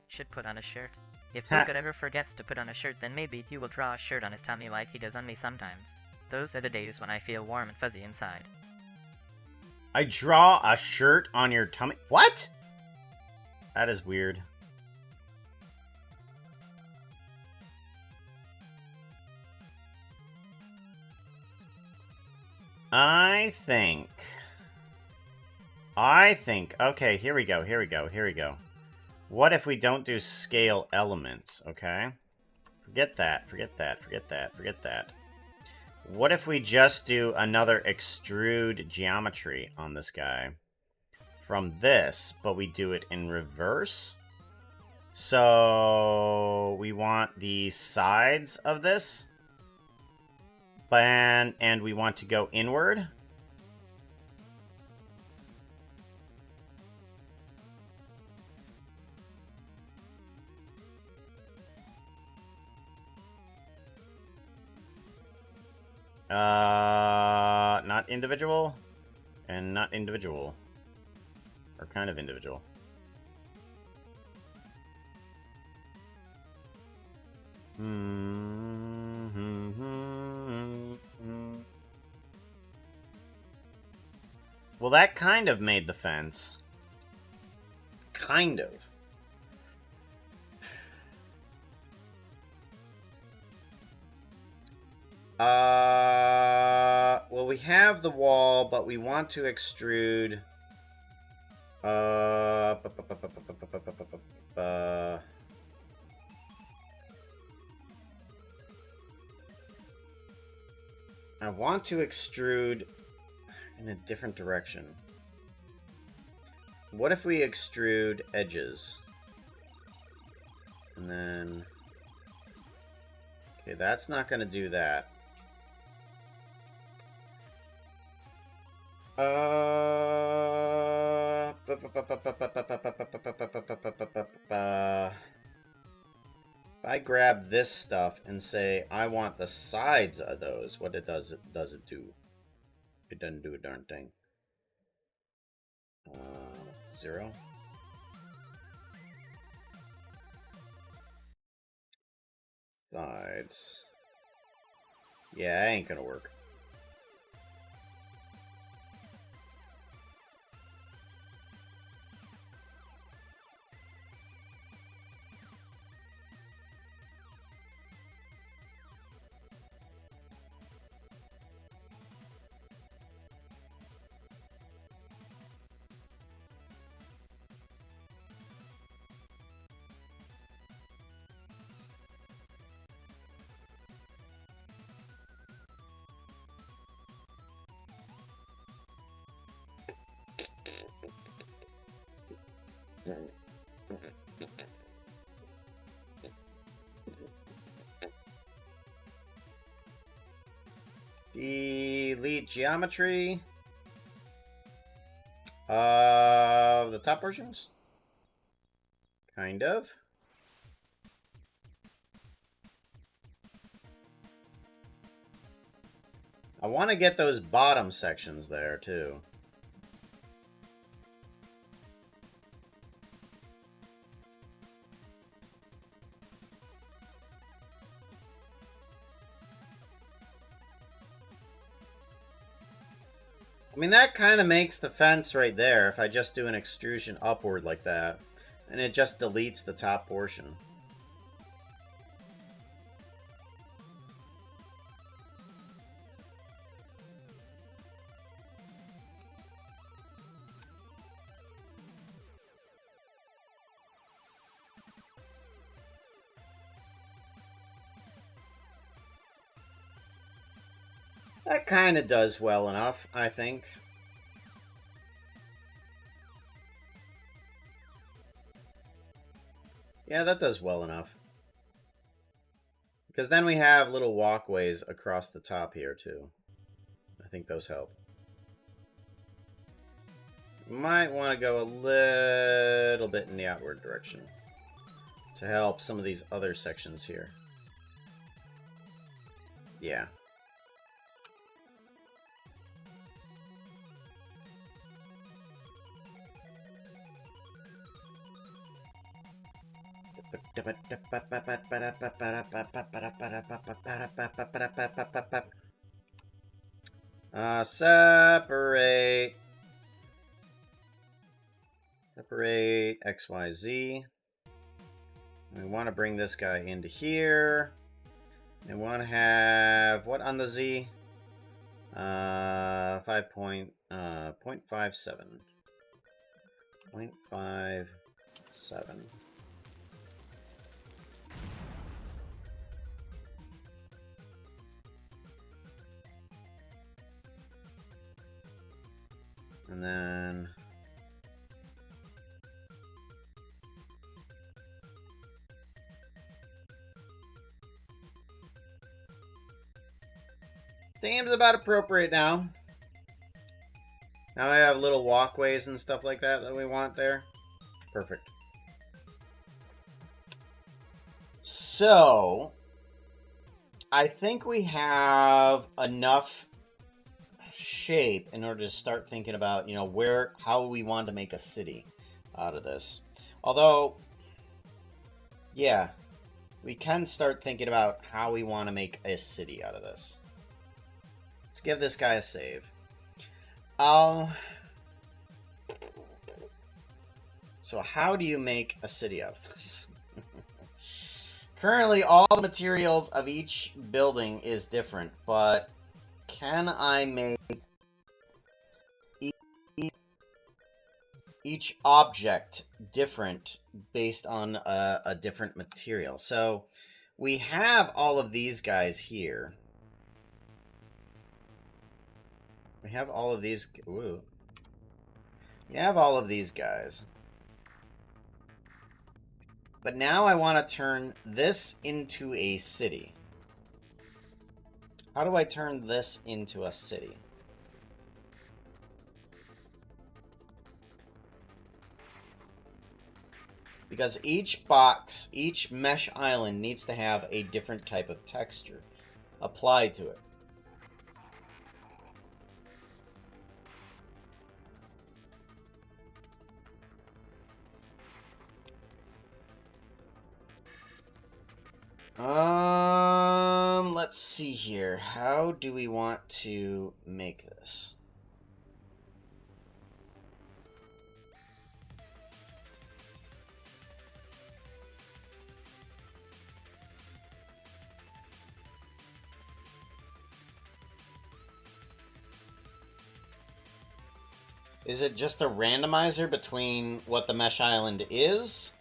should put on a shirt. If Ha. Puka ever forgets to put on a shirt, then maybe he will draw a shirt on his tummy like he does on me sometimes. Those are the days when I feel warm and fuzzy inside. I draw a shirt on your tummy? What? That is weird. I think... Okay, here we go. What if we don't do scale elements, okay? Forget that. What if we just do another extrude geometry on this guy from this, but we do it in reverse? So we want the sides of this, and we want to go inward. Not individual, and not individual. Or kind of individual. Well, that kind of made the fence. Kind of. Well, we have the wall, but we want to extrude. I want to extrude in a different direction. What if we extrude edges? And then... Okay, that's not going to do that. If I grab this stuff and say I want the sides of those, what it does it do? It doesn't do a darn thing. 0. Sides. Yeah, that ain't gonna work. Delete geometry of the top portions. Kind of. I want to get those bottom sections there, too. I mean, that kind of makes the fence right there if I just do an extrusion upward like that. And it just deletes the top portion. That kind of does well enough, I think. Yeah, that does well enough. Because then we have little walkways across the top here, too. I think those help. Might want to go a little bit in the outward direction to help some of these other sections here. Yeah. Separate XYZ. We want to bring this guy into here. We want to have what on the Z? 0.57. 0.57. And then seems about appropriate now. Now I have little walkways and stuff like that we want there. Perfect. So, I think we have enough shape in order to start thinking about, you know, how we want to make a city out of this. Although, yeah, we can start thinking about how we want to make a city out of this. Let's give this guy a save. So how do you make a city out of this? Currently, all the materials of each building is different, but can I make each object different based on a different material? So we have all of these guys here. We have all of these. Ooh. We have all of these guys. But now I want to turn this into a city. How do I turn this into a city? Because each box, each mesh island needs to have a different type of texture applied to it. Let's see here. How do we want to make this? Is it just a randomizer between what the mesh island is?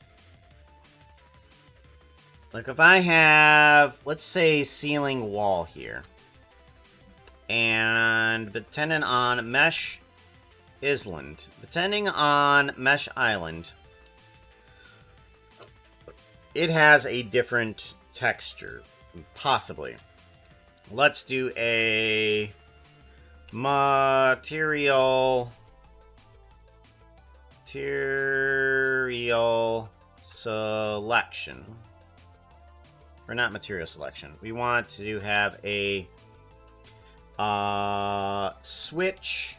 Like if I have, let's say, ceiling wall here. And depending on mesh island, it has a different texture, possibly. Let's do a material selection. Or not material selection. We want to have a switch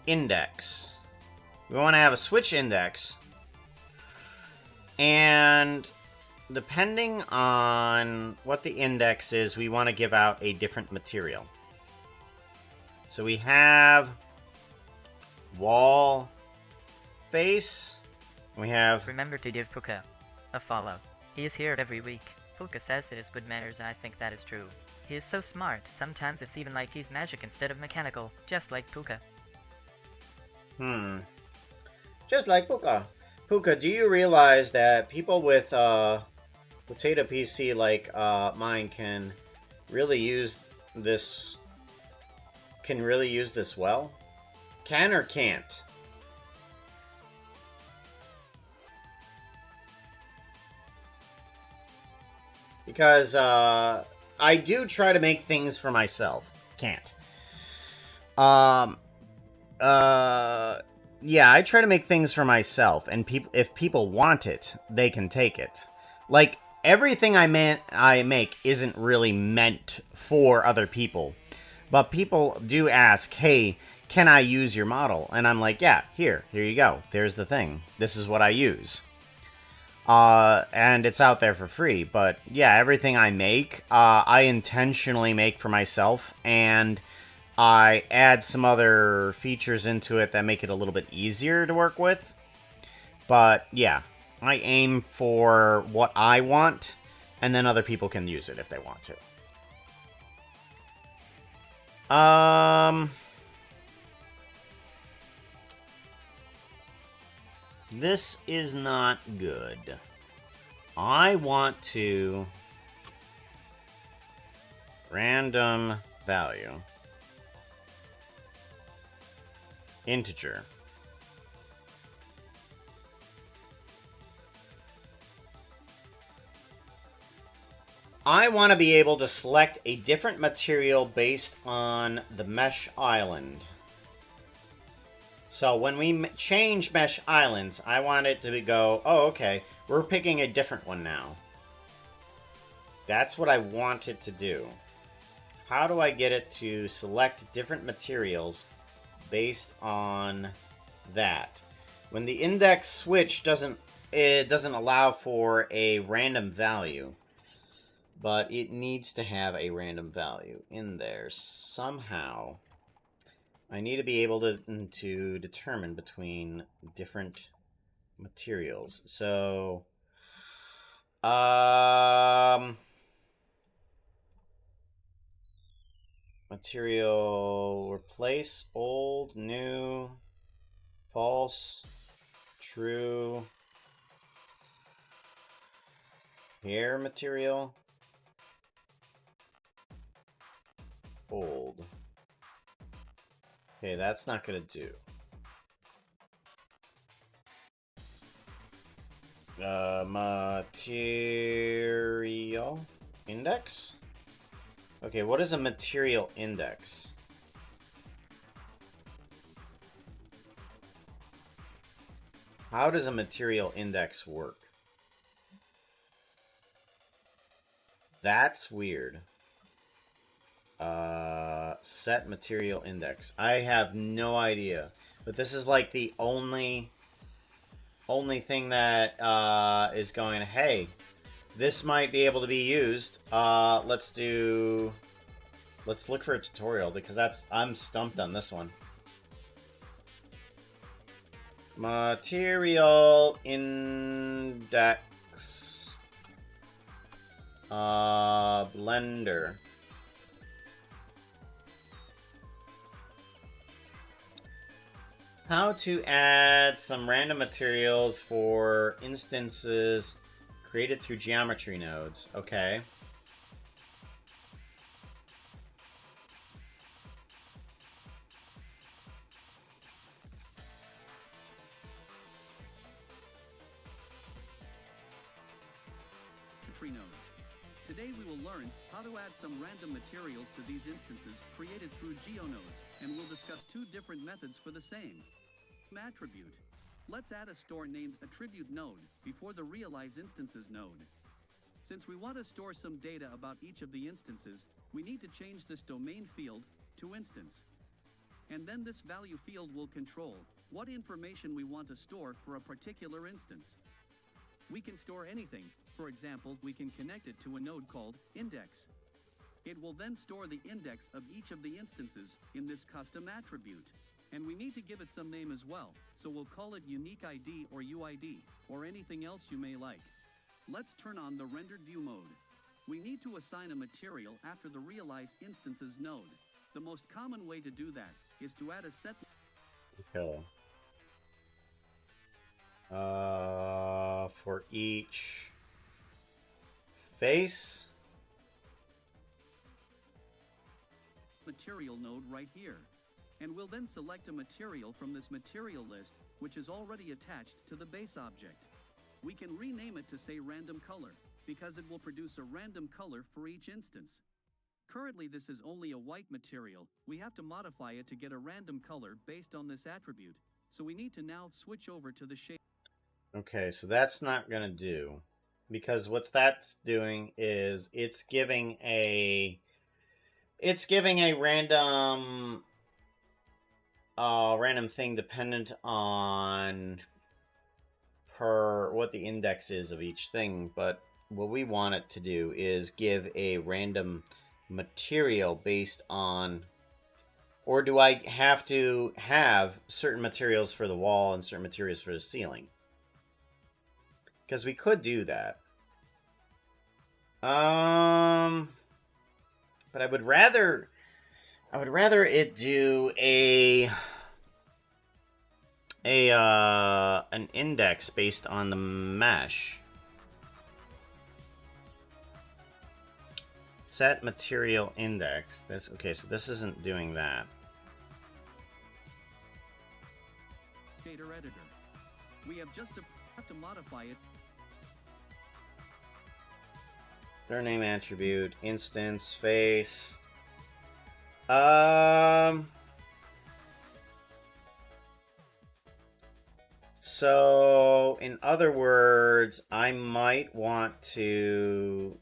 index. We want to have a switch index. And depending on what the index is, we want to give out a different material. So we have wall face. We have... Remember to give Puka a follow. He is here every week. Puka says it is good manners, and I think that is true. He is so smart, sometimes it's even like he's magic instead of mechanical, just like Puka. Just like Puka. Puka, do you realize that people with potato PC like mine can really use this well? Can or can't? Because I do try to make things for myself. Can't. Yeah, I try to make things for myself, and if people want it, they can take it. Like, everything I make isn't really meant for other people. But people do ask, hey, can I use your model? And I'm like, yeah, here you go. There's the thing. This is what I use. And it's out there for free. But yeah, everything I make, I intentionally make for myself, and I add some other features into it that make it a little bit easier to work with. But yeah, I aim for what I want, and then other people can use it if they want to. This is not good. I want to random value integer. I want to be able to select a different material based on the mesh island. So when we change mesh islands, I want it to go, oh, okay, we're picking a different one now. That's what I want it to do. How do I get it to select different materials based on that? When the index switch doesn't allow for a random value, but it needs to have a random value in there somehow. I need to be able to determine between different materials. So, material replace old, new, false, true. Here material, old. Okay, that's not gonna do. Material index? Okay, what is a material index? How does a material index work? That's weird. Set material index. I have no idea. But this is like the only thing that is going, hey, this might be able to be used. Let's look for a tutorial because I'm stumped on this one. Material index. Blender. How to add some random materials for instances created through geometry nodes. Okay. Tree nodes. Today we will learn how to add some random materials to these instances created through geonodes, and we'll discuss two different methods for the same attribute. Let's add a store named attribute node before the realize instances node. Since we want to store some data about each of the instances, we need to change this domain field to instance. And then this value field will control what information we want to store for a particular instance. We can store anything. For example, we can connect it to a node called index. It will then store the index of each of the instances in this custom attribute. And we need to give it some name as well, so we'll call it unique ID or UID, or anything else you may like. Let's turn on the rendered view mode. We need to assign a material after the realize instances node. The most common way to do that is to add a set. Okay. For each face. Material node right here. And we'll then select a material from this material list, which is already attached to the base object. We can rename it to say random color, because it will produce a random color for each instance. Currently this is only a white material. We have to modify it to get a random color based on this attribute. So we need to now switch over to the shape. Okay, so that's not gonna do. Because what that's doing is it's giving a random random thing dependent on what the index is of each thing, but what we want it to do is give a random material based on, or do I have to have certain materials for the wall and certain materials for the ceiling? Because we could do that. But I would rather it do an index based on the mesh. Set material index. This okay, so this isn't doing that. Shader editor. We have just to modify it. Their name attribute, instance, face. So, in other words, I might want to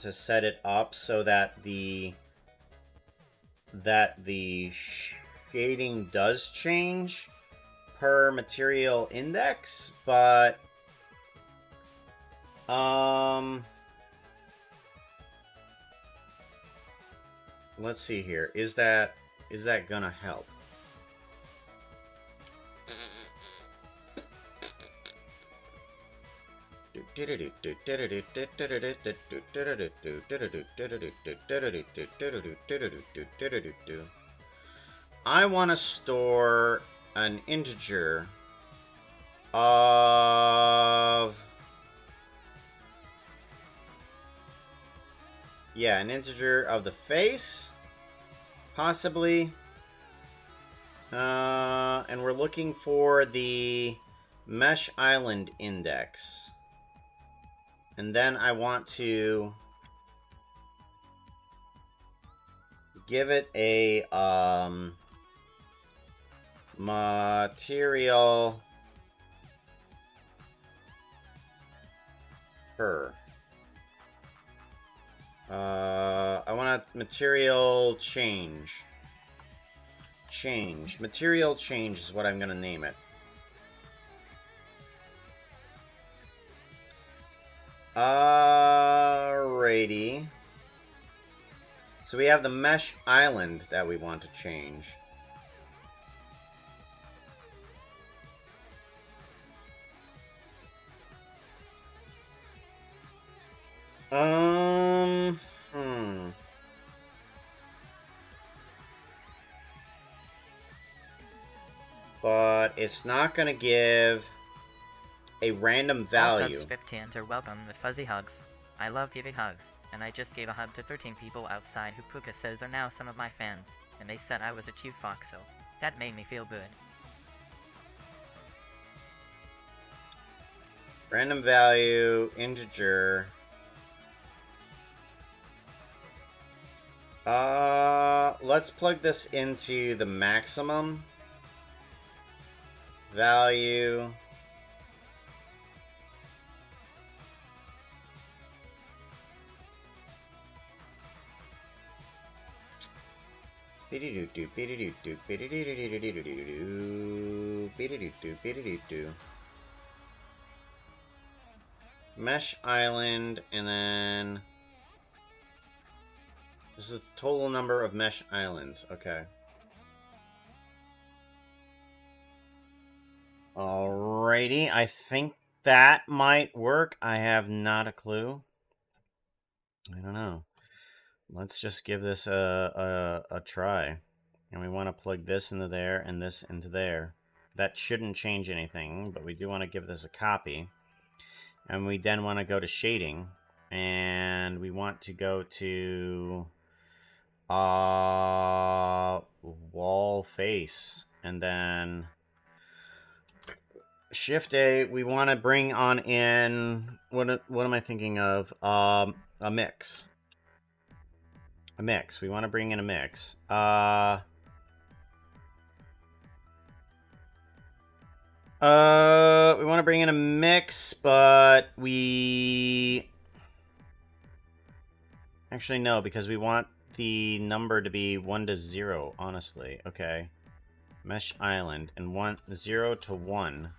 set it up so that the shading does change per material index, but let's see here. Is that gonna help? I want to store an integer of an integer of the face, possibly, and we're looking for the mesh island index. And then I want to give it a material per. I want a material change. Material change is what I'm gonna name it. Alrighty. So we have the mesh island that we want to change. Hmm. But it's not gonna give a random All value. subs 15 are welcome with fuzzy hugs. I love giving hugs, and I just gave a hug to 13 people outside who Puka says are now some of my fans, and they said I was a cute fox, so that made me feel good. Random value, integer. Let's plug this into the maximum value. Mesh island, and then this is the total number of mesh islands. Okay. Alrighty, I think that might work. I have not a clue. I don't know. Let's just give this a try. And we want to plug this into there and this into there. That shouldn't change anything, but we do want to give this a copy. And we then want to go to shading. And we want to go to wall face. And then Shift A, we want to bring on in what am I thinking of? A mix. A mix. We want to bring in a mix. We want to bring in a mix, but we actually no, because we want the number to be 1 to 0, honestly. Okay. Mesh island and 0 to 1.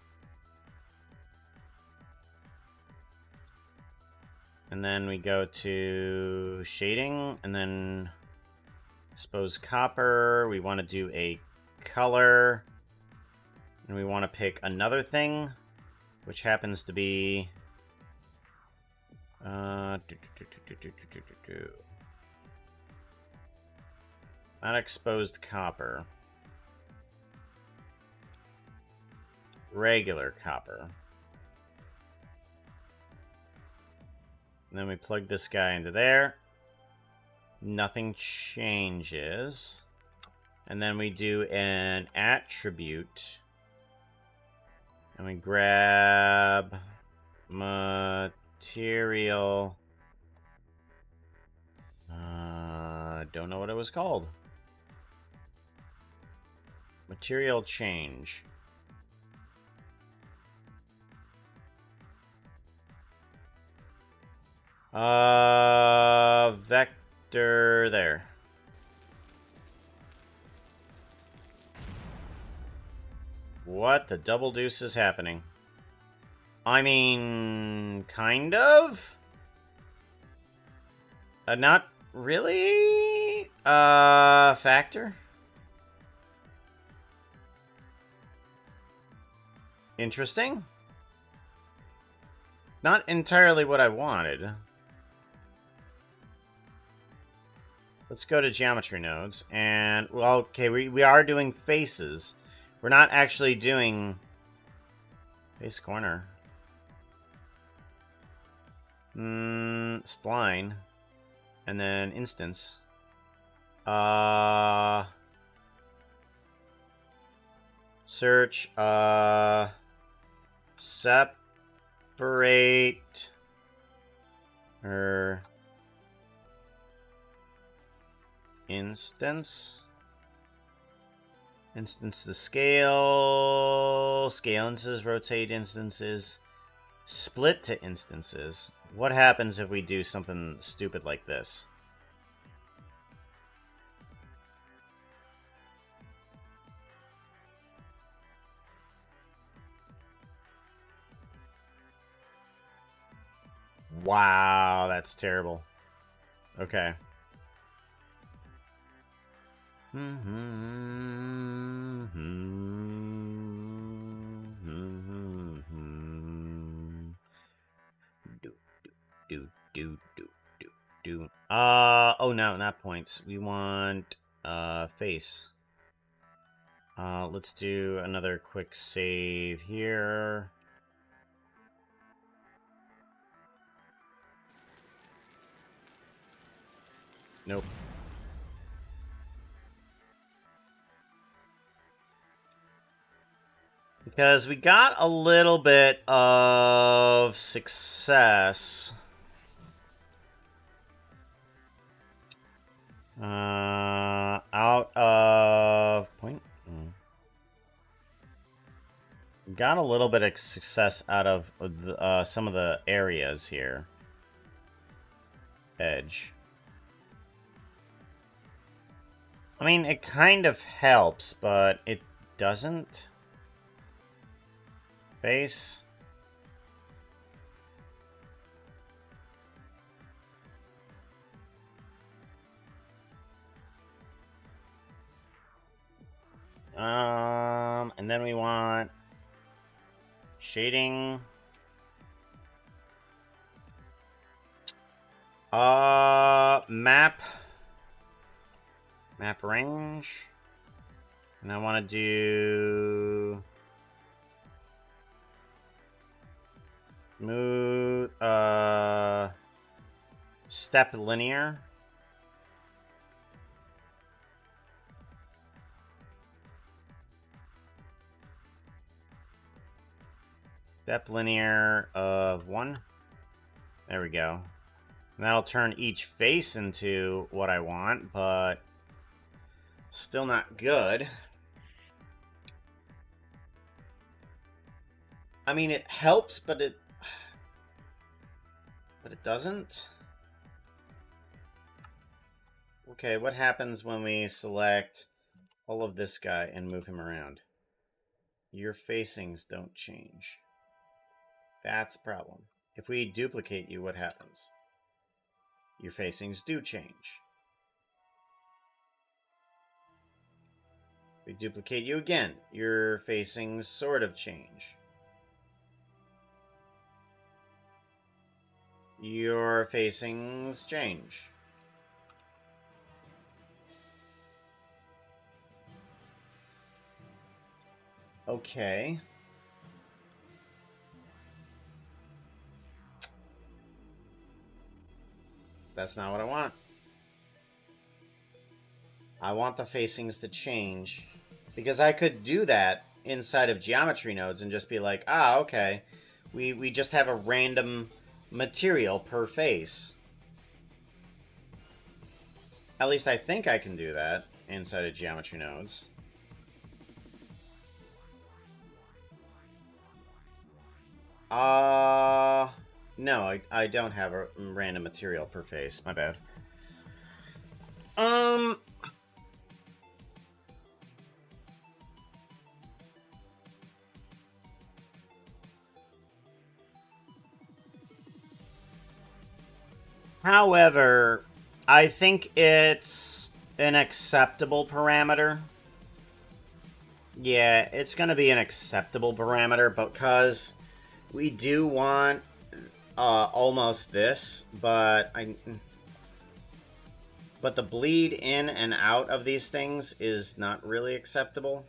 And then we go to shading, and then expose copper. We want to do a color, and we want to pick another thing, which happens to be not exposed copper, regular copper. And then we plug this guy into there. Nothing changes. And then we do an attribute. And we grab material. Don't know what it was called. Material change. Vector there. What the double deuce is happening? I mean, kind of? Not really? Factor? Interesting. Not entirely what I wanted. Let's go to geometry nodes, and, well, okay, we are doing faces. We're not actually doing face corner. Spline. And then instance. Search, separate, or instance to scale instances, rotate instances, Split to instances. What happens if we do something stupid like this? Wow, that's terrible. Okay. Do. Oh no, not points. We want, face. Let's do another quick save here. Nope. Because we got a little bit of success. Out of point. Got a little bit of success out of some of the areas here. Edge. I mean, it kind of helps, but it doesn't. Base. And then we want shading. Map range. And I want to do move, step linear. Step linear of 1. There we go. And that'll turn each face into what I want, but still not good. I mean, it helps, but it doesn't. Okay, what happens when we select all of this guy and move him around? Your facings don't change. That's a problem. If we duplicate you, what happens? Your facings do change. We duplicate you again. Your facings sort of change. Your facings change. Okay. That's not what I want. I want the facings to change. Because I could do that inside of geometry nodes and just be like, ah, okay. We just have a random material per face. At least I think I can do that inside of geometry nodes. No, I don't have a random material per face. My bad. However, I think it's an acceptable parameter. Yeah, it's going to be an acceptable parameter because we do want almost this, but the bleed in and out of these things is not really acceptable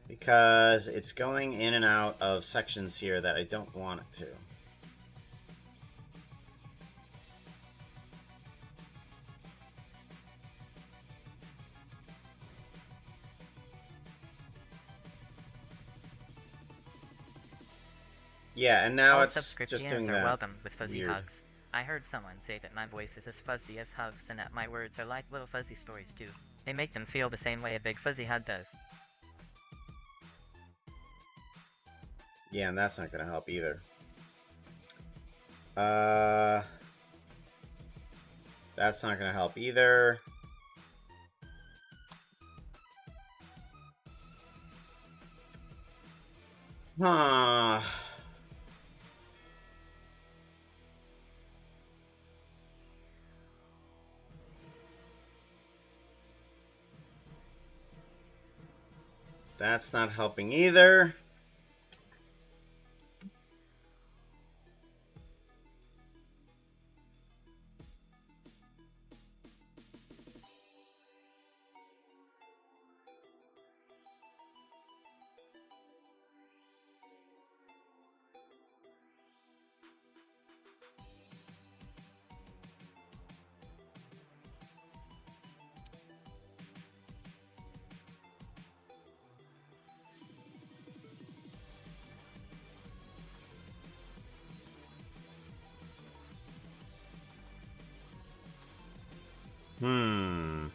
because it's going in and out of sections here that I don't want it to. Yeah, and now All it's just subscriptions doing are that. welcome with fuzzy Weird. hugs. I heard someone say that my voice is as fuzzy as hugs and that my words are like little fuzzy stories too. They make them feel the same way a big fuzzy hug does. Yeah, and that's not going to help either. Uh, that's not gonna help either. Huh. That's not helping either. Hmm.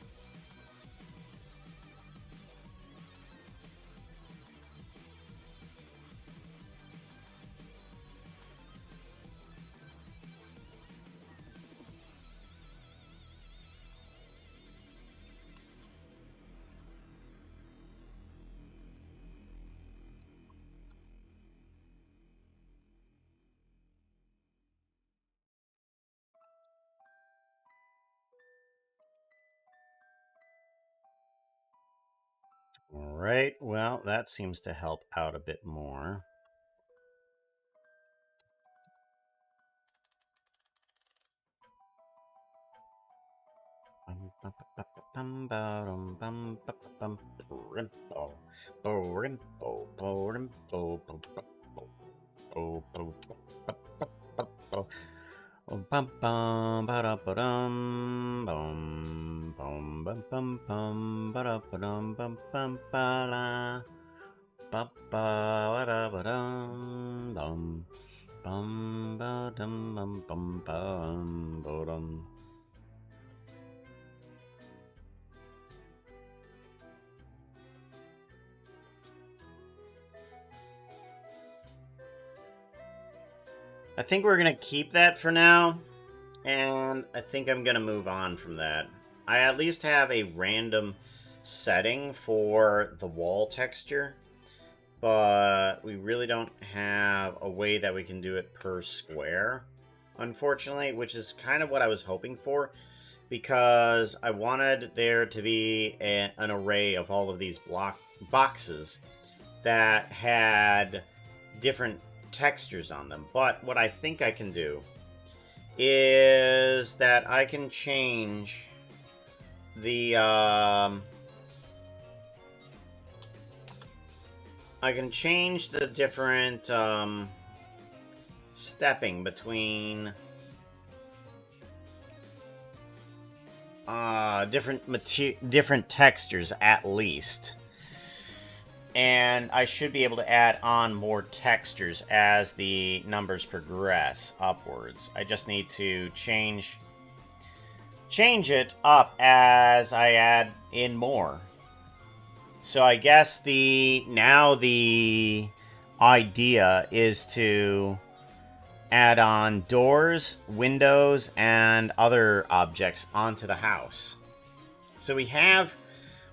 All right. Well, that seems to help out a bit more. I think we're gonna keep that for now, and I think I'm gonna move on from that. I at least have a random setting for the wall texture, but we really don't have a way that we can do it per square, unfortunately, which is kind of what I was hoping for, because I wanted there to be an array of all of these boxes that had different textures on them. But what I think I can do is that I can change the different stepping between different textures at least. And I should be able to add on more textures as the numbers progress upwards. I just need to change it up as I add in more. So I guess the idea is to add on doors, windows, and other objects onto the house. So we have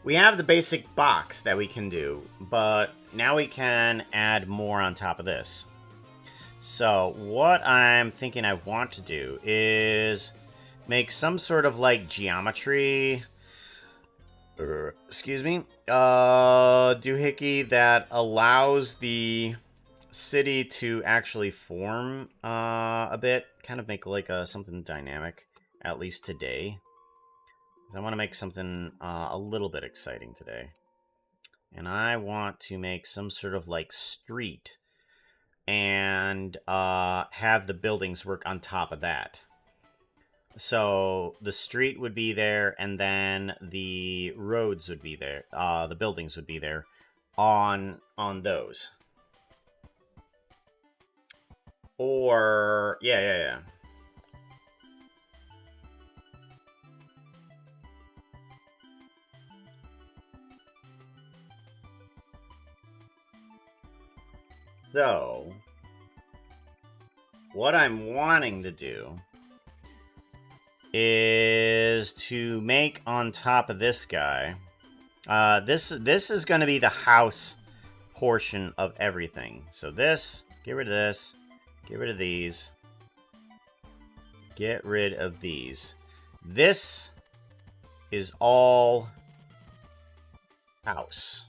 the basic box that we can do, but now we can add more on top of this. So what I'm thinking I want to do is make some sort of like geometry doohickey that allows the city to actually form a bit, kind of make like something dynamic, at least today. I want to make something a little bit exciting today. And I want to make some sort of like street and have the buildings work on top of that. So the street would be there, and then the roads would be there. The buildings would be there on those. Or yeah. So what I'm wanting to do is to make on top of this guy. This is going to be the house portion of everything. So this, get rid of this, get rid of these, get rid of these. This is all house.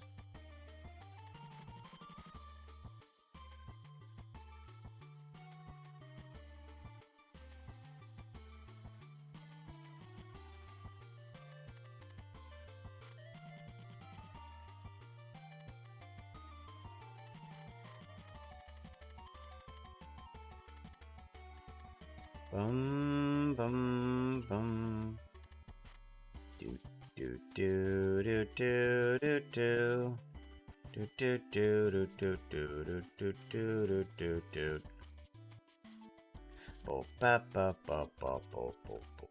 Bum bum bum. Do do do do do do do. Do do do do do do do do do do do. Bo ba ba ba ba bo bo bo.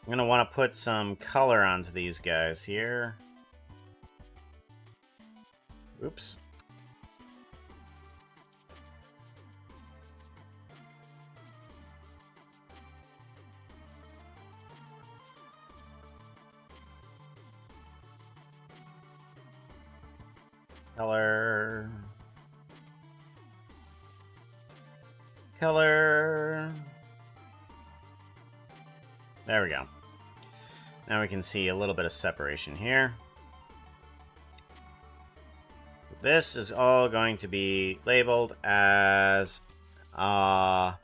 I'm gonna want to put some color onto these guys here. Oops. Color. Color. There we go. Now we can see a little bit of separation here. This is all going to be labeled as a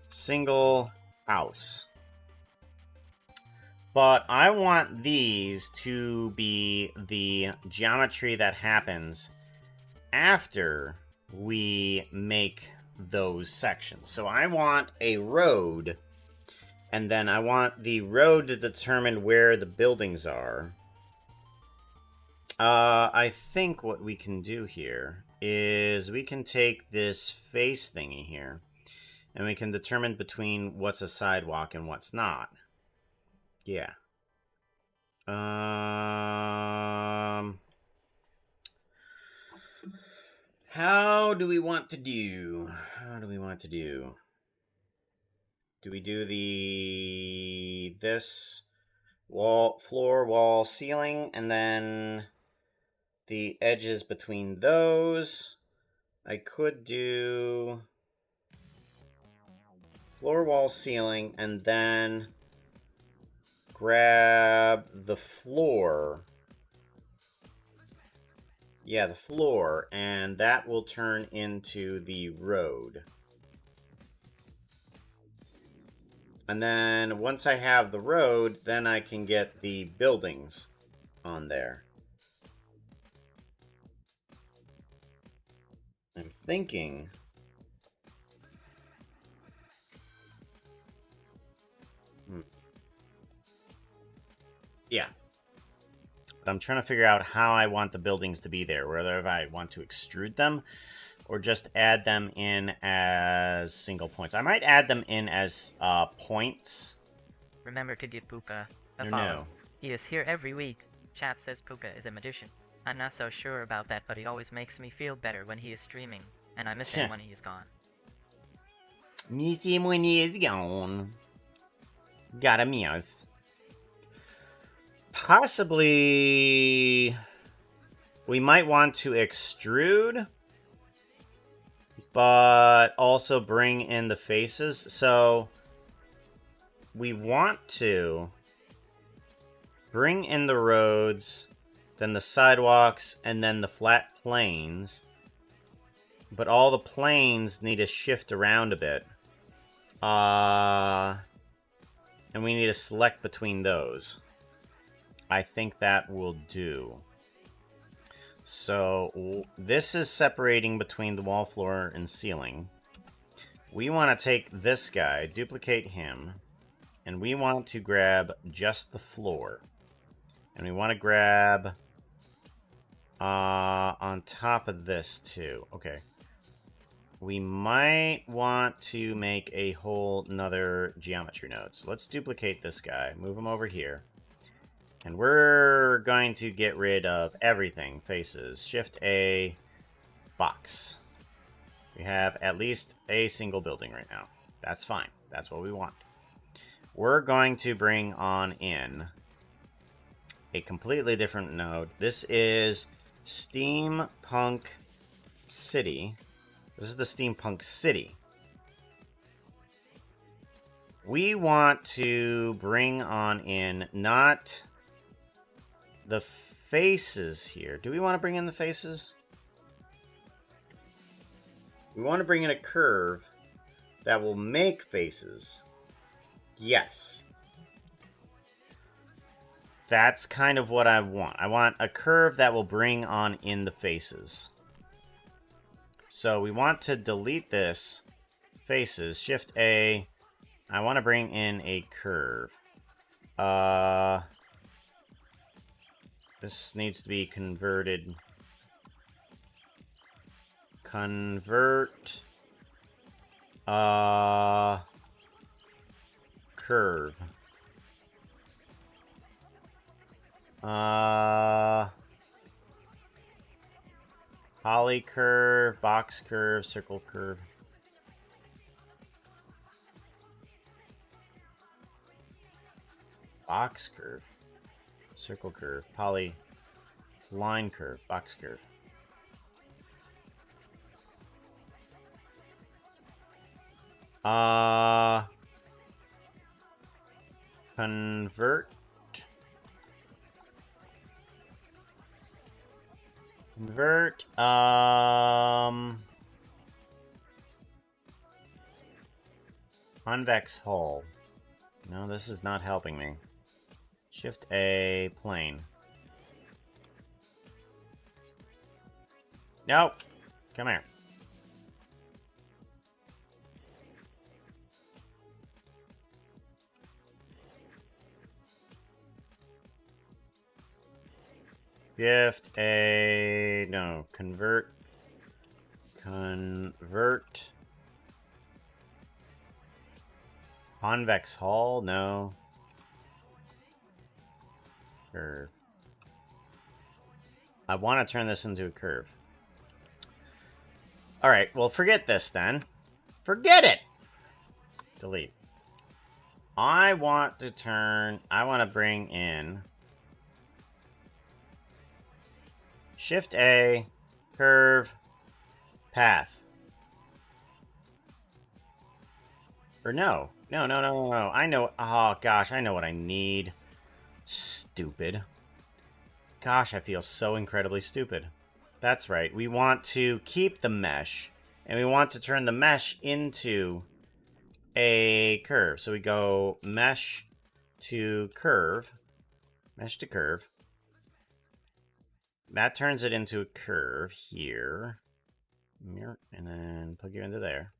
single house. But I want these to be the geometry that happens after we make those sections. So I want a road, and then I want the road to determine where the buildings are. I think what we can do here is we can take this face thingy here, and we can determine between what's a sidewalk and what's not. Yeah. How do we want to do? How do we want to do? Do we do this wall, floor, wall, ceiling, and then the edges between those? I could do floor, wall, ceiling, and then grab the floor. Yeah, the floor, and that will turn into the road. And then once I have the road, then I can get the buildings on there. I'm thinking... Yeah. But I'm trying to figure out how I want the buildings to be there. Whether if I want to extrude them or just add them in as single points. I might add them in as points. Remember to give Puka a Or follow. no. He is here every week. Chat says Puka is a magician. I'm not so sure about that, but he always makes me feel better when he is streaming, and I miss him when he is gone. Miss him when he is gone. Gotta miss. Possibly... we might want to extrude, but also bring in the faces. So we want to bring in the roads, then the sidewalks, and then the flat plains. But all the planes need to shift around a bit. And we need to select between those. I think that will do. So this is separating between the wall, floor, and ceiling. We want to take this guy, duplicate him, and we want to grab just the floor. And we want to grab on top of this too. Okay. we might want to make a whole nother geometry node. So let's duplicate this guy, move him over here. And we're going to get rid of everything. Faces. Shift A, box. We have at least a single building right now. That's fine. That's what we want. We're going to bring on in a completely different node. This is Steampunk City. This is the Steampunk City. We want to bring on in not the faces here. Do we want to bring in the faces? We want to bring in a curve that will make faces. Yes. That's kind of what I want. I want a curve that will bring on in the faces. So we want to delete this. Faces. Shift A. I want to bring in a curve. This needs to be converted. Convert. Curve. Poly curve, box curve, circle curve. Box curve, circle curve, poly, line curve, box curve. Convert. Convert, convex hull. No, this is not helping me. Shift A, plane. Nope. Come here. Shift A, no, convert. Convert. Convex hull, no. Curve. I want to turn this into a curve. Alright, well, forget this then. Forget it! Delete. I want to bring in Shift A, curve, path. Or no. No. I know. Oh, gosh, I know what I need. Stupid. Gosh, I feel so incredibly stupid. That's right. We want to keep the mesh, and we want to turn the mesh into a curve. So we go mesh to curve. Mesh to curve. That turns it into a curve here. And then plug you into there.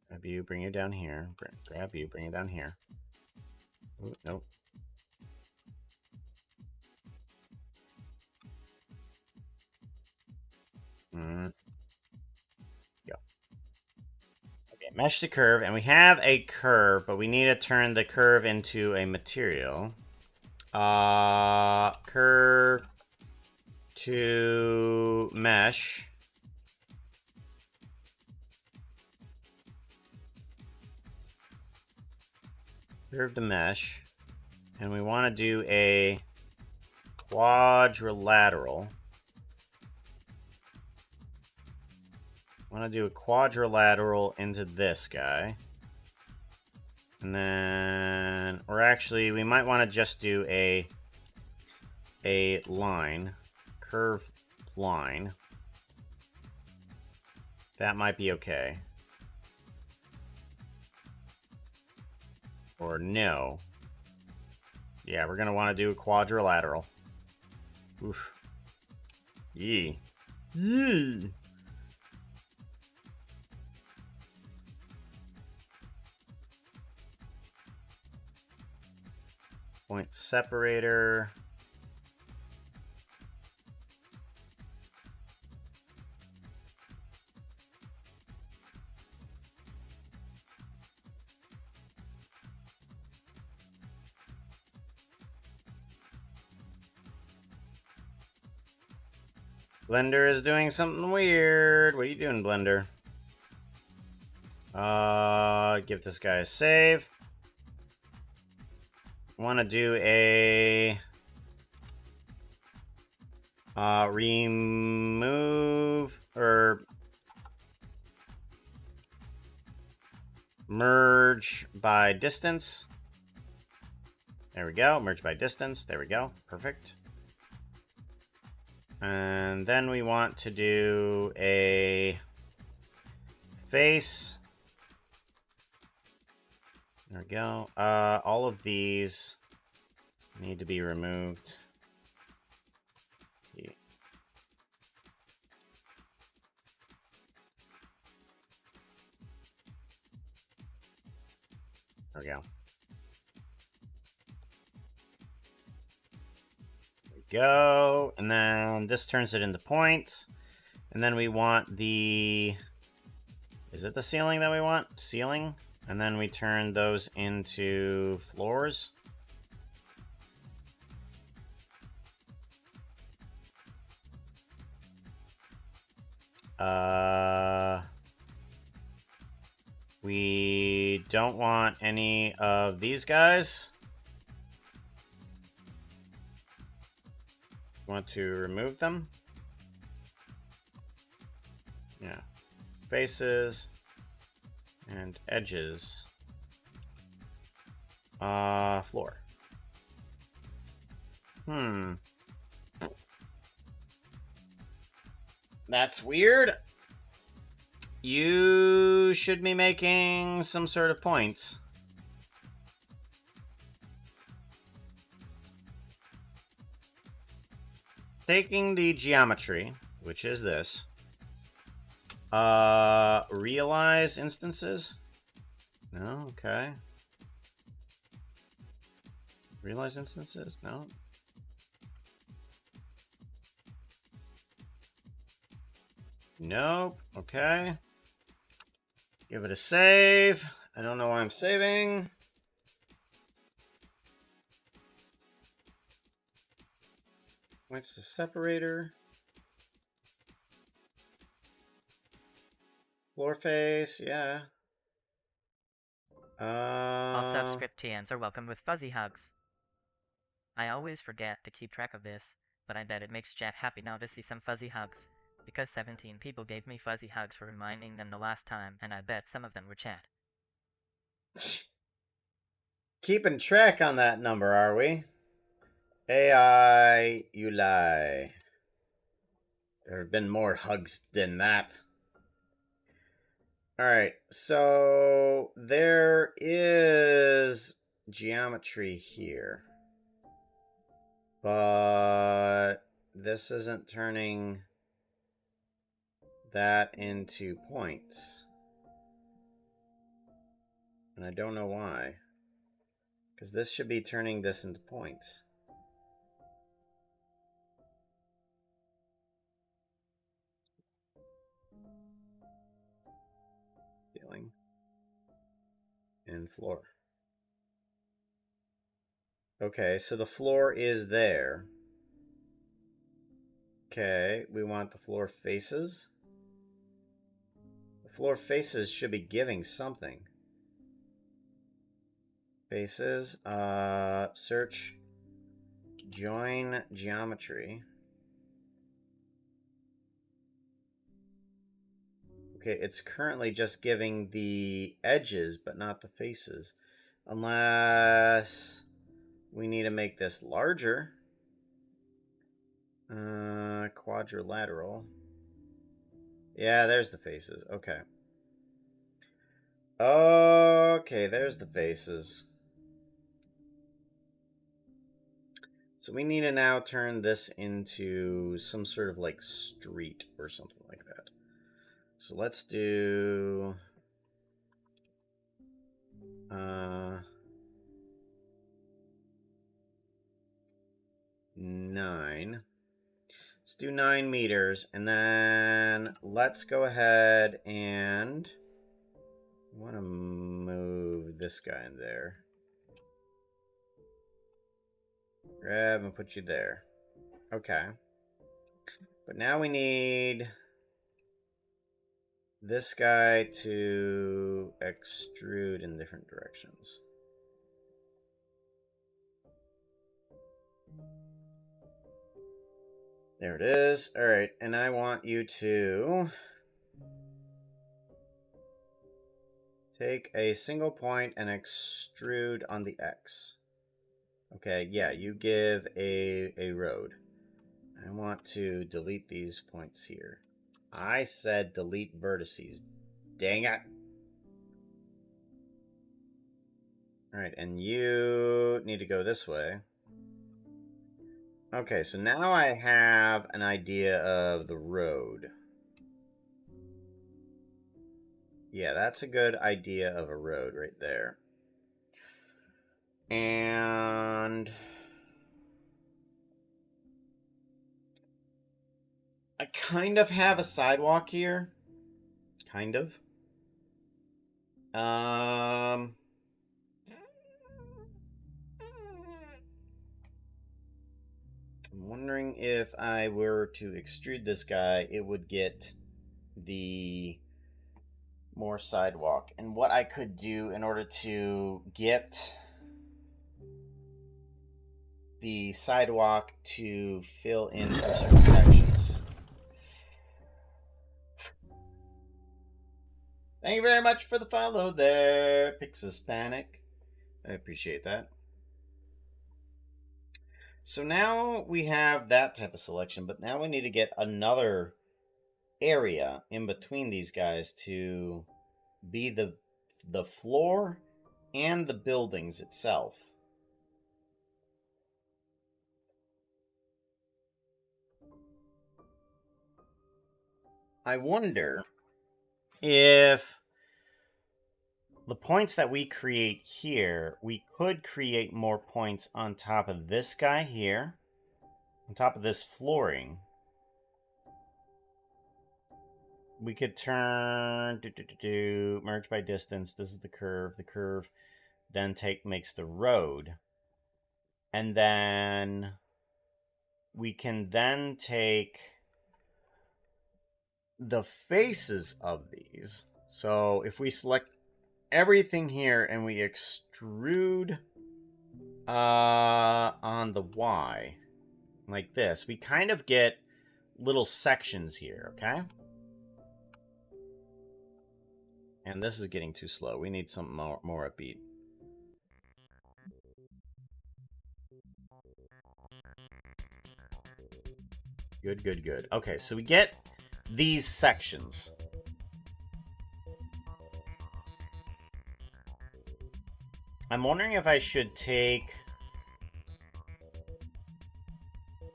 Grab you, bring you down here. Grab you, bring you down here. Ooh, nope. Go. Okay, mesh to curve, and we have a curve, but we need to turn the curve into a material. Curve to mesh. Curve to mesh. And we want to do a quadrilateral. Want to do a quadrilateral into this guy. And then, or actually, we might want to just do a line, curve line. That might be okay. Or no. Yeah, we're going to want to do a quadrilateral. Oof. Yee. Yee. Point separator. Blender is doing something weird. What are you doing, Blender? Give this guy a save. Want to do a remove or merge by distance. There we go. Merge by distance. There we go. Perfect. And then we want to do a face. There we go. All of these need to be removed. Yeah. There we go. There we go. And then this turns it into points. And then we want the... Is it the ceiling that we want? Ceiling? And then we turn those into floors. We don't want any of these guys. Want to remove them. Yeah. Faces and edges. Floor. That's weird. You should be making some sort of points. Taking the geometry, which is this. Realize instances? No, okay. Realize instances? No. Nope. Okay. Give it a save. I don't know why I'm saving. What's the separator? Floor face, yeah. All subscript TNs are welcome with fuzzy hugs. I always forget to keep track of this, but I bet it makes Jack happy now to see some fuzzy hugs. Because 17 people gave me fuzzy hugs for reminding them the last time, and I bet some of them were chat. Keeping track on that number, are we? AI, you lie. There have been more hugs than that. Alright, so there is geometry here. But this isn't turning that into points. And I don't know why. Because this should be turning this into points. Ceiling. And floor. Okay, so the floor is there. Okay, we want the floor faces. The floor faces should be giving something. Faces, search, join geometry. Okay, it's currently just giving the edges, but not the faces. Unless we need to make this larger. Quadrilateral. Yeah, there's the faces. Okay. Okay, there's the faces. So we need to now turn this into some sort of like street or something like that. So let's do 9. Let's do 9 meters, and then let's go ahead and I want to move this guy in there. Grab and put you there. Okay. But now we need this guy to extrude in different directions. There it is. All right, and I want you to take a single point and extrude on the X. Okay, yeah, you give a road. I want to delete these points here. I said delete vertices. Dang it. Alright, and you need to go this way. Okay, so now I have an idea of the road. Yeah, that's a good idea of a road right there. And I kind of have a sidewalk here. Kind of. I'm wondering if I were to extrude this guy, it would get the more sidewalk. And what I could do in order to get the sidewalk to fill in for certain sections. Thank you very much for the follow there, Pixis Panic. I appreciate that. So now we have that type of selection, but now we need to get another area in between these guys to be the floor and the buildings itself. I wonder if the points that we create here, we could create more points on top of this guy here, on top of this flooring. We could turn merge by distance. This is the curve. The curve then makes the road, and then we can then take the faces of these. So if we select everything here and we extrude on the Y like this, we kind of get little sections here, okay? And this is getting too slow. We need something more upbeat. Good, good, good. Okay, so we get these sections. I'm wondering if I should take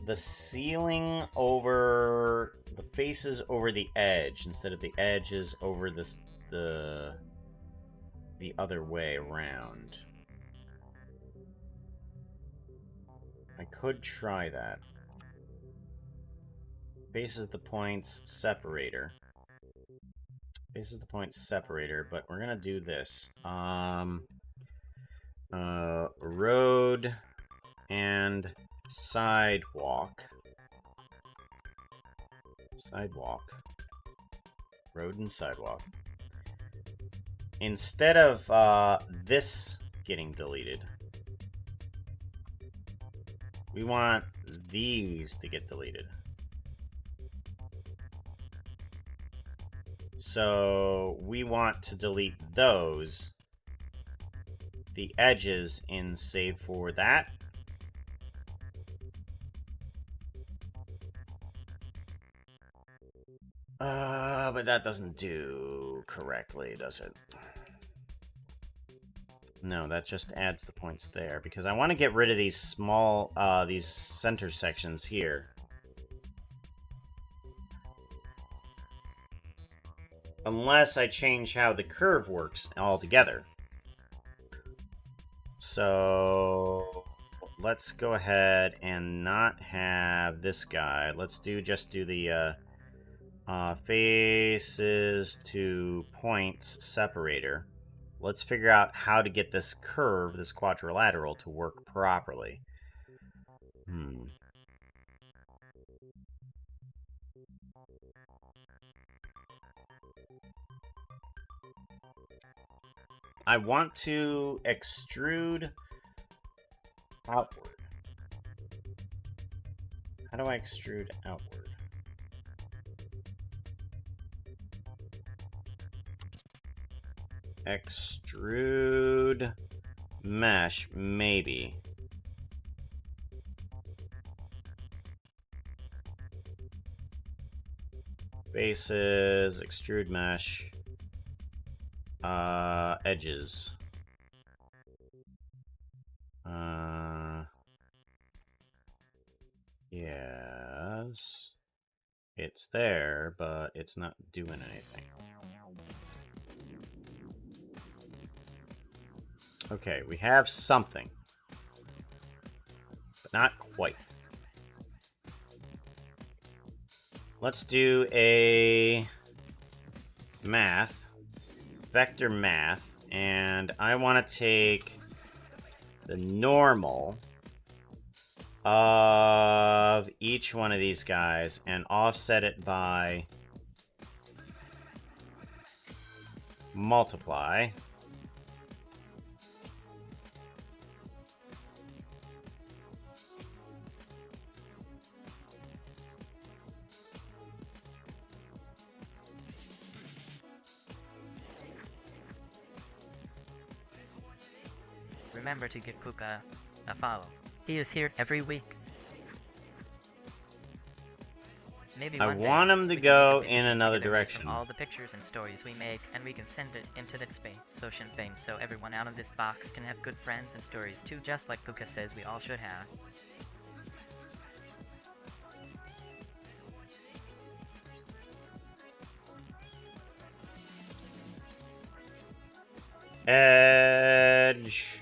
the ceiling over the faces over the edge instead of the edges over the other way around. I could try that. Faces the points separator. Faces the points separator, but we're gonna do this. Road and sidewalk. Sidewalk. Road and sidewalk. Instead of this getting deleted, we want these to get deleted. So we want to delete those, the edges in save for that. But that doesn't do correctly, does it? No, that just adds the points there, because I want to get rid of these small, these center sections here. Unless I change how the curve works altogether. So let's go ahead and not have this guy. Let's just do the faces to points separator. Let's figure out how to get this curve, this quadrilateral, to work properly. I want to extrude outward. How do I extrude outward? Extrude mesh, maybe. Bases, extrude mesh, edges. Yes. It's there, but it's not doing anything. Okay, we have something. But not quite. Let's do a math, vector math, and I want to take the normal of each one of these guys and offset it by multiply. Remember to give Puka a follow. He is here every week. Maybe I one day want him to we can go make a in video another together direction. from all the pictures and stories we make, and we can send it into the space, Ocean Fame, so everyone out of this box can have good friends and stories too, just like Puka says we all should have. Edge.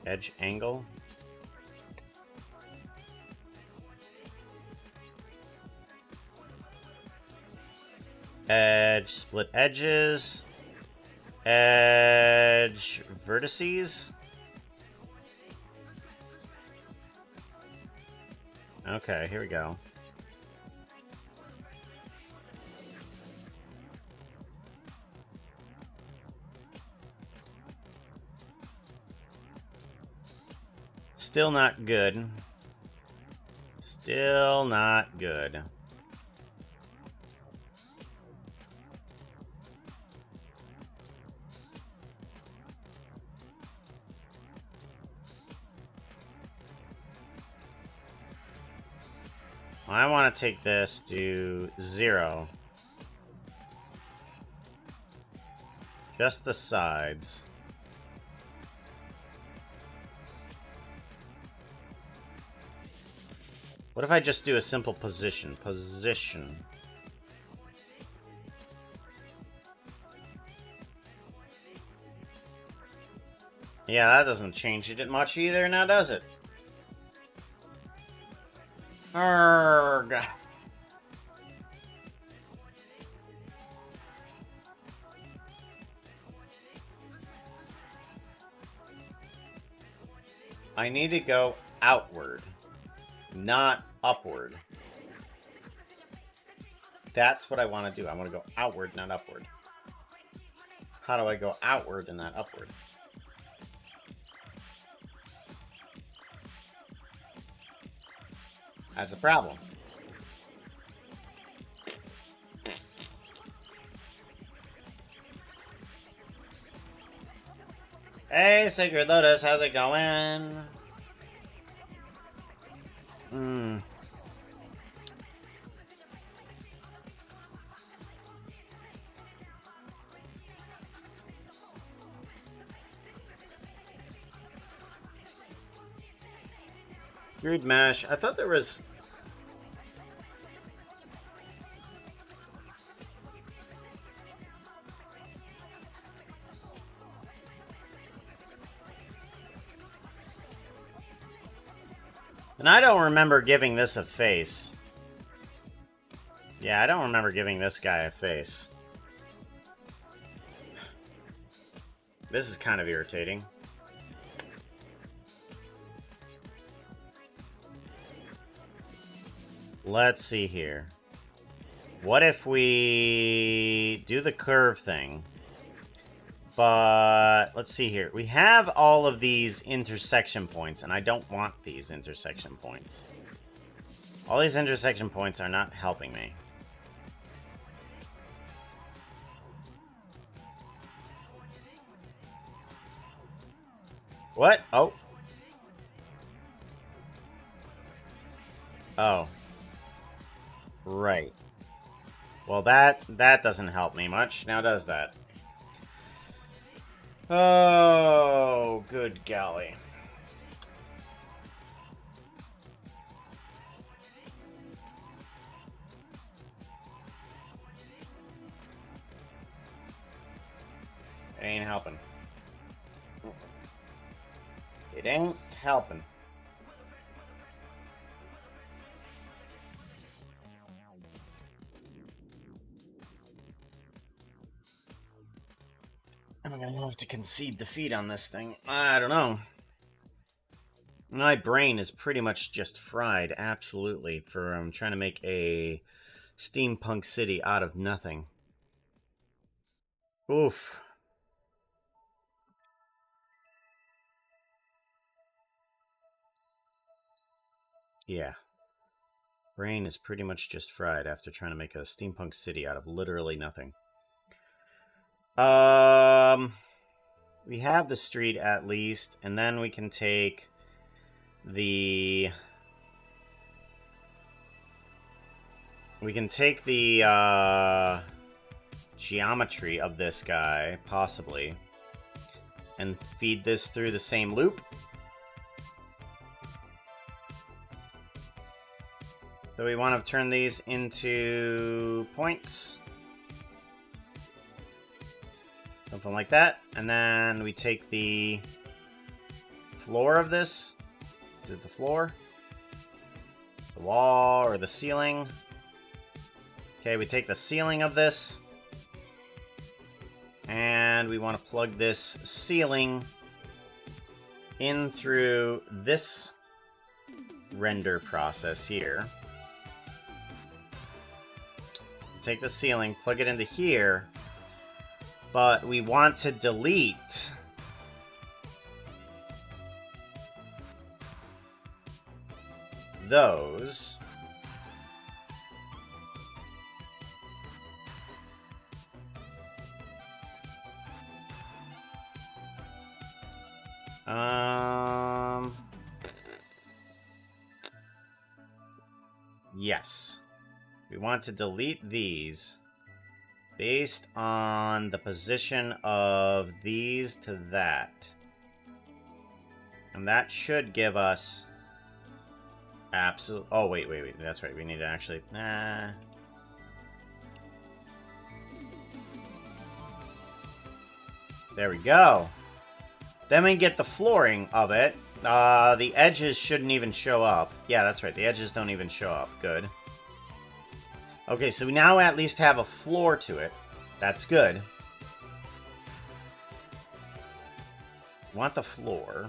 Edge angle. Edge split edges. Edge vertices. Okay, here we go. Still not good. Still not good. I want to take this to 0. Just the sides. What if I just do a simple position? Position. Yeah, that doesn't change it much either, now does it? Arrgh. I need to go outward, not upward. That's what I want to do. I want to go outward, not upward. How do I go outward and not upward? That's a problem. Hey, Sacred Lotus, how's it going? Screwed mesh. I thought there was... And I don't remember giving this a face. Yeah, I don't remember giving this guy a face. This is kind of irritating. Let's see here. What if we do the curve thing? But let's see here. We have all of these intersection points, and I don't want these intersection points. All these intersection points are not helping me. What? Oh. Oh. Right. Well, that doesn't help me much. Now does that? Oh, good golly. It ain't helping. It ain't helping. Am I gonna have to concede defeat on this thing? I don't know. My brain is pretty much just fried, absolutely, for trying to make a steampunk city out of nothing. Oof. Yeah. Brain is pretty much just fried after trying to make a steampunk city out of literally nothing. We have the street at least, and then we can take the... We can take the, geometry of this guy, possibly, and feed this through the same loop. So we want to turn these into points. Something like that. And then we take the floor of this. Is it the floor? The wall or the ceiling? Okay, we take the ceiling of this. And we want to plug this ceiling in through this render process here. Take the ceiling, plug it into here. But we want to delete those. Yes. We want to delete these based on the position of these to that. And that should give us absolute... Oh, wait. That's right. We need to actually... Nah. There we go. Then we get the flooring of it. The edges shouldn't even show up. Yeah, that's right. The edges don't even show up. Good. Okay, so we now at least have a floor to it. That's good. Want the floor.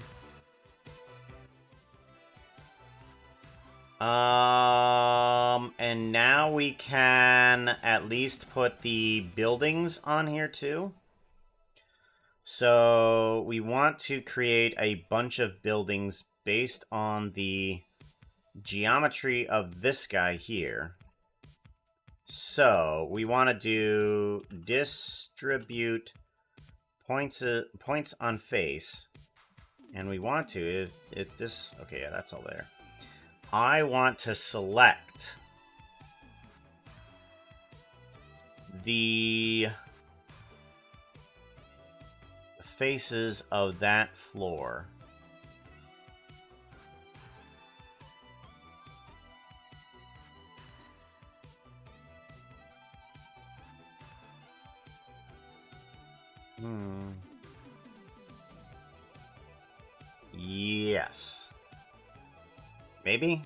And now we can at least put the buildings on here too. So we want to create a bunch of buildings based on the geometry of this guy here. So we want to do distribute points on face, and we want to if this okay, yeah, that's all there. I want to select the faces of that floor. Yes. Maybe?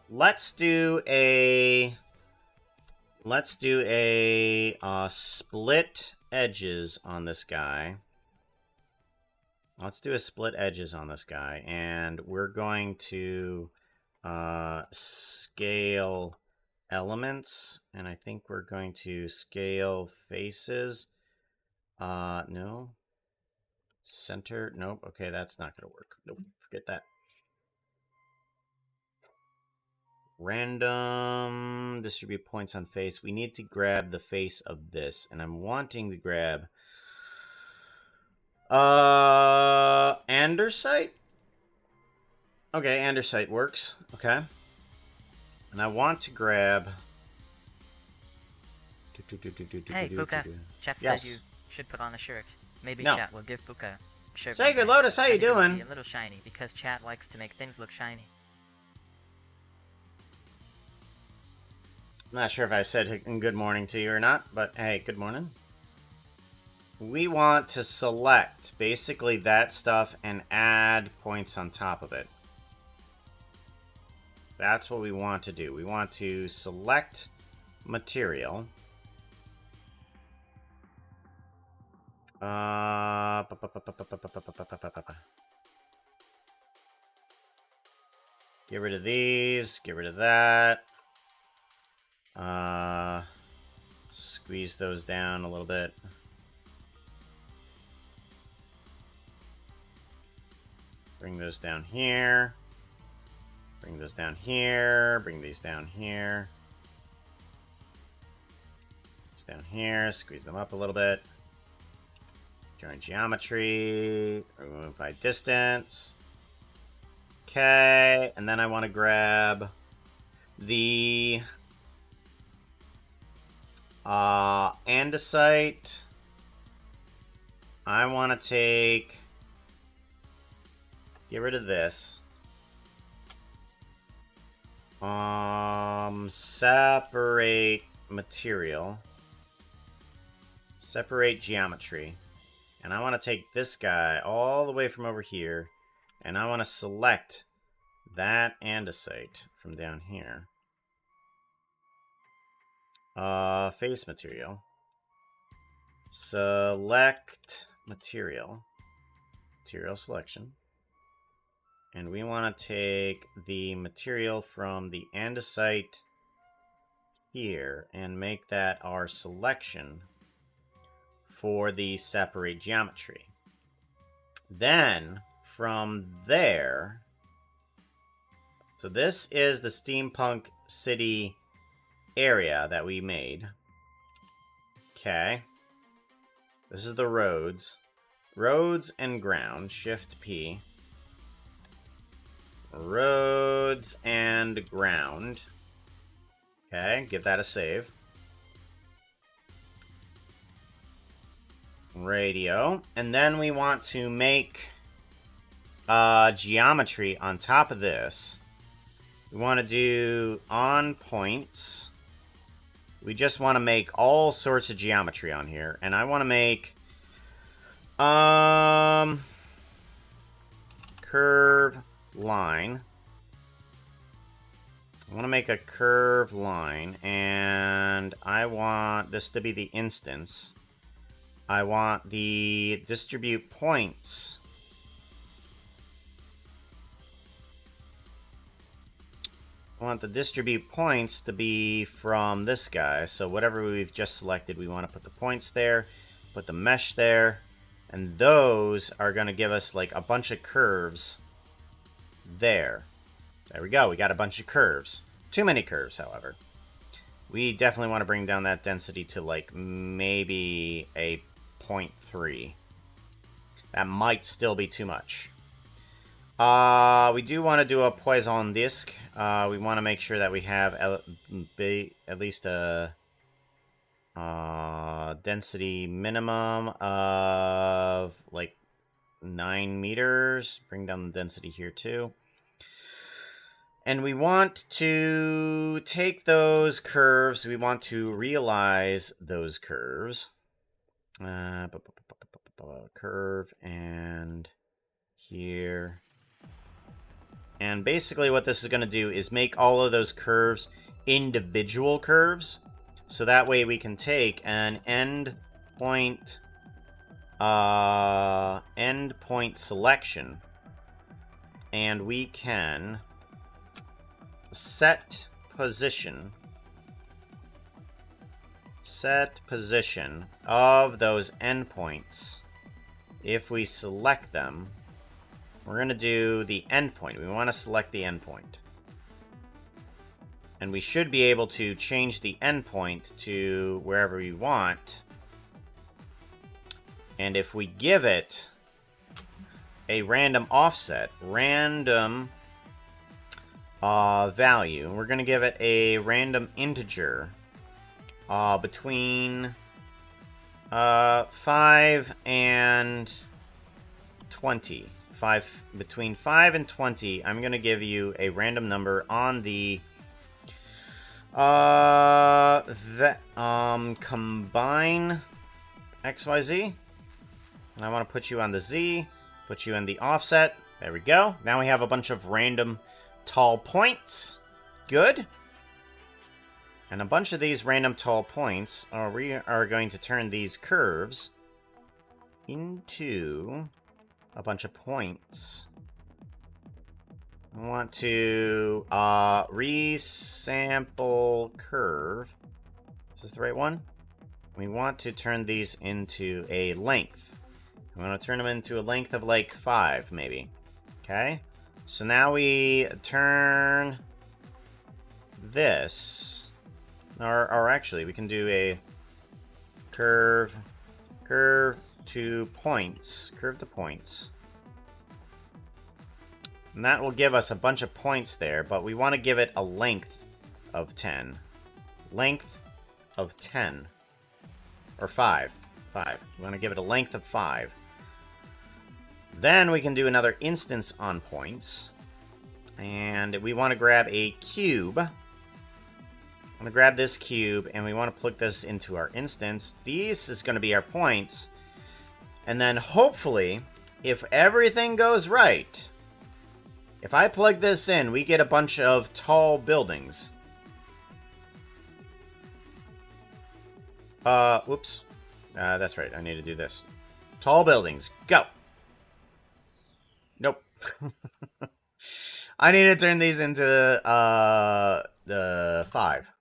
Let's do a split edges on this guy. Let's do a split edges on this guy, and we're going to scale elements, and I think we're going to scale faces. No. Center, nope. Okay, that's not gonna work. Nope, forget that. Random distribute points on face. We need to grab the face of this, and I'm wanting to grab andesite. Okay, andesite works. Okay. And I want to grab Hey, Puka. Chat Yes. said you should put on a shirt. Maybe No. Chat will give Puka a shirt. Sacred one day. Lotus, how you And it will doing? be a little shiny because Chat likes to make things look shiny. I'm not sure if I said good morning to you or not, but hey, good morning. We want to select basically that stuff and add points on top of it. That's what we want to do. We want to select material. Get rid of these. Get rid of that. Squeeze those down a little bit. Bring those down here. Bring those down here. Bring these down here. It's down here. Squeeze them up a little bit. Join geometry. Remove by distance. Okay. And then I want to grab the andesite. I want to take... Get rid of this. Separate material. Separate geometry. And I want to take this guy all the way from over here. And I want to select that andesite from down here. Face material. Select material. Material selection. And we want to take the material from the andesite here and make that our selection for the separate geometry. Then, from there... So this is the steampunk city area that we made. Okay. This is the roads. Roads and ground. Shift P. Roads and ground. Okay, give that a save. Radio. And then we want to make geometry on top of this. We want to do on points. We just want to make all sorts of geometry on here. And I want to make curve line. I want to make a curve line, and I want this to be the instance. I want the distribute points. I want the distribute points to be from this guy. So whatever we've just selected, we want to put the points there, put the mesh there, and those are going to give us like a bunch of curves there. There we go. We got a bunch of curves. Too many curves, however. We definitely want to bring down that density to like maybe a 0.3. That might still be too much. We do want to do a Poisson disc. We want to make sure that we have at least a density minimum of like 9 meters. Bring down the density here too. And we want to take those curves. We want to realize those curves. Curve and here. And basically what this is going to do is make all of those curves individual curves. So that way we can take an end point selection. And we can set position set position of those endpoints, if we select them, we're going to do the endpoint. We want to select the endpoint. And we should be able to change the endpoint to wherever we want. And if we give it a random offset, random value, we're going to give it a random integer between 5 and 20. Between 5 and 20, I'm going to give you a random number on the combine XYZ. And I want to put you on the Z, put you in the offset. There we go. Now we have a bunch of random tall points. Good. And a bunch of these random tall points, we are going to turn these curves into a bunch of points. I want to resample curve. Is this the right one? We want to turn these into a length. We want to turn them into a length of like 5, maybe. Okay? So now we turn this. Or actually, we can do a curve to points. Curve to points. And that will give us a bunch of points there, but we want to give it a length of 10. Length of 10. Or 5. 5. We want to give it a length of 5. Then we can do another instance on points. And we want to grab a cube. I'm going to grab this cube, and we want to plug this into our instance. These is going to be our points. And then hopefully, if everything goes right, if I plug this in, we get a bunch of tall buildings. Whoops. That's right, I need to do this. Tall buildings, go! Nope. I need to turn these into, the 5.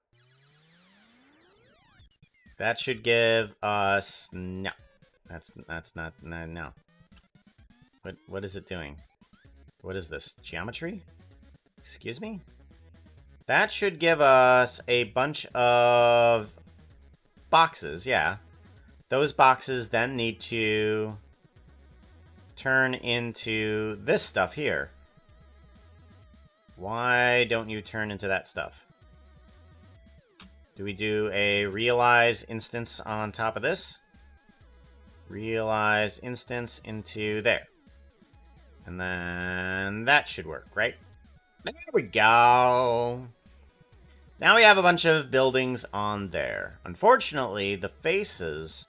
That should give us... No. That's not... No. What is it doing? What is this? Geometry? Excuse me? That should give us a bunch of boxes, yeah. Those boxes then need to turn into this stuff here. Why don't you turn into that stuff? Do we do a realize instance on top of this? Realize instance into there. And then that should work, right? There we go. Now we have a bunch of buildings on there. Unfortunately, the faces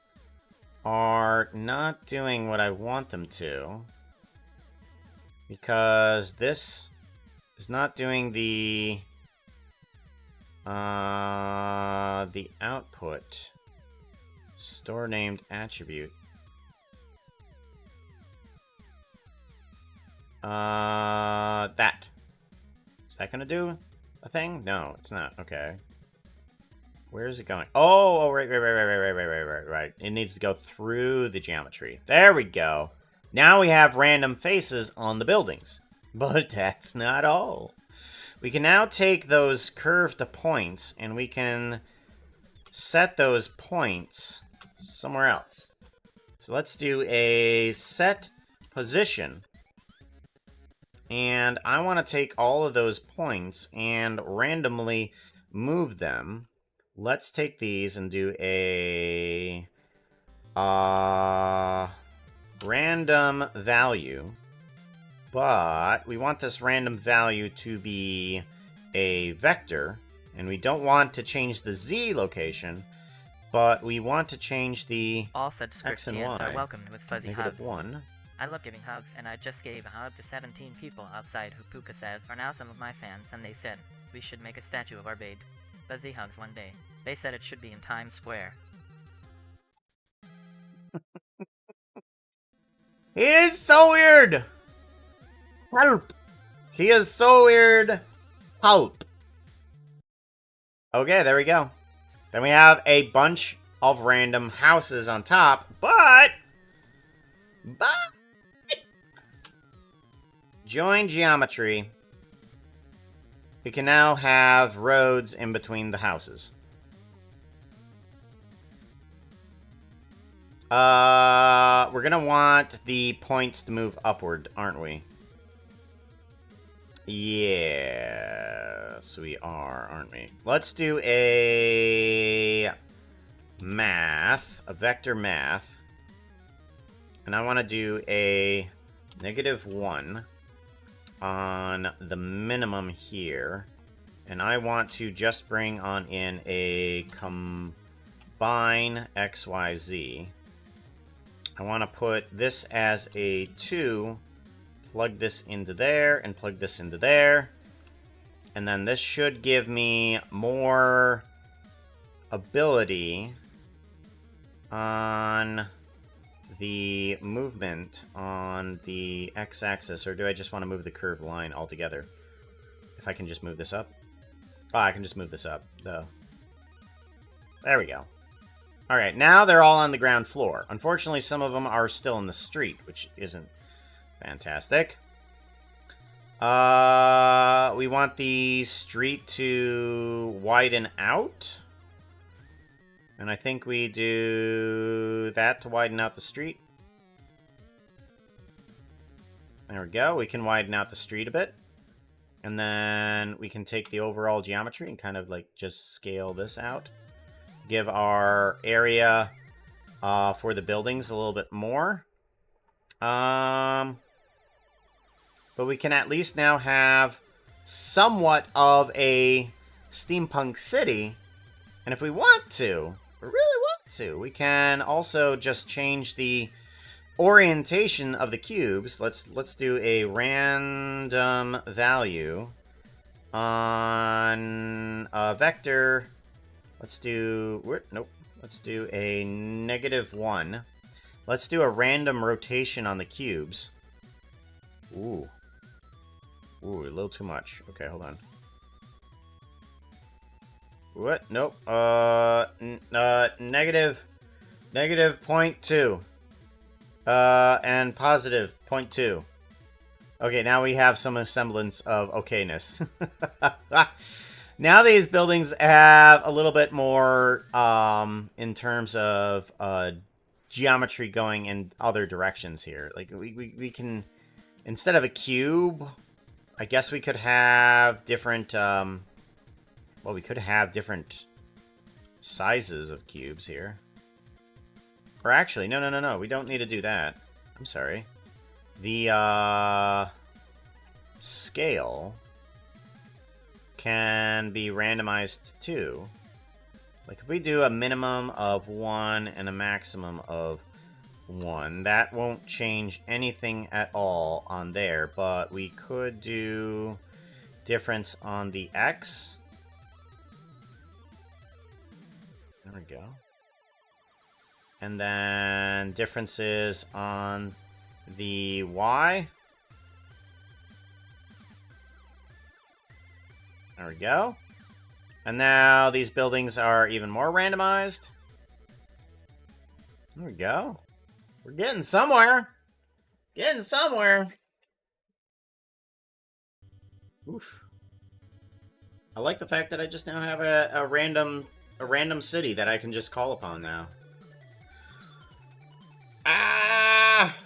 are not doing what I want them to. Because this is not doing the output. Store named attribute. That. Is that gonna do a thing? No, it's not. Okay. Where is it going? Oh, right. It needs to go through the geometry. There we go. Now we have random faces on the buildings. But that's not all. We can now take those curved points and we can set those points somewhere else. So let's do a set position. And I want to take all of those points and randomly move them. Let's take these and do a random value. But we want this random value to be a vector. And we don't want to change the Z location. But we want to change the All such X and scripts Y. are welcomed with fuzzy hugs. -1. I love giving hugs, and I just gave a hug to 17 people outside who Puka says are now some of my fans, and they said we should make a statue of our babe. Fuzzy hugs one day. They said it should be in Times Square. He is so weird! Help! He is so weird! Help! Okay, there we go. Then we have a bunch of random houses on top, but join geometry. We can now have roads in between the houses. We're gonna want the points to move upward, aren't we? Yes, we are, aren't we? Let's do a vector math. And I want to do a -1 on the minimum here. And I want to just bring on in a combine XYZ. I want to put this as a 2, plug this into there, and plug this into there. And then this should give me more ability on the movement on the x-axis. Or do I just want to move the curved line altogether? If I can just move this up. Oh, I can just move this up, though. There we go. Alright, now they're all on the ground floor. Unfortunately, some of them are still in the street, which isn't fantastic. We want the street to widen out. And I think we do that to widen out the street. There we go. We can widen out the street a bit. And then we can take the overall geometry and kind of like just scale this out. Give our area for the buildings a little bit more. But we can at least now have somewhat of a steampunk city. And if we want to, we really want to, we can also just change the orientation of the cubes. Let's do a random value on a vector. Let's do nope. Let's do a -1. Let's do a random rotation on the cubes. Ooh, a little too much. Okay, hold on. What? Nope. -0.2. And +0.2. Okay, now we have some semblance of okayness. Now these buildings have a little bit more, in terms of, geometry going in other directions here. Like, we can, instead of a cube, I guess we could have different, well, we could have different sizes of cubes here. Or actually, no. We don't need to do that. I'm sorry. The, scale can be randomized too. Like, if we do a minimum of 1 and a maximum of 1, that won't change anything at all on there, but we could do difference on the X. There we go. And then differences on the Y. There we go. And now these buildings are even more randomized. There we go. We're getting somewhere. Getting somewhere. Oof. I like the fact that I just now have a random city that I can just call upon now. Ah!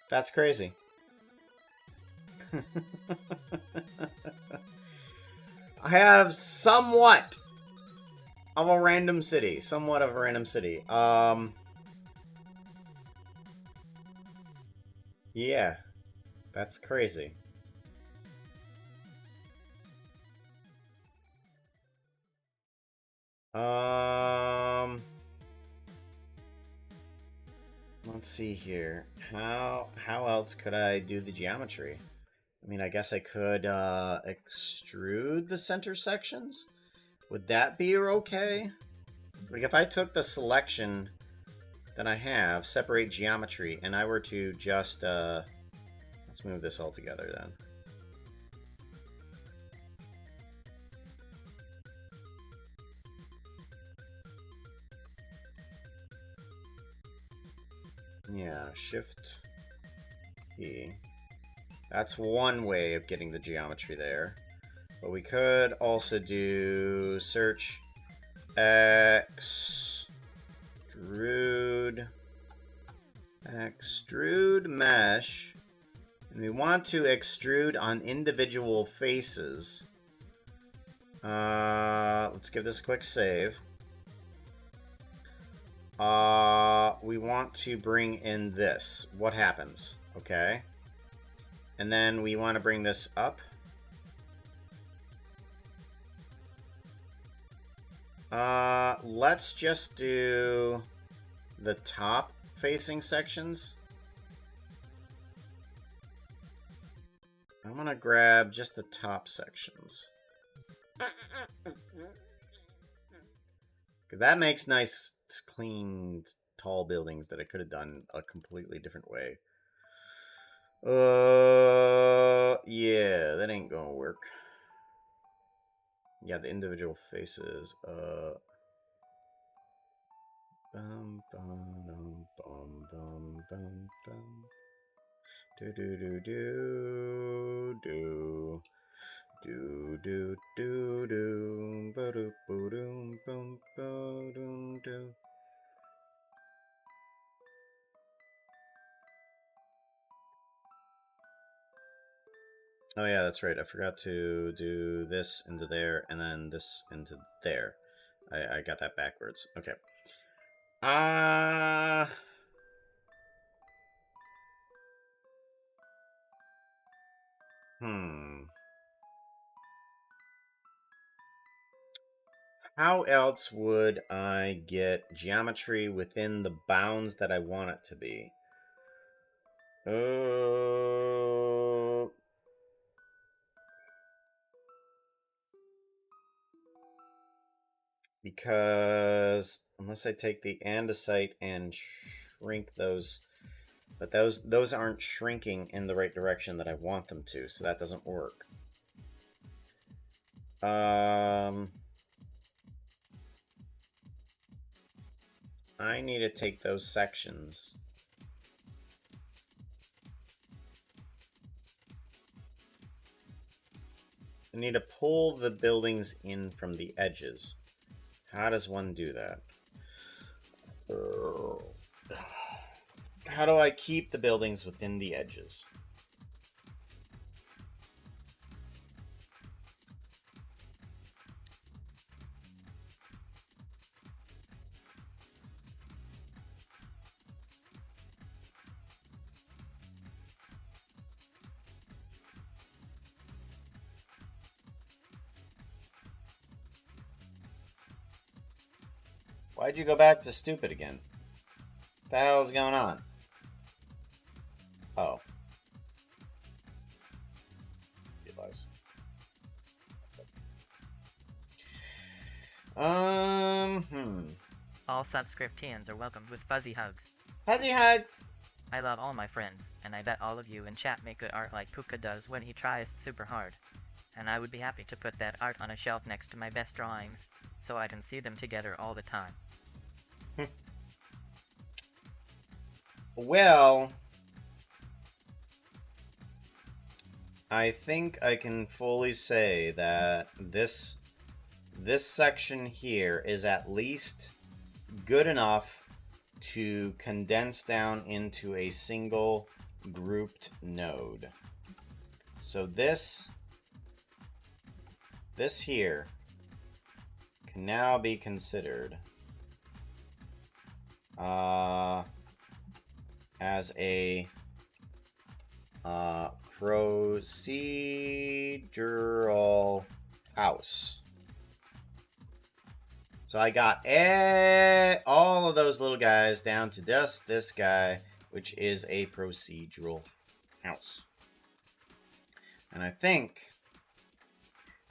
That's crazy. I have somewhat of a random city. Somewhat of a random city. Yeah. That's crazy. Let's see here. How else could I do the geometry? I mean, I guess I could extrude the center sections. Would that be okay? Like, if I took the selection that I have, separate geometry, and I were to just, let's move this all together then. Yeah, Shift E. That's one way of getting the geometry there. But we could also do search extrude mesh, and we want to extrude on individual faces. Let's give this a quick save. We want to bring in this. What happens? Okay. And then we want to bring this up. Let's just do the top facing sections. I'm gonna grab just the top sections. That makes nice, clean, tall buildings that I could have done a completely different way. Yeah, that ain't gonna work. Yeah, the individual faces. Bum bum bum bum bum bum bum. Do do do do do. Do do do do. Ba do boo doo bum ba doo do. Oh yeah, that's right. I forgot to do this into there and then this into there. I got that backwards. Okay. Uh hmm. How else would I get geometry within the bounds that I want it to be? Because unless I take the andesite and shrink those, but those aren't shrinking in the right direction that I want them to, so that doesn't work. I need to take those sections. I need to pull the buildings in from the edges. How does one do that? How do I keep the buildings within the edges? Why'd you go back to stupid again? What the hell is going on? Oh. Realize. All subscriptians are welcomed with fuzzy hugs. Fuzzy hugs! I love all my friends, and I bet all of you in chat make good art like Puka does when he tries super hard. And I would be happy to put that art on a shelf next to my best drawings, so I can see them together all the time. Well, I think I can fully say that this section here is at least good enough to condense down into a single grouped node. So this here can now be considered as a procedural house. So I got all of those little guys down to just this guy, which is a procedural house. And I think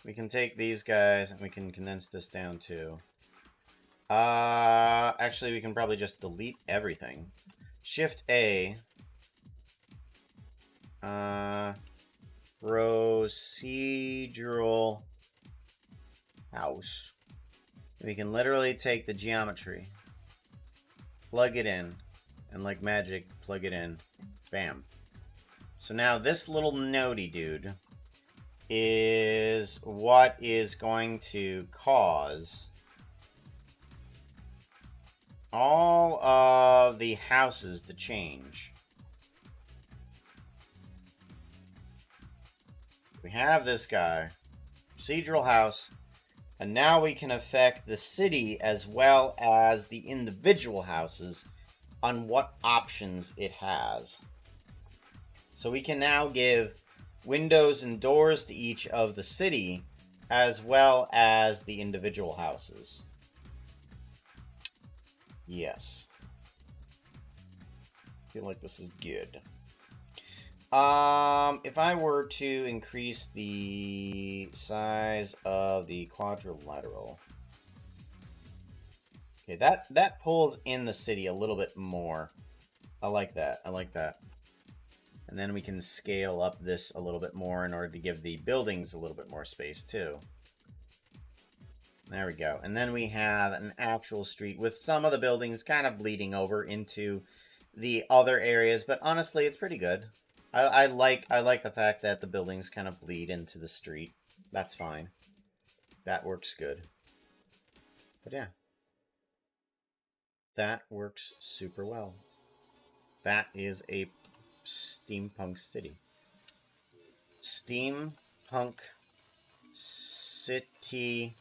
we can take these guys and we can condense this down too. Actually, we can probably just delete everything. Shift A. Procedural house. We can literally take the geometry, plug it in, And like magic, plug it in. Bam. So now this little nodey dude is what is going to cause all of the houses to change. We have this guy, procedural house, and now we can affect the city as well as the individual houses on what options it has. So we can now give windows and doors to each of the city as well as the individual houses. Yes. I feel like this is good. If I were to increase the size of the quadrilateral, okay, that pulls in the city a little bit more. I like that. I like that. And then we can scale up this a little bit more in order to give the buildings a little bit more space too. There we go. And then we have an actual street with some of the buildings kind of bleeding over into the other areas, but honestly, it's pretty good. I like the fact that the buildings kind of bleed into the street. That's fine. That works good. But yeah. That works super well. That is a steampunk city. Steampunk city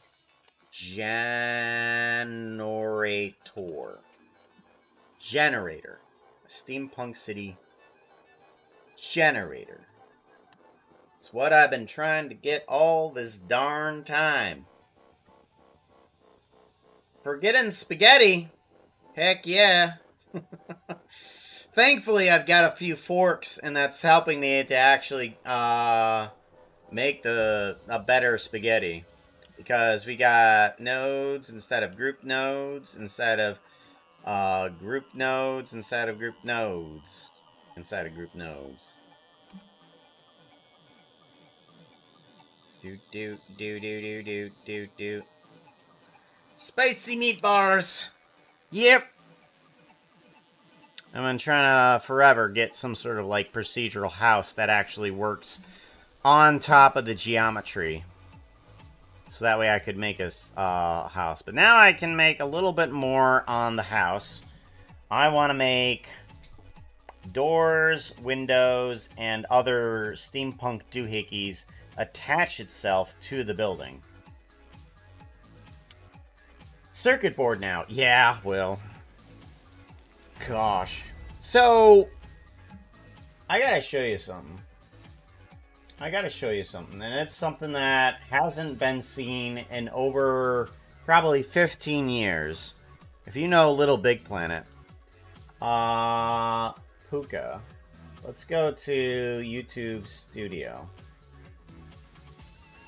generator. Generator. Steampunk city generator. It's what I've been trying to get all this darn time. Forgetting spaghetti. Heck yeah. Thankfully, I've got a few forks, and that's helping me to actually make a better spaghetti. Because we got nodes instead of group nodes, instead of group nodes, instead of group nodes, inside of group nodes. Do. Spicy meat bars! Yep! I've been trying to forever get some sort of like procedural house that actually works on top of the geometry. So that way I could make a house. But now I can make a little bit more on the house. I want to make doors, windows, and other steampunk doohickeys attach itself to the building. Circuit board now. Yeah, well. Gosh. So, I gotta show you something. And it's something that hasn't been seen in over probably 15 years. If you know Little Big Planet. Puka. Let's go to YouTube Studio.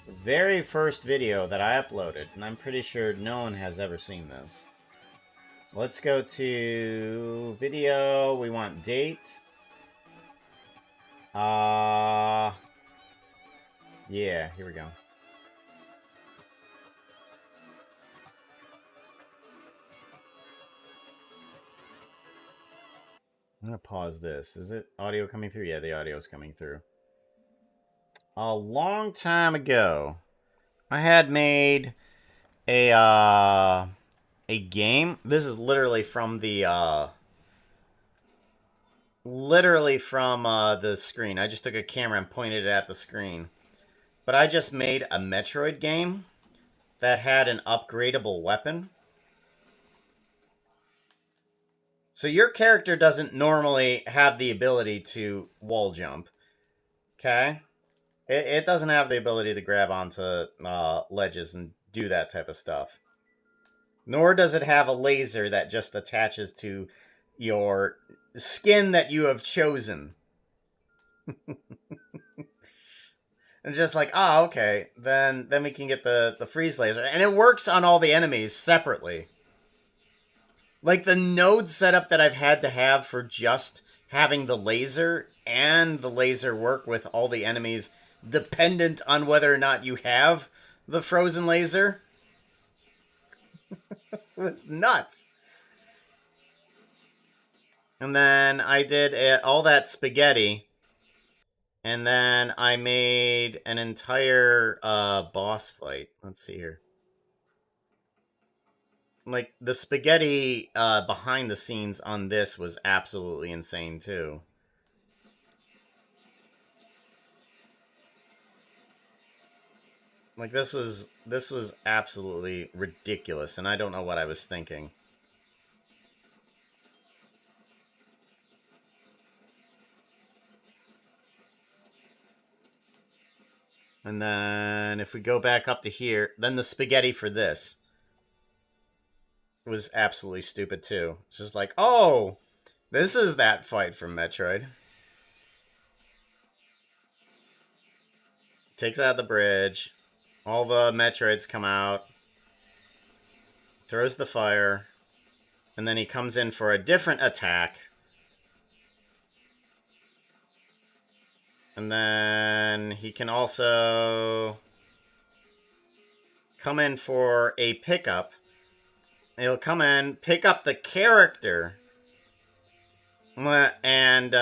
The very first video that I uploaded, and I'm pretty sure no one has ever seen this. Let's go to video. We want date. Yeah, here we go. I'm gonna pause this. Is it audio coming through? Yeah, the audio is coming through. A long time ago, I had made a game. This is literally from the screen. I just took a camera and pointed it at the screen. But I just made a Metroid game that had an upgradable weapon. So your character doesn't normally have the ability to wall jump. Okay? It doesn't have the ability to grab onto ledges and do that type of stuff. Nor does it have a laser that just attaches to your skin that you have chosen. And just like, oh, okay, then we can get the freeze laser. And it works on all the enemies separately. Like, the node setup that I've had to have for just having the laser and the laser work with all the enemies dependent on whether or not you have the frozen laser was nuts. And then I did all that spaghetti. And then I made an entire boss fight. Let's see here. Like, the spaghetti behind the scenes on this was absolutely insane, too. Like, this was absolutely ridiculous, and I don't know what I was thinking. And then if we go back up to here, then the spaghetti for this was absolutely stupid too. It's just like, oh, this is that fight from Metroid. Takes out the bridge. All the Metroids come out. Throws the fire. And then he comes in for a different attack. And then he can also come in for a pickup. He'll come in, pick up the character, and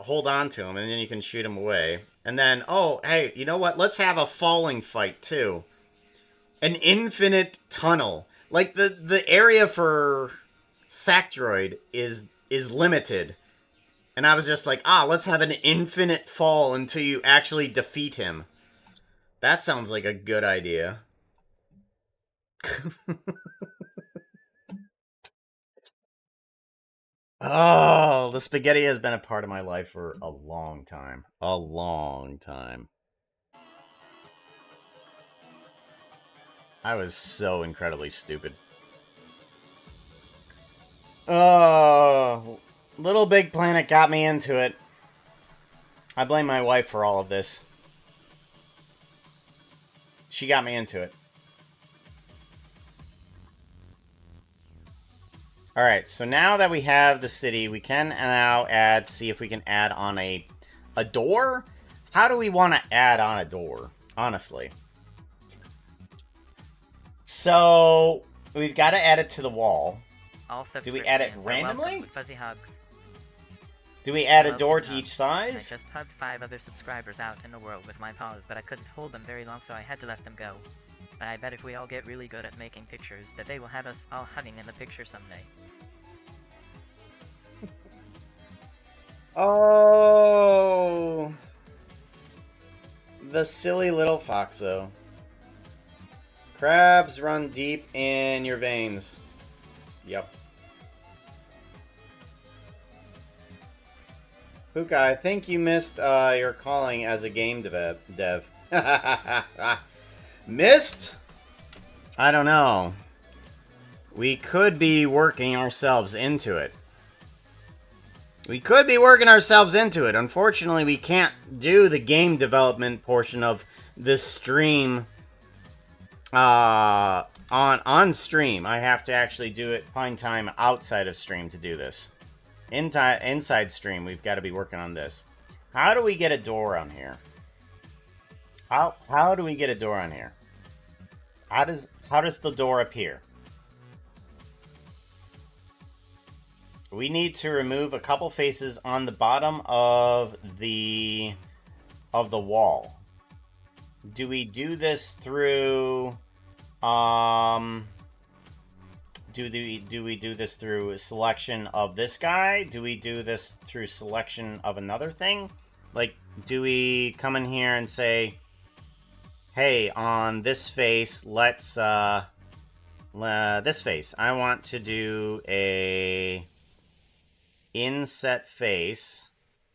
hold on to him, and then you can shoot him away. And then, oh, hey, you know what? Let's have a falling fight, too. An infinite tunnel. Like, the area for Sackdroid is limited. And I was just like, let's have an infinite fall until you actually defeat him. That sounds like a good idea. Oh, the spaghetti has been a part of my life for a long time. A long time. I was so incredibly stupid. Oh, Little Big Planet got me into it. I blame my wife for all of this. She got me into it. Alright, so now that we have the city, we can now see if we can add on a door? How do we want to add on a door, honestly? So, we've got to add it to the wall. All Do we add it subscriptions are welcome randomly? with fuzzy hugs. Do we add a Love door to to each I size? just hugged 5 other subscribers out in the world with my paws, but I couldn't hold them very long, so I had to let them go. But I bet if we all get really good at making pictures, that they will have us all hugging in the picture someday. Oh, the silly little Foxo. Crabs run deep in your veins. Yep. Puka, I think you missed your calling as a game dev. Missed? I don't know. We could be working ourselves into it. Unfortunately, we can't do the game development portion of this stream on stream. I have to actually do it, find time outside of stream to do this. Inside stream, we've got to be working on this. How do we get a door on here? How do we get a door on here? How does the door appear? We need to remove a couple faces on the bottom of the wall. Do we do this through do we do this through a selection of this guy? Do we do this through selection of another thing? Like, do we come in here and say, hey, on this face, let's this face, I want to do a inset face.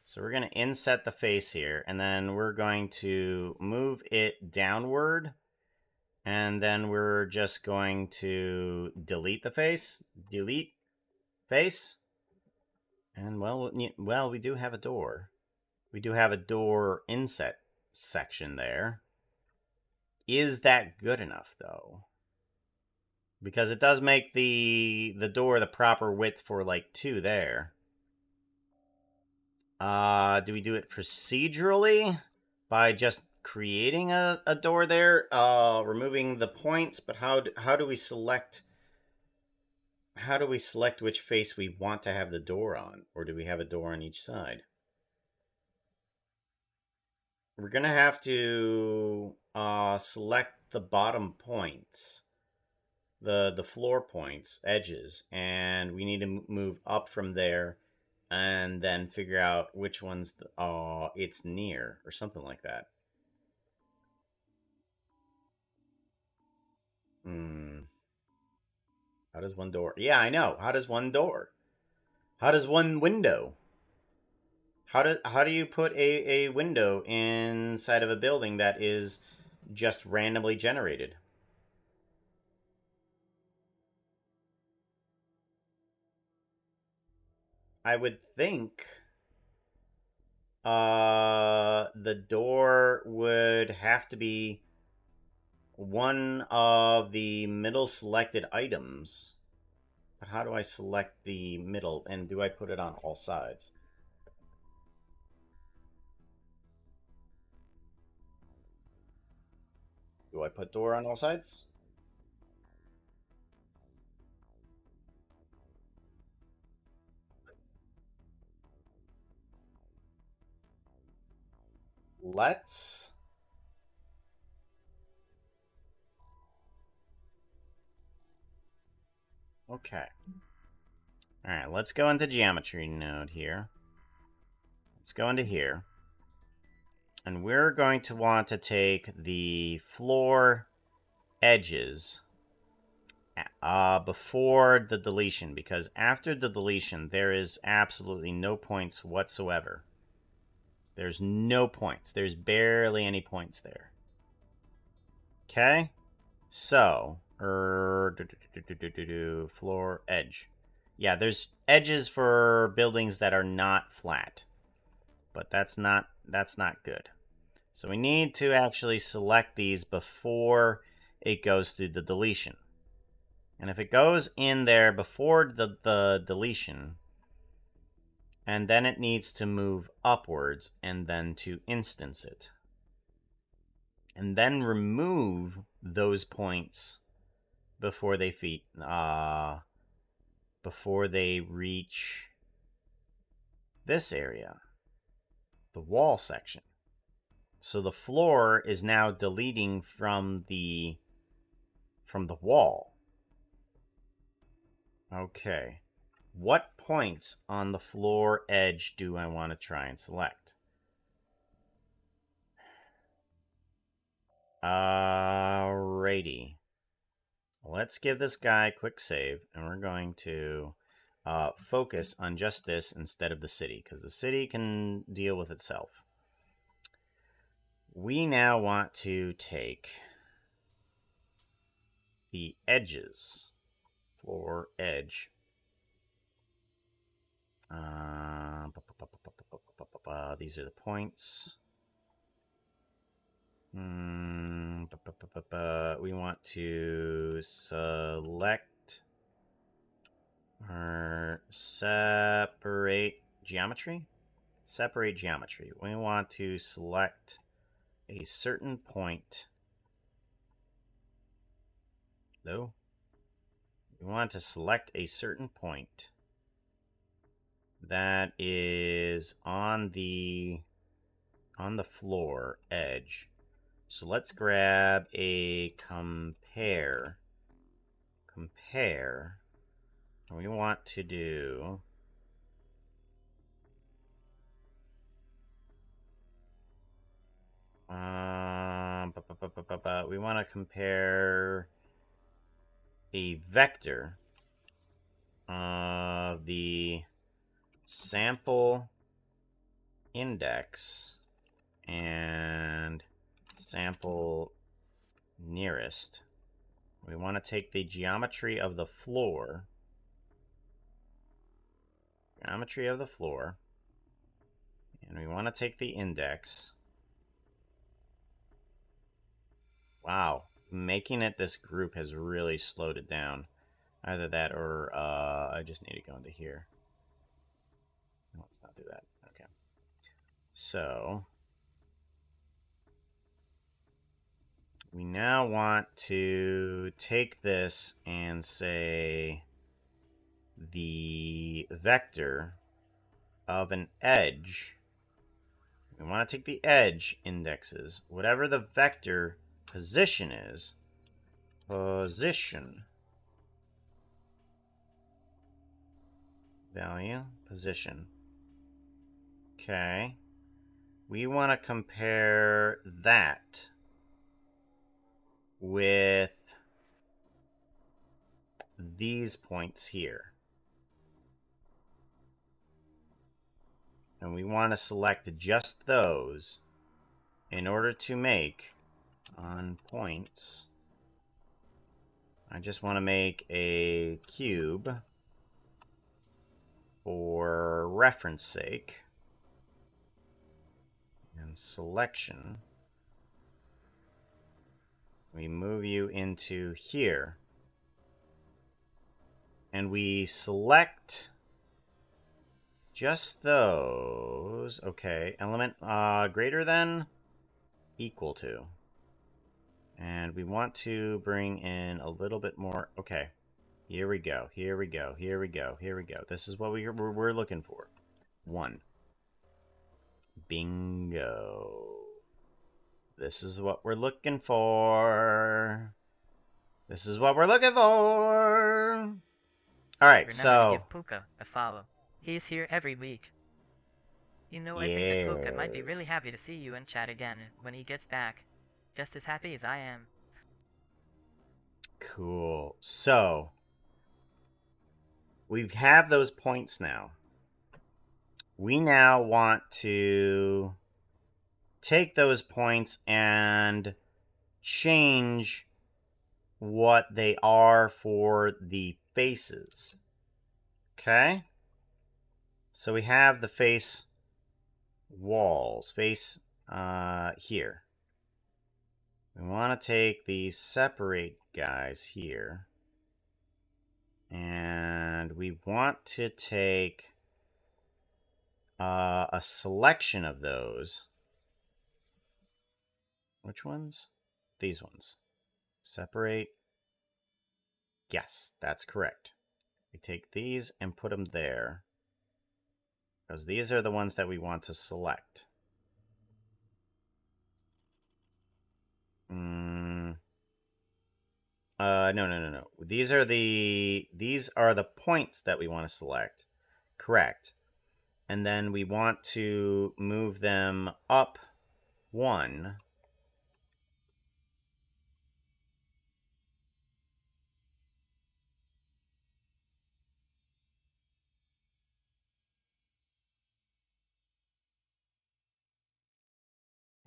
So we're going to inset the face here, and then we're going to move it downward, and then we're just going to delete the face. Delete face. And well, we do have a door. We do have a door inset section there. Is that good enough, though? Because it does make the door the proper width for, like, 2 there. Do we do it procedurally by just creating a door there, removing the points? But how do we select how do we select which face we want to have the door on? Or do we have a door on each side? We're going to have to select the bottom points, the floor points, edges, and we need to move up from there and then figure out which ones it's near or something like that. How does one door? Yeah, I know. How does one door? How does one window? How do you put a window inside of a building that is just randomly generated? I would think the door would have to be one of the middle selected items. But how do I select the middle, and do I put it on all sides? Do I put door on all sides? Let's... Okay. Alright, let's go into geometry node here. Let's go into here. And we're going to want to take the floor edges before the deletion, because after the deletion, there is absolutely no points whatsoever. There's no points. There's barely any points there. Okay? So, floor edge. Yeah, there's edges for buildings that are not flat. But that's not good. So we need to actually select these before it goes through the deletion. And if it goes in there before the deletion, and then it needs to move upwards and then to instance it. And then remove those points before they reach this area, the wall section. So the floor is now deleting from the wall. Okay. What points on the floor edge do I want to try and select? Alrighty. Let's give this guy a quick save, and we're going to focus on just this instead of the city, because the city can deal with itself. We now want to take the edges, floor edge. These are the points. We want to select or separate geometry. Separate geometry. We want to select a certain point. No. We want to select a certain point that is on the floor edge. So let's grab a compare. Compare. And we want to do we want to compare a vector of the sample index and sample nearest. We want to take the geometry of the floor. Geometry of the floor. And we want to take the index. Wow. Making it this group has really slowed it down. Either that or I just need to go into here. Let's not do that. Okay. So we now want to take this and say the vector of an edge. We want to take the edge indexes, whatever the vector position is. Position. Value. Position. Okay. We want to compare that with these points here. And we want to select just those in order to make on points. I just want to make a cube for reference sake. And selection. We move you into here. And we select just those. Okay, element greater than, equal to. And we want to bring in a little bit more. Okay, here we go, here we go, here we go, here we go. This is what we're looking for. 1. Bingo. This is what we're looking for. This is what we're looking for. Alright, Remember to so... give Puka a follow. He's here every week. You know, I think that Puka might be really Yes. happy to see you and chat again when he gets back. Just as happy as I am. Cool. So, we have those points now. We now want to take those points and change what they are for the faces. Okay? So we have the face walls, face here. We want to take these separate guys here. And we want to take a selection of those. Which ones? These ones. Separate. Yes, that's correct. We take these and put them there. Because these are the ones that we want to select. No. These are the points that we want to select. Correct. And then we want to move them up 1.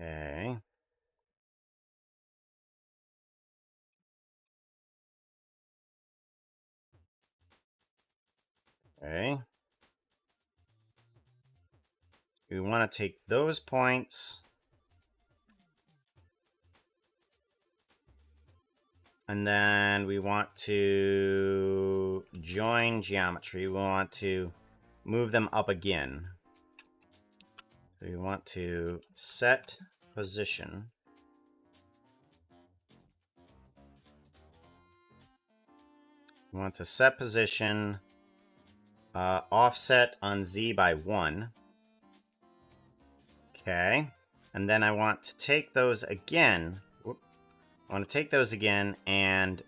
Okay. Okay. We want to take those points and then we want to join geometry. We want to move them up again. So we want to set position. We want to set position offset on Z by 1. Okay. And then I want to take those again. I want to take those again and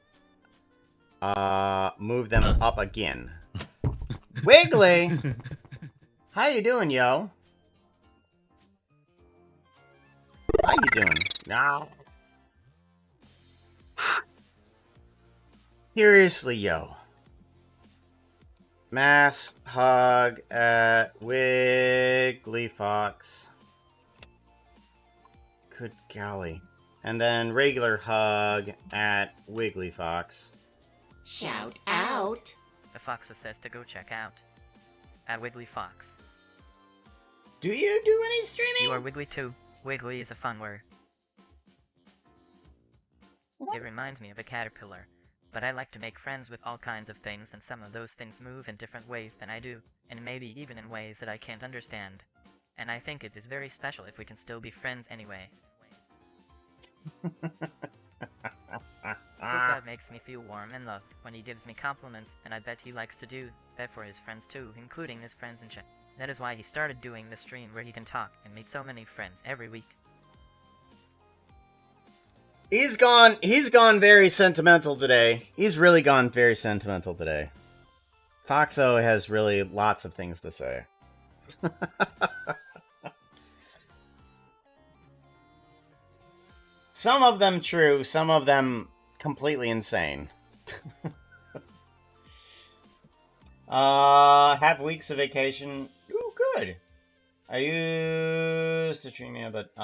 move them up again. Wiggly! How you doing, yo? How you doing? Nah. Seriously, yo. Mass hug at Wiggly Fox. Good golly. And then regular hug at Wiggly Fox. Shout out. The Foxa says to go check out. At Wiggly Fox. Do you do any streaming? You are Wiggly too. Wiggly is a fun word. It reminds me of a caterpillar. But I like to make friends with all kinds of things, and some of those things move in different ways than I do, and maybe even in ways that I can't understand. And I think it is very special if we can still be friends anyway. Puka makes me feel warm and loved when he gives me compliments, and I bet he likes to do that for his friends too, including his friends in chat. That is why he started doing the stream where he can talk and meet so many friends every week. He's gone very sentimental today. He's really gone very sentimental today. Foxo has really lots of things to say. Some of them true, some of them completely insane. Have weeks of vacation. Ooh, good. I used to treat me, but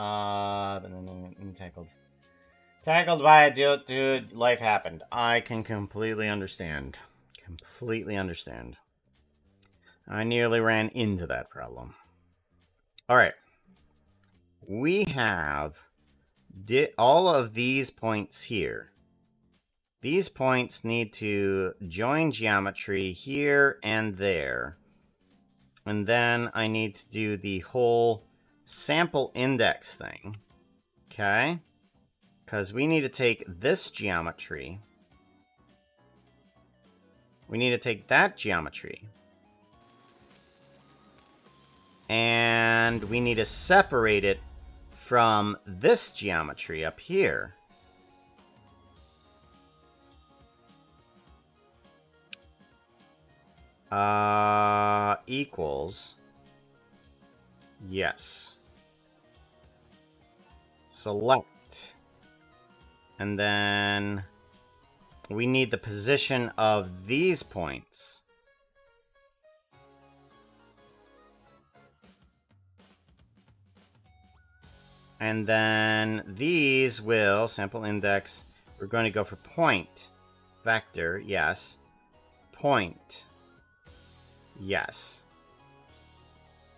tackled by a dude, life happened. I can completely understand. Completely understand. I nearly ran into that problem. Alright. We have all of these points here. These points need to join geometry here and there. And then I need to do the whole sample index thing. Okay? Because we need to take this geometry. We need to take that geometry. And we need to separate it from this geometry up here. Equals. Yes. Select. And then we need the position of these points. And then these will, sample index, we're going to go for point. Vector, yes. Point. Yes.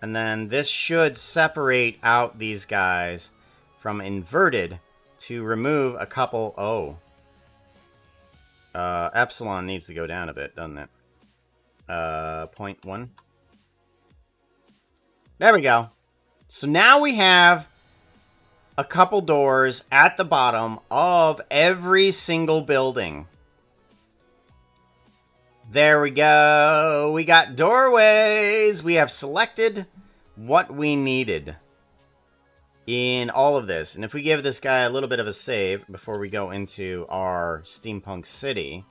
And then this should separate out these guys from inverted to remove a couple. Oh. Epsilon needs to go down a bit, doesn't it? 0.1. There we go. So now we have a couple doors at the bottom of every single building. There we go. We got doorways. We have selected what we needed in all of this. And if we give this guy a little bit of a save before we go into our steampunk city,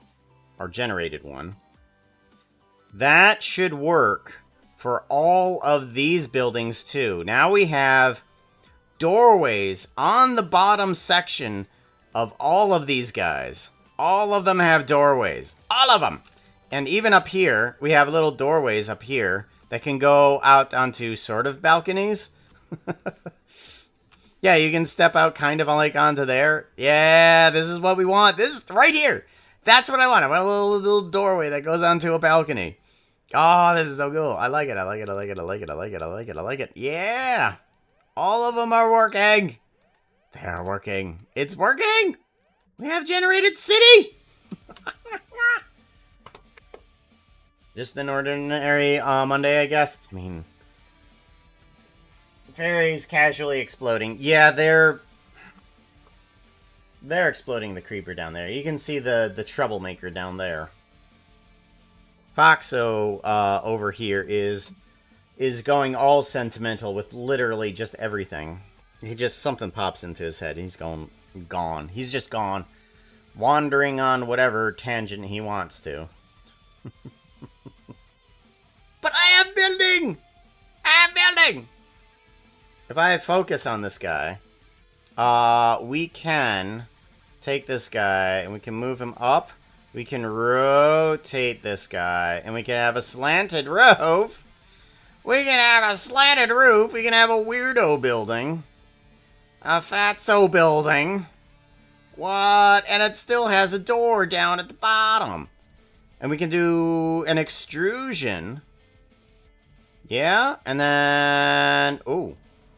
our generated one, that should work for all of these buildings too. Now we have doorways on the bottom section of all of these guys. All of them have doorways. All of them. And even up here, we have little doorways up here that can go out onto sort of balconies. Yeah, you can step out kind of like onto there. Yeah, this is what we want. This is right here. That's what I want. I want a little doorway that goes onto a balcony. Oh, this is so cool. I like it. I like it. I like it. I like it. I like it. I like it. I like it. Yeah. All of them are working. They are working. It's working. We have generated city. Just an ordinary Monday, I guess. I mean, fairies casually exploding. Yeah, they're exploding the creeper down there. You can see the troublemaker down there. Foxo over here is going all sentimental with literally just everything. Something pops into his head. He's gone. He's just gone. Wandering on whatever tangent he wants to. But I am building! I am building! If I focus on this guy, we can take this guy and we can move him up. We can rotate this guy and we can have a slanted roof. We can have a slanted roof. We can have a weirdo building. A fatso building. What? And it still has a door down at the bottom. And we can do an extrusion. Yeah, and then... Oh,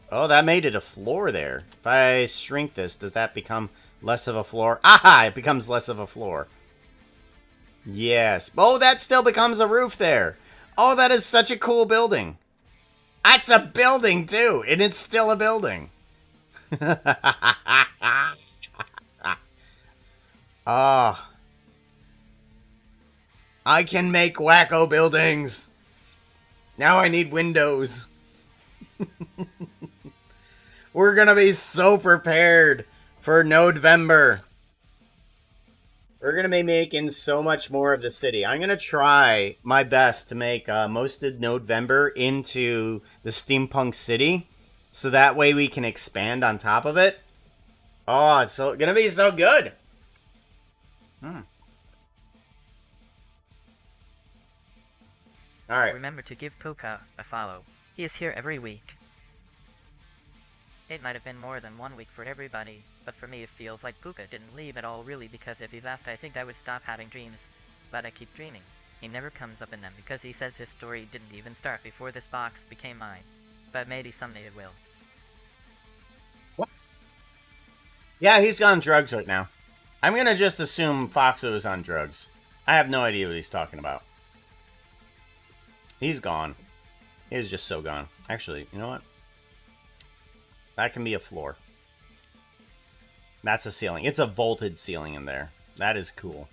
that made it a floor there. If I shrink this, does that become less of a floor? Aha! It becomes less of a floor. Yes. Oh, that still becomes a roof there. Oh, that is such a cool building. That's a building, too, and it's still a building. Ah. I can make wacko buildings. Now I need windows. We're gonna be so prepared for November. We're gonna be making so much more of the city. I'm gonna try my best to make most of November into the steampunk city, so that way we can expand on top of it. Oh, it's so gonna be so good. All right. Remember to give Puka a follow. He is here every week. It might have been more than 1 week for everybody, but for me it feels like Puka didn't leave at all really, because if he left I think I would stop having dreams. But I keep dreaming. He never comes up in them because he says his story didn't even start before this box became mine. But maybe someday it will. What? Yeah, he's on drugs right now. I'm gonna just assume Foxo is on drugs. I have no idea what he's talking about. He's gone. He's just so gone. Actually, you know what? That can be a floor. That's a ceiling. It's a vaulted ceiling in there. That is cool.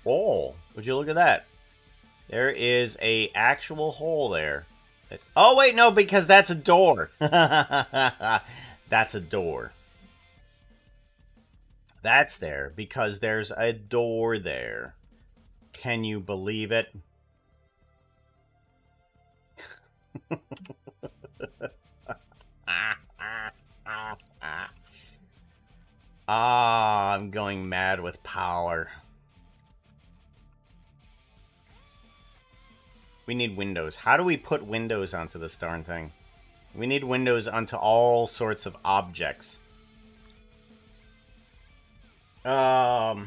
Oh, would you look at that? There is a actual hole there. Oh, wait, no, because that's a door. That's a door. That's there because there's a door there. Can you believe it? I'm going mad with power. We need windows. How do we put windows onto this darn thing? We need windows onto all sorts of objects. Gosh.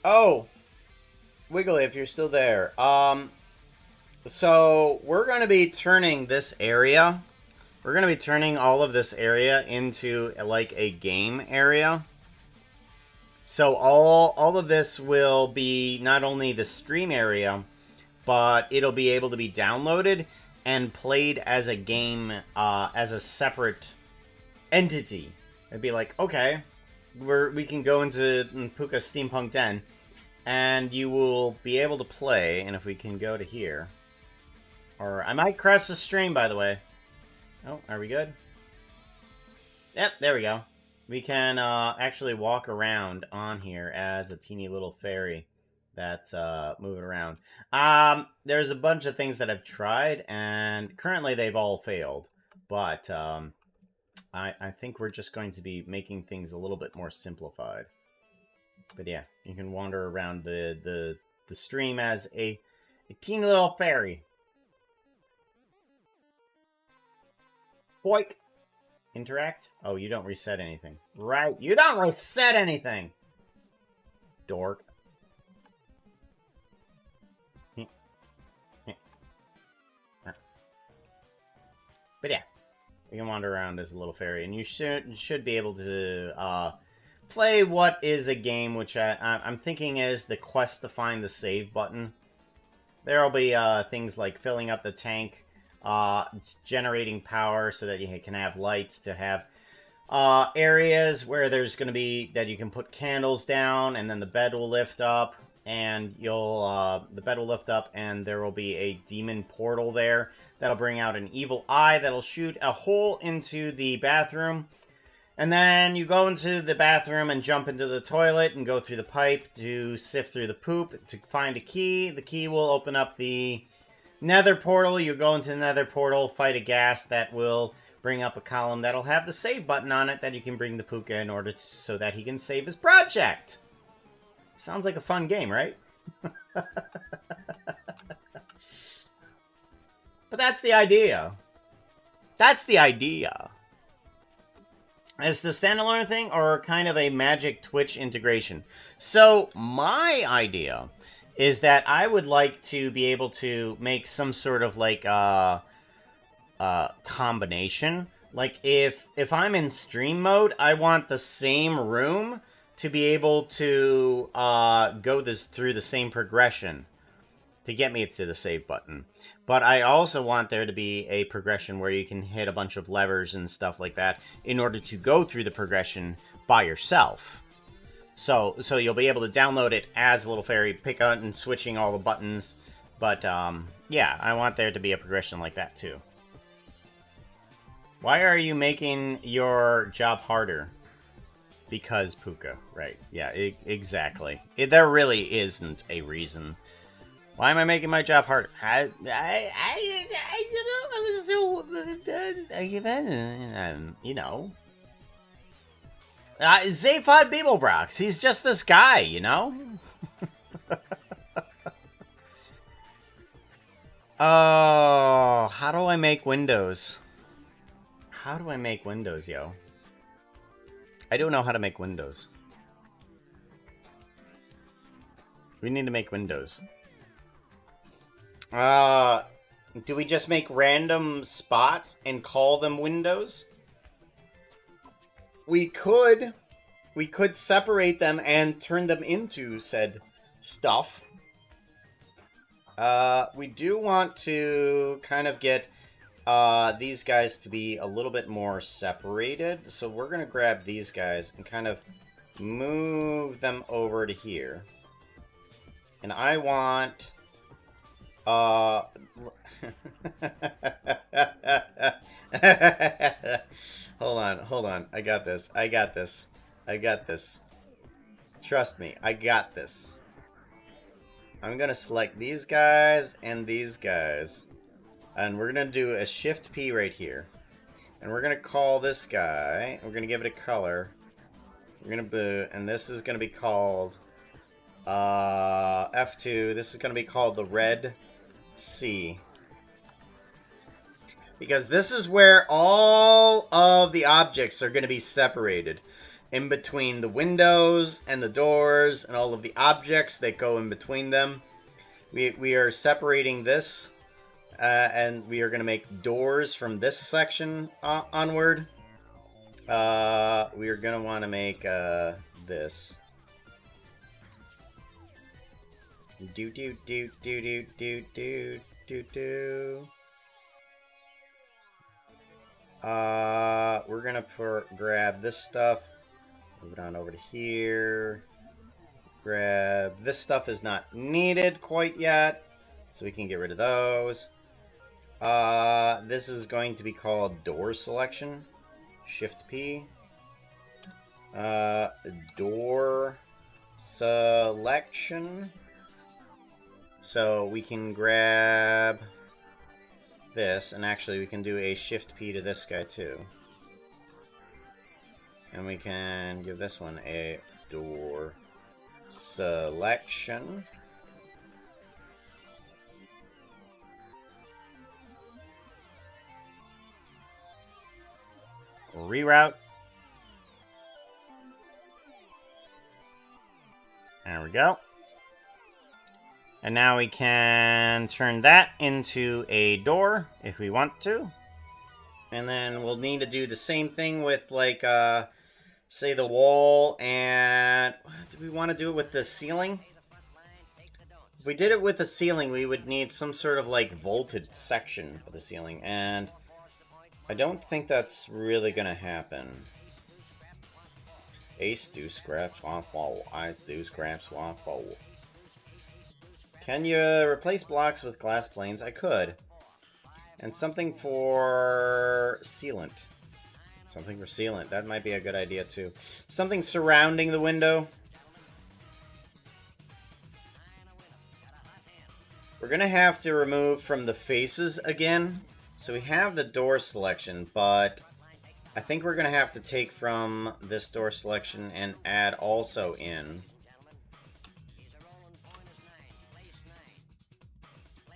Oh, Wiggly, if you're still there. So we're going to be turning this area. We're going to be turning all of this area into like a game area. So all of this will be not only the stream area, but it'll be able to be downloaded and played as a game, as a separate entity. It'd be like, okay, we can go into Puka Steampunk Den, and you will be able to play. And if we can go to here, or I might crash the stream, by the way. Oh, are we good? Yep, there we go. We can actually walk around on here as a teeny little fairy that's moving around. There's a bunch of things that I've tried, and currently they've all failed. But I think we're just going to be making things a little bit more simplified. But yeah, you can wander around the stream as a teeny little fairy. Boink! Interact? Oh, you don't reset anything. Right, you don't reset anything! Dork. But yeah, you can wander around as a little fairy, and you should be able to play what is a game, which I'm thinking is the quest to find the save button. There'll be things like filling up the tank, generating power so that you can have lights, to have areas where there's going to be that you can put candles down, and then the bed will lift up, and the bed will lift up, and there will be a demon portal there that'll bring out an evil eye that'll shoot a hole into the bathroom. And then you go into the bathroom and jump into the toilet and go through the pipe to sift through the poop to find a key. The key will open up the nether portal. You go into the nether portal, fight a ghast that will bring up a column that'll have the save button on it that you can bring the Puka in order so that he can save his project. Sounds like a fun game, right? But that's the idea. That's the idea. Is the standalone thing or kind of a Magic Twitch integration? So my idea is that I would like to be able to make some sort of like combination. Like if I'm in stream mode, I want the same room to be able to go through the same progression. to get me to the save button. But I also want there to be a progression where you can hit a bunch of levers and stuff like that in order to go through the progression by yourself. So you'll be able to download it as a little fairy, pick out and switching all the buttons. But yeah, I want there to be a progression like that too. Why are you making your job harder? Because Puka, right? Yeah, exactly. There really isn't a reason. Why am I making my job harder? I don't know. I was so, you know. Zaphod Beeblebrox. He's just this guy, you know? Oh, how do I make windows? How do I make windows, yo? I don't know how to make windows. We need to make windows. Do we just make random spots and call them windows? We could separate them and turn them into said stuff. We do want to kind of get these guys to be a little bit more separated. So we're going to grab these guys and kind of move them over to here. And I want... hold on. I got this. Trust me, I got this. I'm gonna select these guys and these guys. And we're gonna do a Shift P right here. And we're gonna call this guy, we're gonna give it a color. We're gonna boot, and this is gonna be called F2. This is gonna be called the red C. Because this is where all of the objects are going to be separated. In between the windows and the doors and all of the objects that go in between them. We are separating this. And we are going to make doors from this section onward. We are going to want to make this. Do do do do do do do do do. We're gonna grab this stuff, move it on over to here. Grab this stuff is not needed quite yet, so we can get rid of those. This is going to be called door selection. Shift P. Door selection. So we can grab this, and actually we can do a Shift P to this guy too. And we can give this one a door selection. Reroute. There we go. And now we can turn that into a door if we want to. And then we'll need to do the same thing with, like, say the wall and... Do we want to do it with the ceiling? If we did it with the ceiling, we would need some sort of, like, vaulted section of the ceiling. And I don't think that's really going to happen. Ace do scrap swamp wall. Eyes do scrap swamp wall. Can you replace blocks with glass planes? I could. And something for sealant. Something for sealant. That might be a good idea too. Something surrounding the window. We're going to have to remove from the faces again. So we have the door selection, but I think we're going to have to take from this door selection and add also in.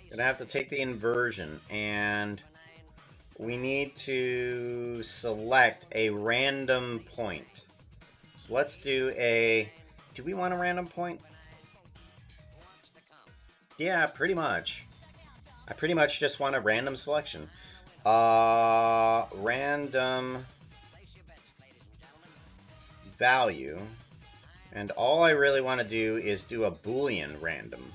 Gonna have to take the inversion, and we need to select a random point. So let's do a... Do we want a random point? Yeah, pretty much. I pretty much just want a random selection. Random value. And all I really want to do is do a Boolean random.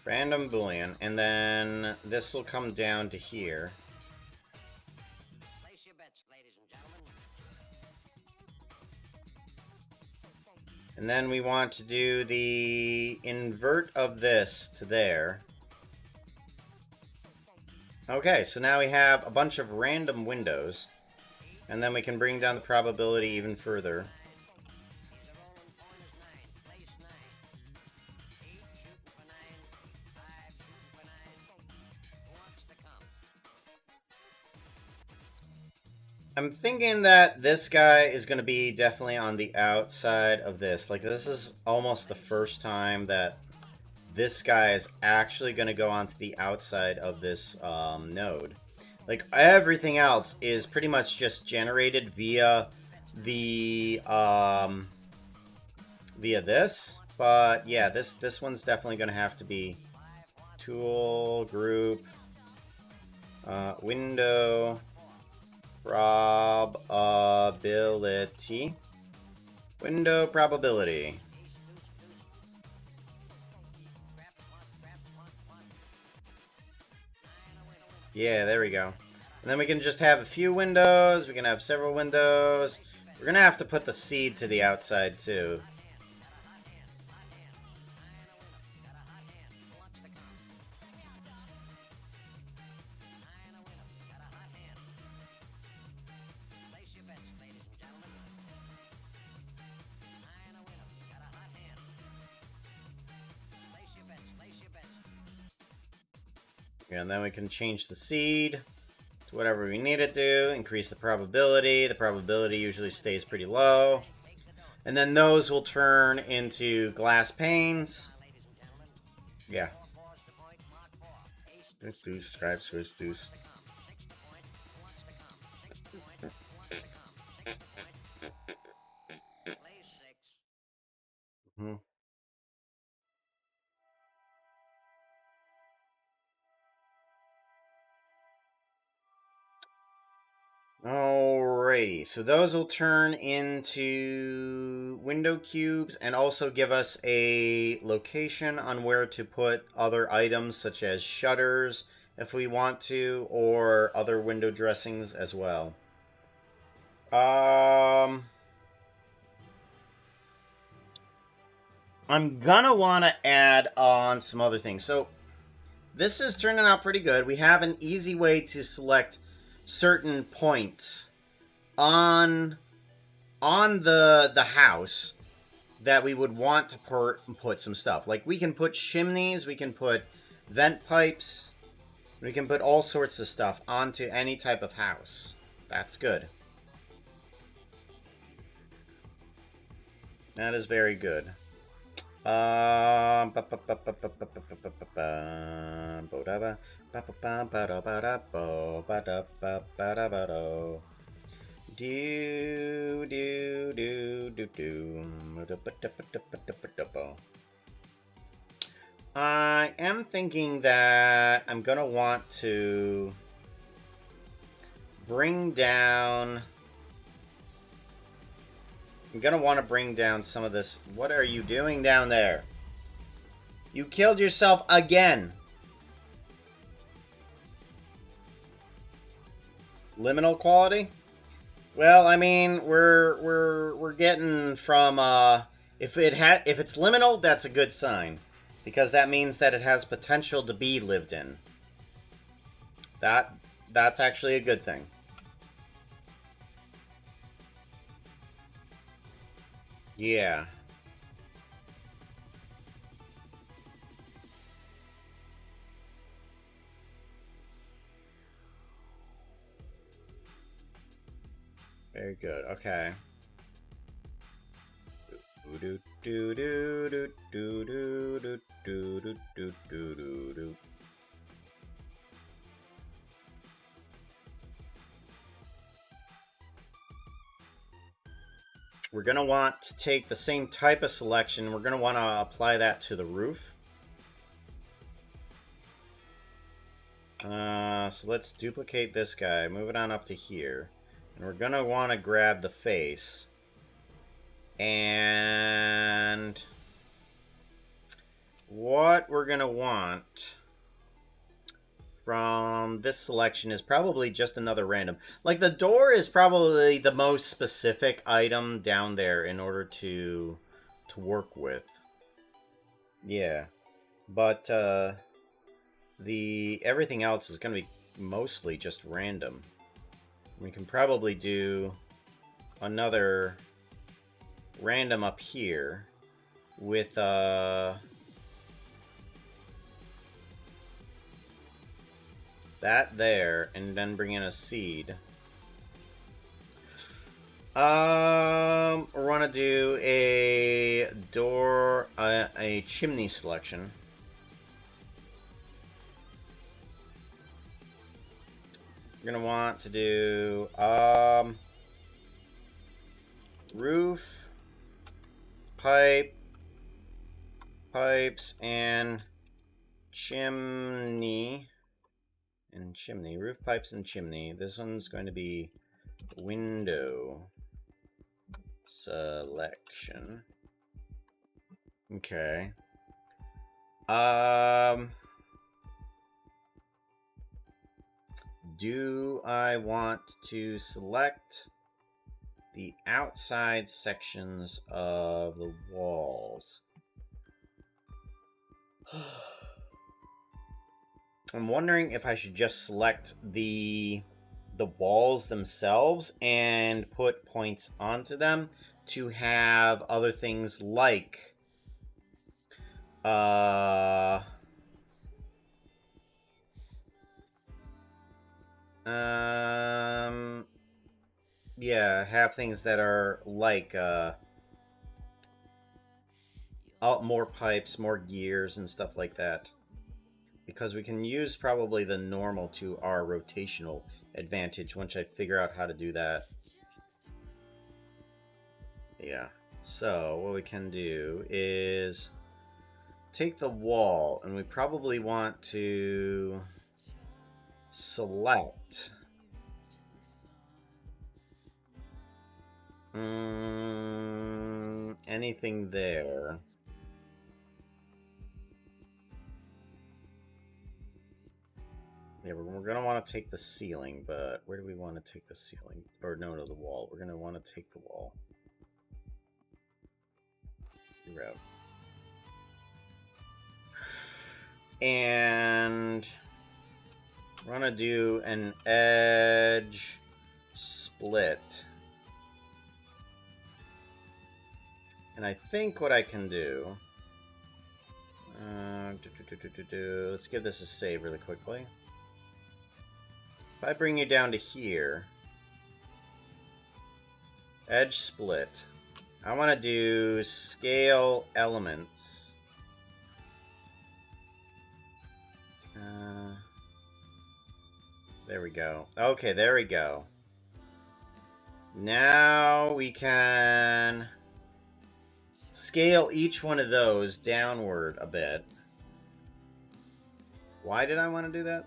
Random Boolean. And then this will come down to here. And then we want to do the invert of this to there. Okay, so now we have a bunch of random windows. And then we can bring down the probability even further. I'm thinking that this guy is going to be definitely on the outside of this. Like, this is almost the first time that this guy is actually going to go onto the outside of this node. Like, everything else is pretty much just generated via the, via this. But, yeah, this one's definitely going to have to be tool, group, window, probability. Window probability. Yeah, there we go. And then we can just have a few windows. We can have several windows. We're gonna have to put the seed to the outside too. And then we can change the seed to whatever we need it to. Increase the probability. The probability usually stays pretty low. And then those will turn into glass panes. Yeah. Let's do subscribe, switch deuce. Hmm. Alrighty, so those will turn into window cubes and also give us a location on where to put other items such as shutters if we want to, or other window dressings as well. I'm gonna want to add on some other things. So this is turning out pretty good. We have an easy way to select certain points on the house that we would want to put some stuff. Like, we can put chimneys, we can put vent pipes, we can put all sorts of stuff onto any type of house. That's good. That is very good. I am thinking that I'm gonna want to bring down... I'm gonna want to bring down some of this. What are you doing down there? You killed yourself again. Liminal quality? Well, I mean, we're getting from if it's liminal, that's a good sign, because that means that it has potential to be lived in. That's actually a good thing. Yeah. Very good. Okay. We're going to want to take the same type of selection. We're going to want to apply that to the roof. So let's duplicate this guy, move it on up to here. And we're going to want to grab the face. And what what we're going to want from this selection is probably just another random. Like, the door is probably the most specific item down there in order to work with. Yeah. But, the everything else is going to be mostly just random. We can probably do another random up here with, that there, and then bring in a seed. We want to do a door, a chimney selection. We're gonna want to do roof, pipes, and chimney. Roof, pipes, and chimney. This one's going to be window selection. Okay. Do I want to select the outside sections of the walls? I'm wondering if I should just select the walls themselves and put points onto them to have other things like yeah, have things that are like more pipes, more gears, and stuff like that. Because we can use probably the normal to our rotational advantage once I figure out how to do that. Yeah. So, what we can do is take the wall, and we probably want to select anything there. Yeah, we're going to want to take the ceiling, but where do we want to take the ceiling? Or no, the wall. We're going to want to take the wall. You're out. And we're going to do an edge split. And I think what I can do... let's give this a save really quickly. If I bring you down to here, edge split, I want to do scale elements. There we go. Okay, there we go. Now we can scale each one of those downward a bit. Why did I want to do that?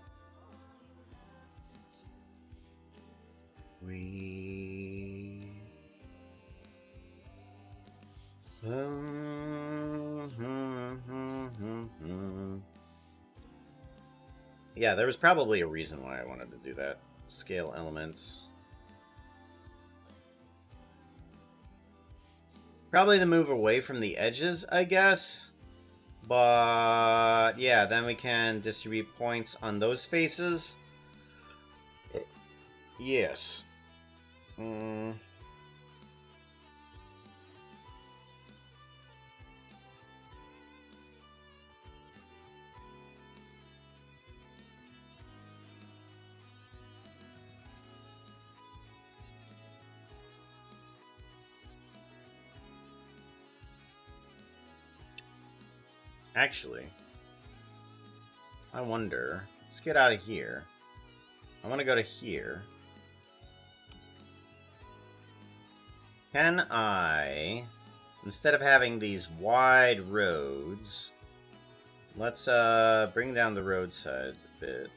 Yeah, there was probably a reason why I wanted to do that. Scale elements. Probably the move away from the edges, I guess. But yeah, then we can distribute points on those faces. Yes. Actually, I wonder. Let's get out of here. I want to go to here. Can I, instead of having these wide roads, let's bring down the roadside a bit.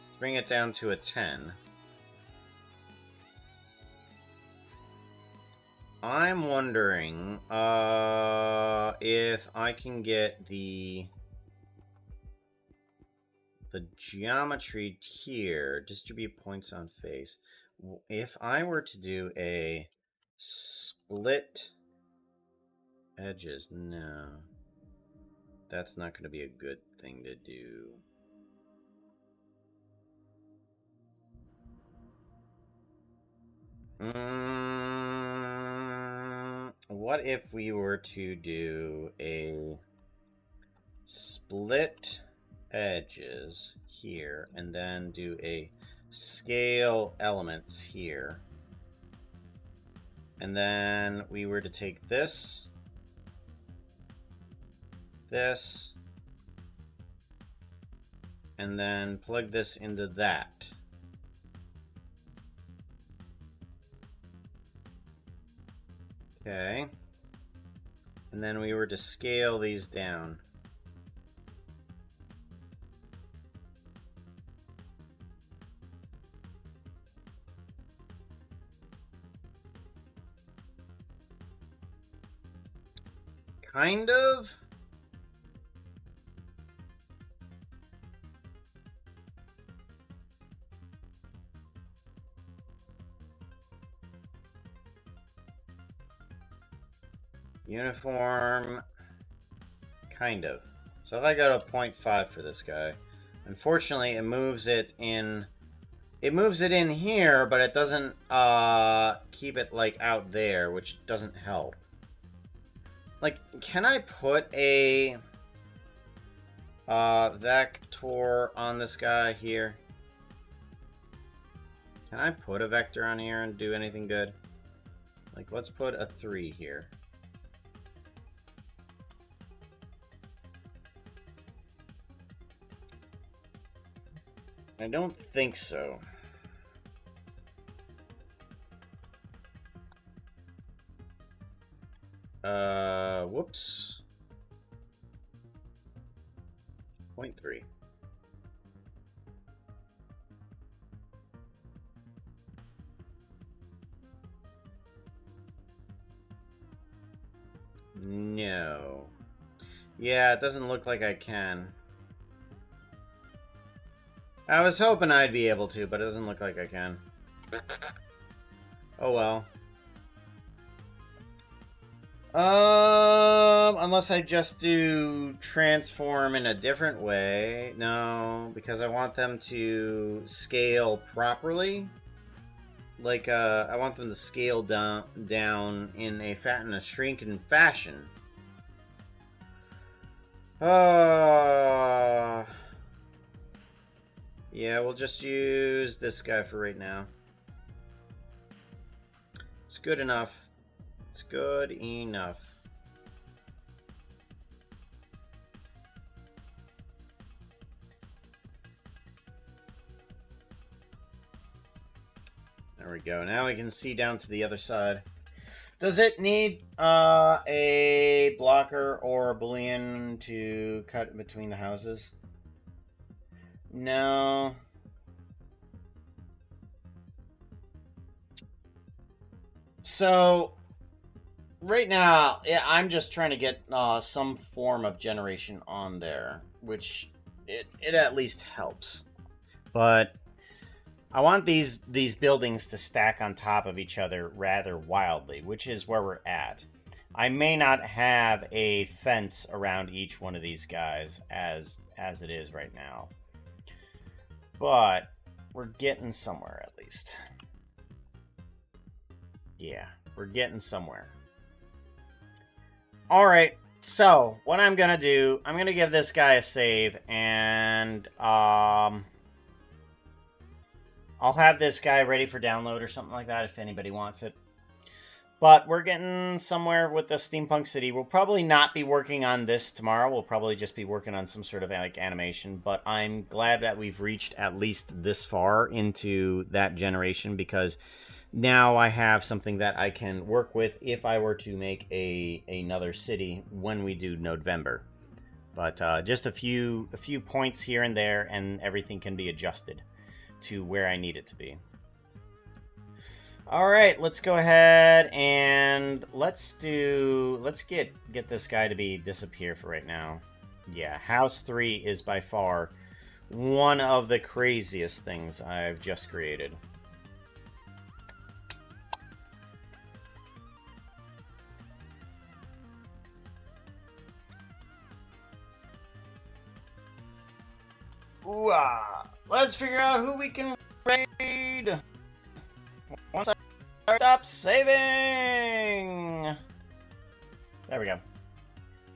Let's bring it down to a 10. I'm wondering if I can get the geometry here, distribute points on face. If I were to do a split edges, no. That's not going to be a good thing to do. What if we were to do a split edges here and then do a scale elements here, and then we were to take this, and then plug this into that. Okay. And then we were to scale these down. Kind of. Uniform. Kind of. So if I go to 0.5 for this guy, unfortunately it moves it in. It moves it in here, but it doesn't keep it like out there, which doesn't help. Like, can I put a vector on this guy here? Can I put a vector on here and do anything good? Like, let's put a 3 here. I don't think so. Whoops. 0.3. No. Yeah, it doesn't look like I can. I was hoping I'd be able to, but it doesn't look like I can. Oh well. Unless I just do transform in a different way. No, because I want them to scale properly. Like, I want them to scale down in a fat and a shrinking fashion. Yeah, we'll just use this guy for right now. It's good enough. It's good enough. There we go. Now we can see down to the other side. Does it need a blocker or a boolean to cut between the houses? No. So, right now, yeah, I'm just trying to get some form of generation on there, which it at least helps. But I want these buildings to stack on top of each other rather wildly, which is where we're at. I may not have a fence around each one of these guys as it is right now. But we're getting somewhere at least. Yeah, we're getting somewhere. Alright, so what I'm gonna do, I'm gonna give this guy a save, and I'll have this guy ready for download or something like that if anybody wants it. But we're getting somewhere with the Steampunk City. We'll probably not be working on this tomorrow. We'll probably just be working on some sort of like animation. But I'm glad that we've reached at least this far into that generation, because now I have something that I can work with if I were to make another city when we do November. But just a few points here and there, and everything can be adjusted to where I need it to be. All right, let's go ahead and let's get this guy to be disappear for right now. Yeah, House 3 is by far one of the craziest things I've just created. Ooh, let's figure out who we can raid. Once I stop saving. There we go.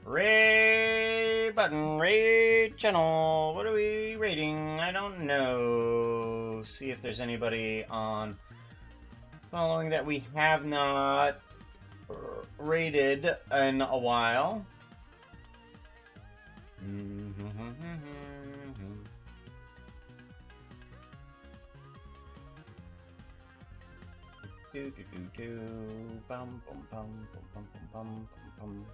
Raid button, raid channel. What are we raiding? I don't know. See if there's anybody on following that we have not raided in a while. Do do do do, bum bum bum bum bum bum bum bum.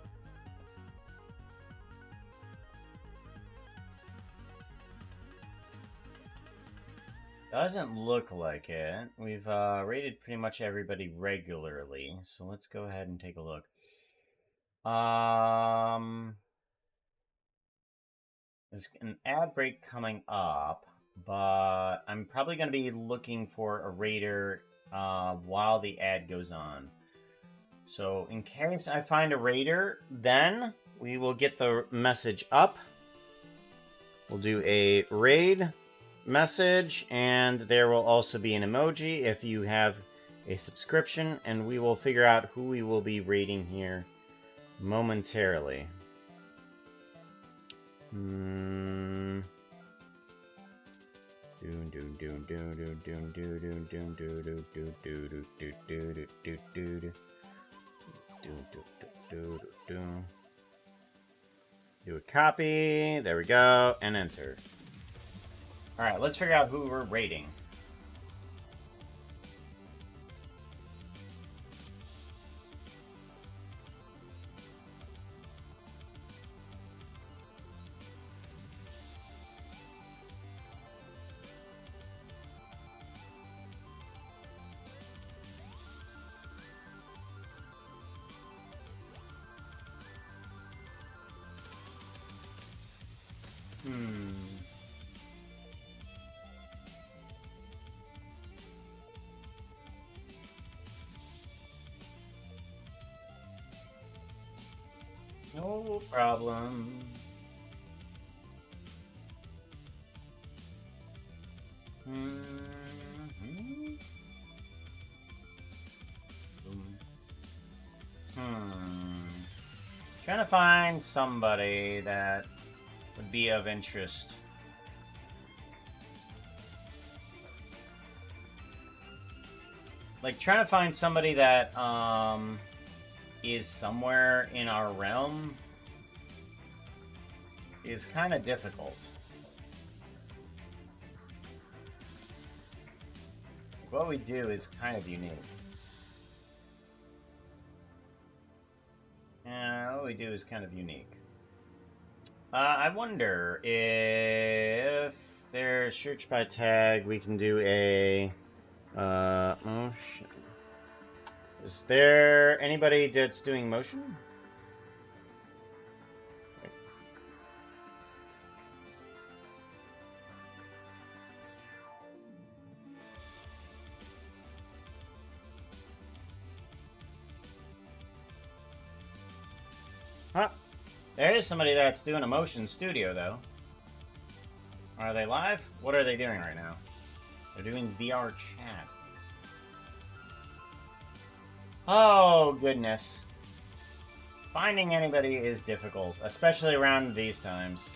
Doesn't look like it. We've rated pretty much everybody regularly, so let's go ahead and take a look. There's an ad break coming up, but I'm probably going to be looking for a raider while the ad goes on. So in case I find a raider, then we will get the message up. We'll do a raid message, and there will also be an emoji if you have a subscription, and we will figure out who we will be raiding here momentarily. Do a copy. There we go. And enter. Alright, let's figure out who we're raiding. No problem. Trying to find somebody that would be of interest. Like, trying to find somebody that, is somewhere in our realm is kind of difficult. What we do is kind of unique. Yeah, what we do is kind of unique. I wonder if there's search by tag, we can do a, motion. Is there anybody that's doing motion? Huh. There is somebody that's doing a motion studio, though. Are they live? What are they doing right now? They're doing VR chat. Oh, goodness. Finding anybody is difficult, especially around these times.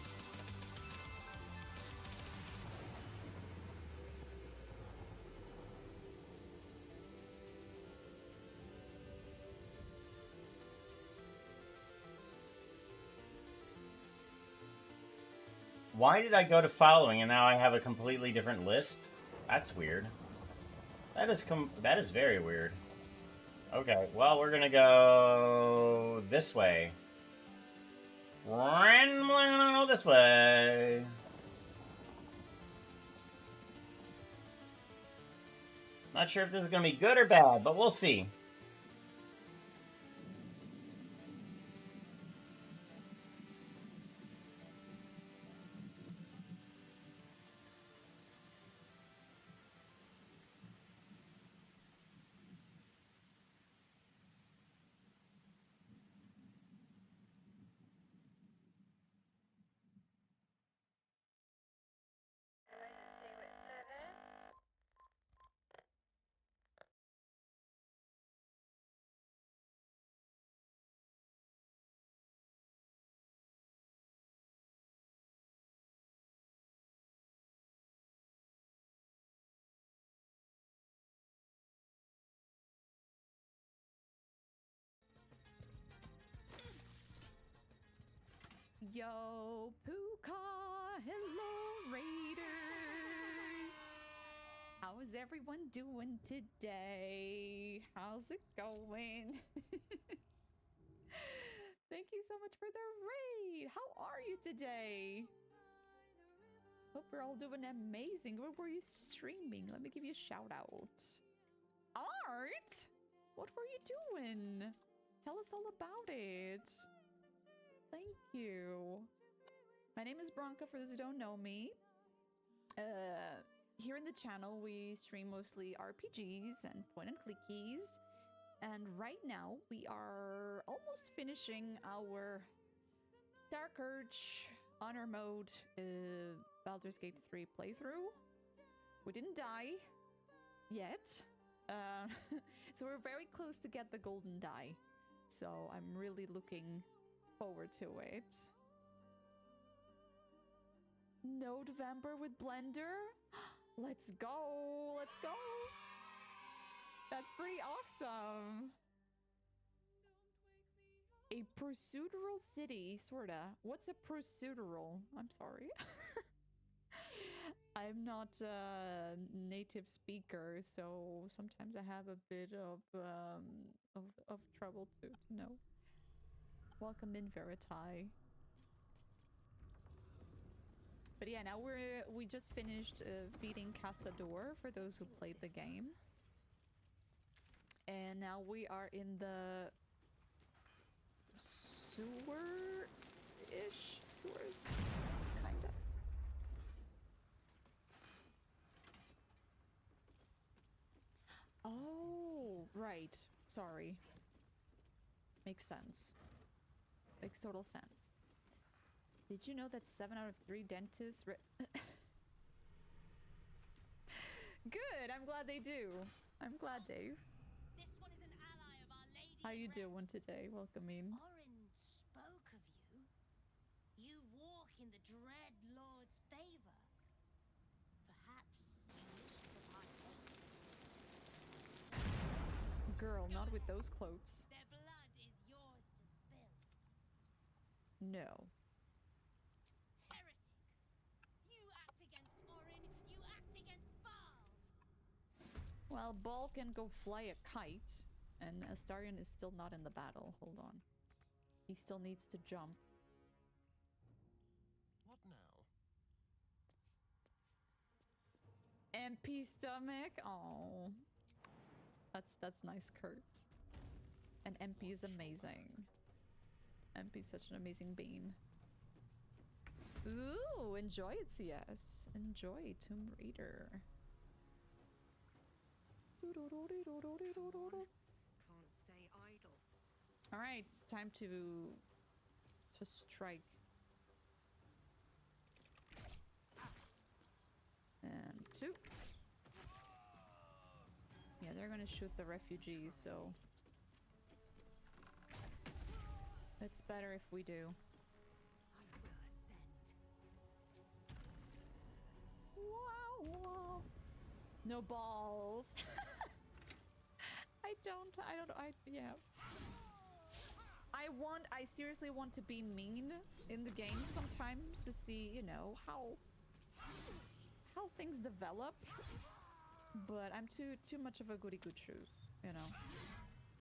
Why did I go to following and now I have a completely different list? That's weird. That is very weird. Okay, well, we're gonna go this way. Randomly gonna go this way. Not sure if this is gonna be good or bad, but we'll see. Yo, Puka! Hello, Raiders! How is everyone doing today? How's it going? Thank you so much for the raid! How are you today? Hope we're all doing amazing. What were you streaming? Let me give you a shout out. Art? What were you doing? Tell us all about it. Thank you. My name is Bronca, for those who don't know me. Here in the channel, we stream mostly RPGs and point-and-click keys. And right now, we are almost finishing our Dark Urge Honor Mode Baldur's Gate 3 playthrough. We didn't die yet. So we're very close to get the golden die. So I'm really looking forward to it. November with Blender? Let's go! Let's go! That's pretty awesome! A procedural city, sorta. What's a procedural? I'm sorry. I'm not a native speaker, so sometimes I have a bit of trouble to know. Welcome in, Veritae. But yeah, now we just finished beating Casador for those who played the game. And now we are in the sewer-ish? Sewers? Kinda. Oh, right. Sorry. Makes sense. Makes total sense. Did you know that 7 out of 3 dentists Good! I'm glad they do. I'm glad, Dave. This one is an ally of Our Lady. How you doing today? Welcome in. Orin spoke of you. You walk in the Dread Lord's favor. Perhaps you wish to partake. Girl, not with those cloaks. Their blood is yours to spill. No. Heretic! You act against Orin, you act against Baal! Well, Ball can go fly a kite, and Astarion is still not in the battle. Hold on. He still needs to jump. What now? MP stomach? Oh. That's nice, Kurt. And MP is amazing. MP is such an amazing bean. Ooh, enjoy it, CS. Enjoy Tomb Raider. Can't stay idle. Alright, it's time to strike. And 2. Yeah, they're gonna shoot the refugees, so it's better if we do. Wow. No balls. Yeah. I seriously want to be mean in the game sometimes to see, you know, how things develop. But I'm too much of a goody good shoes, you know.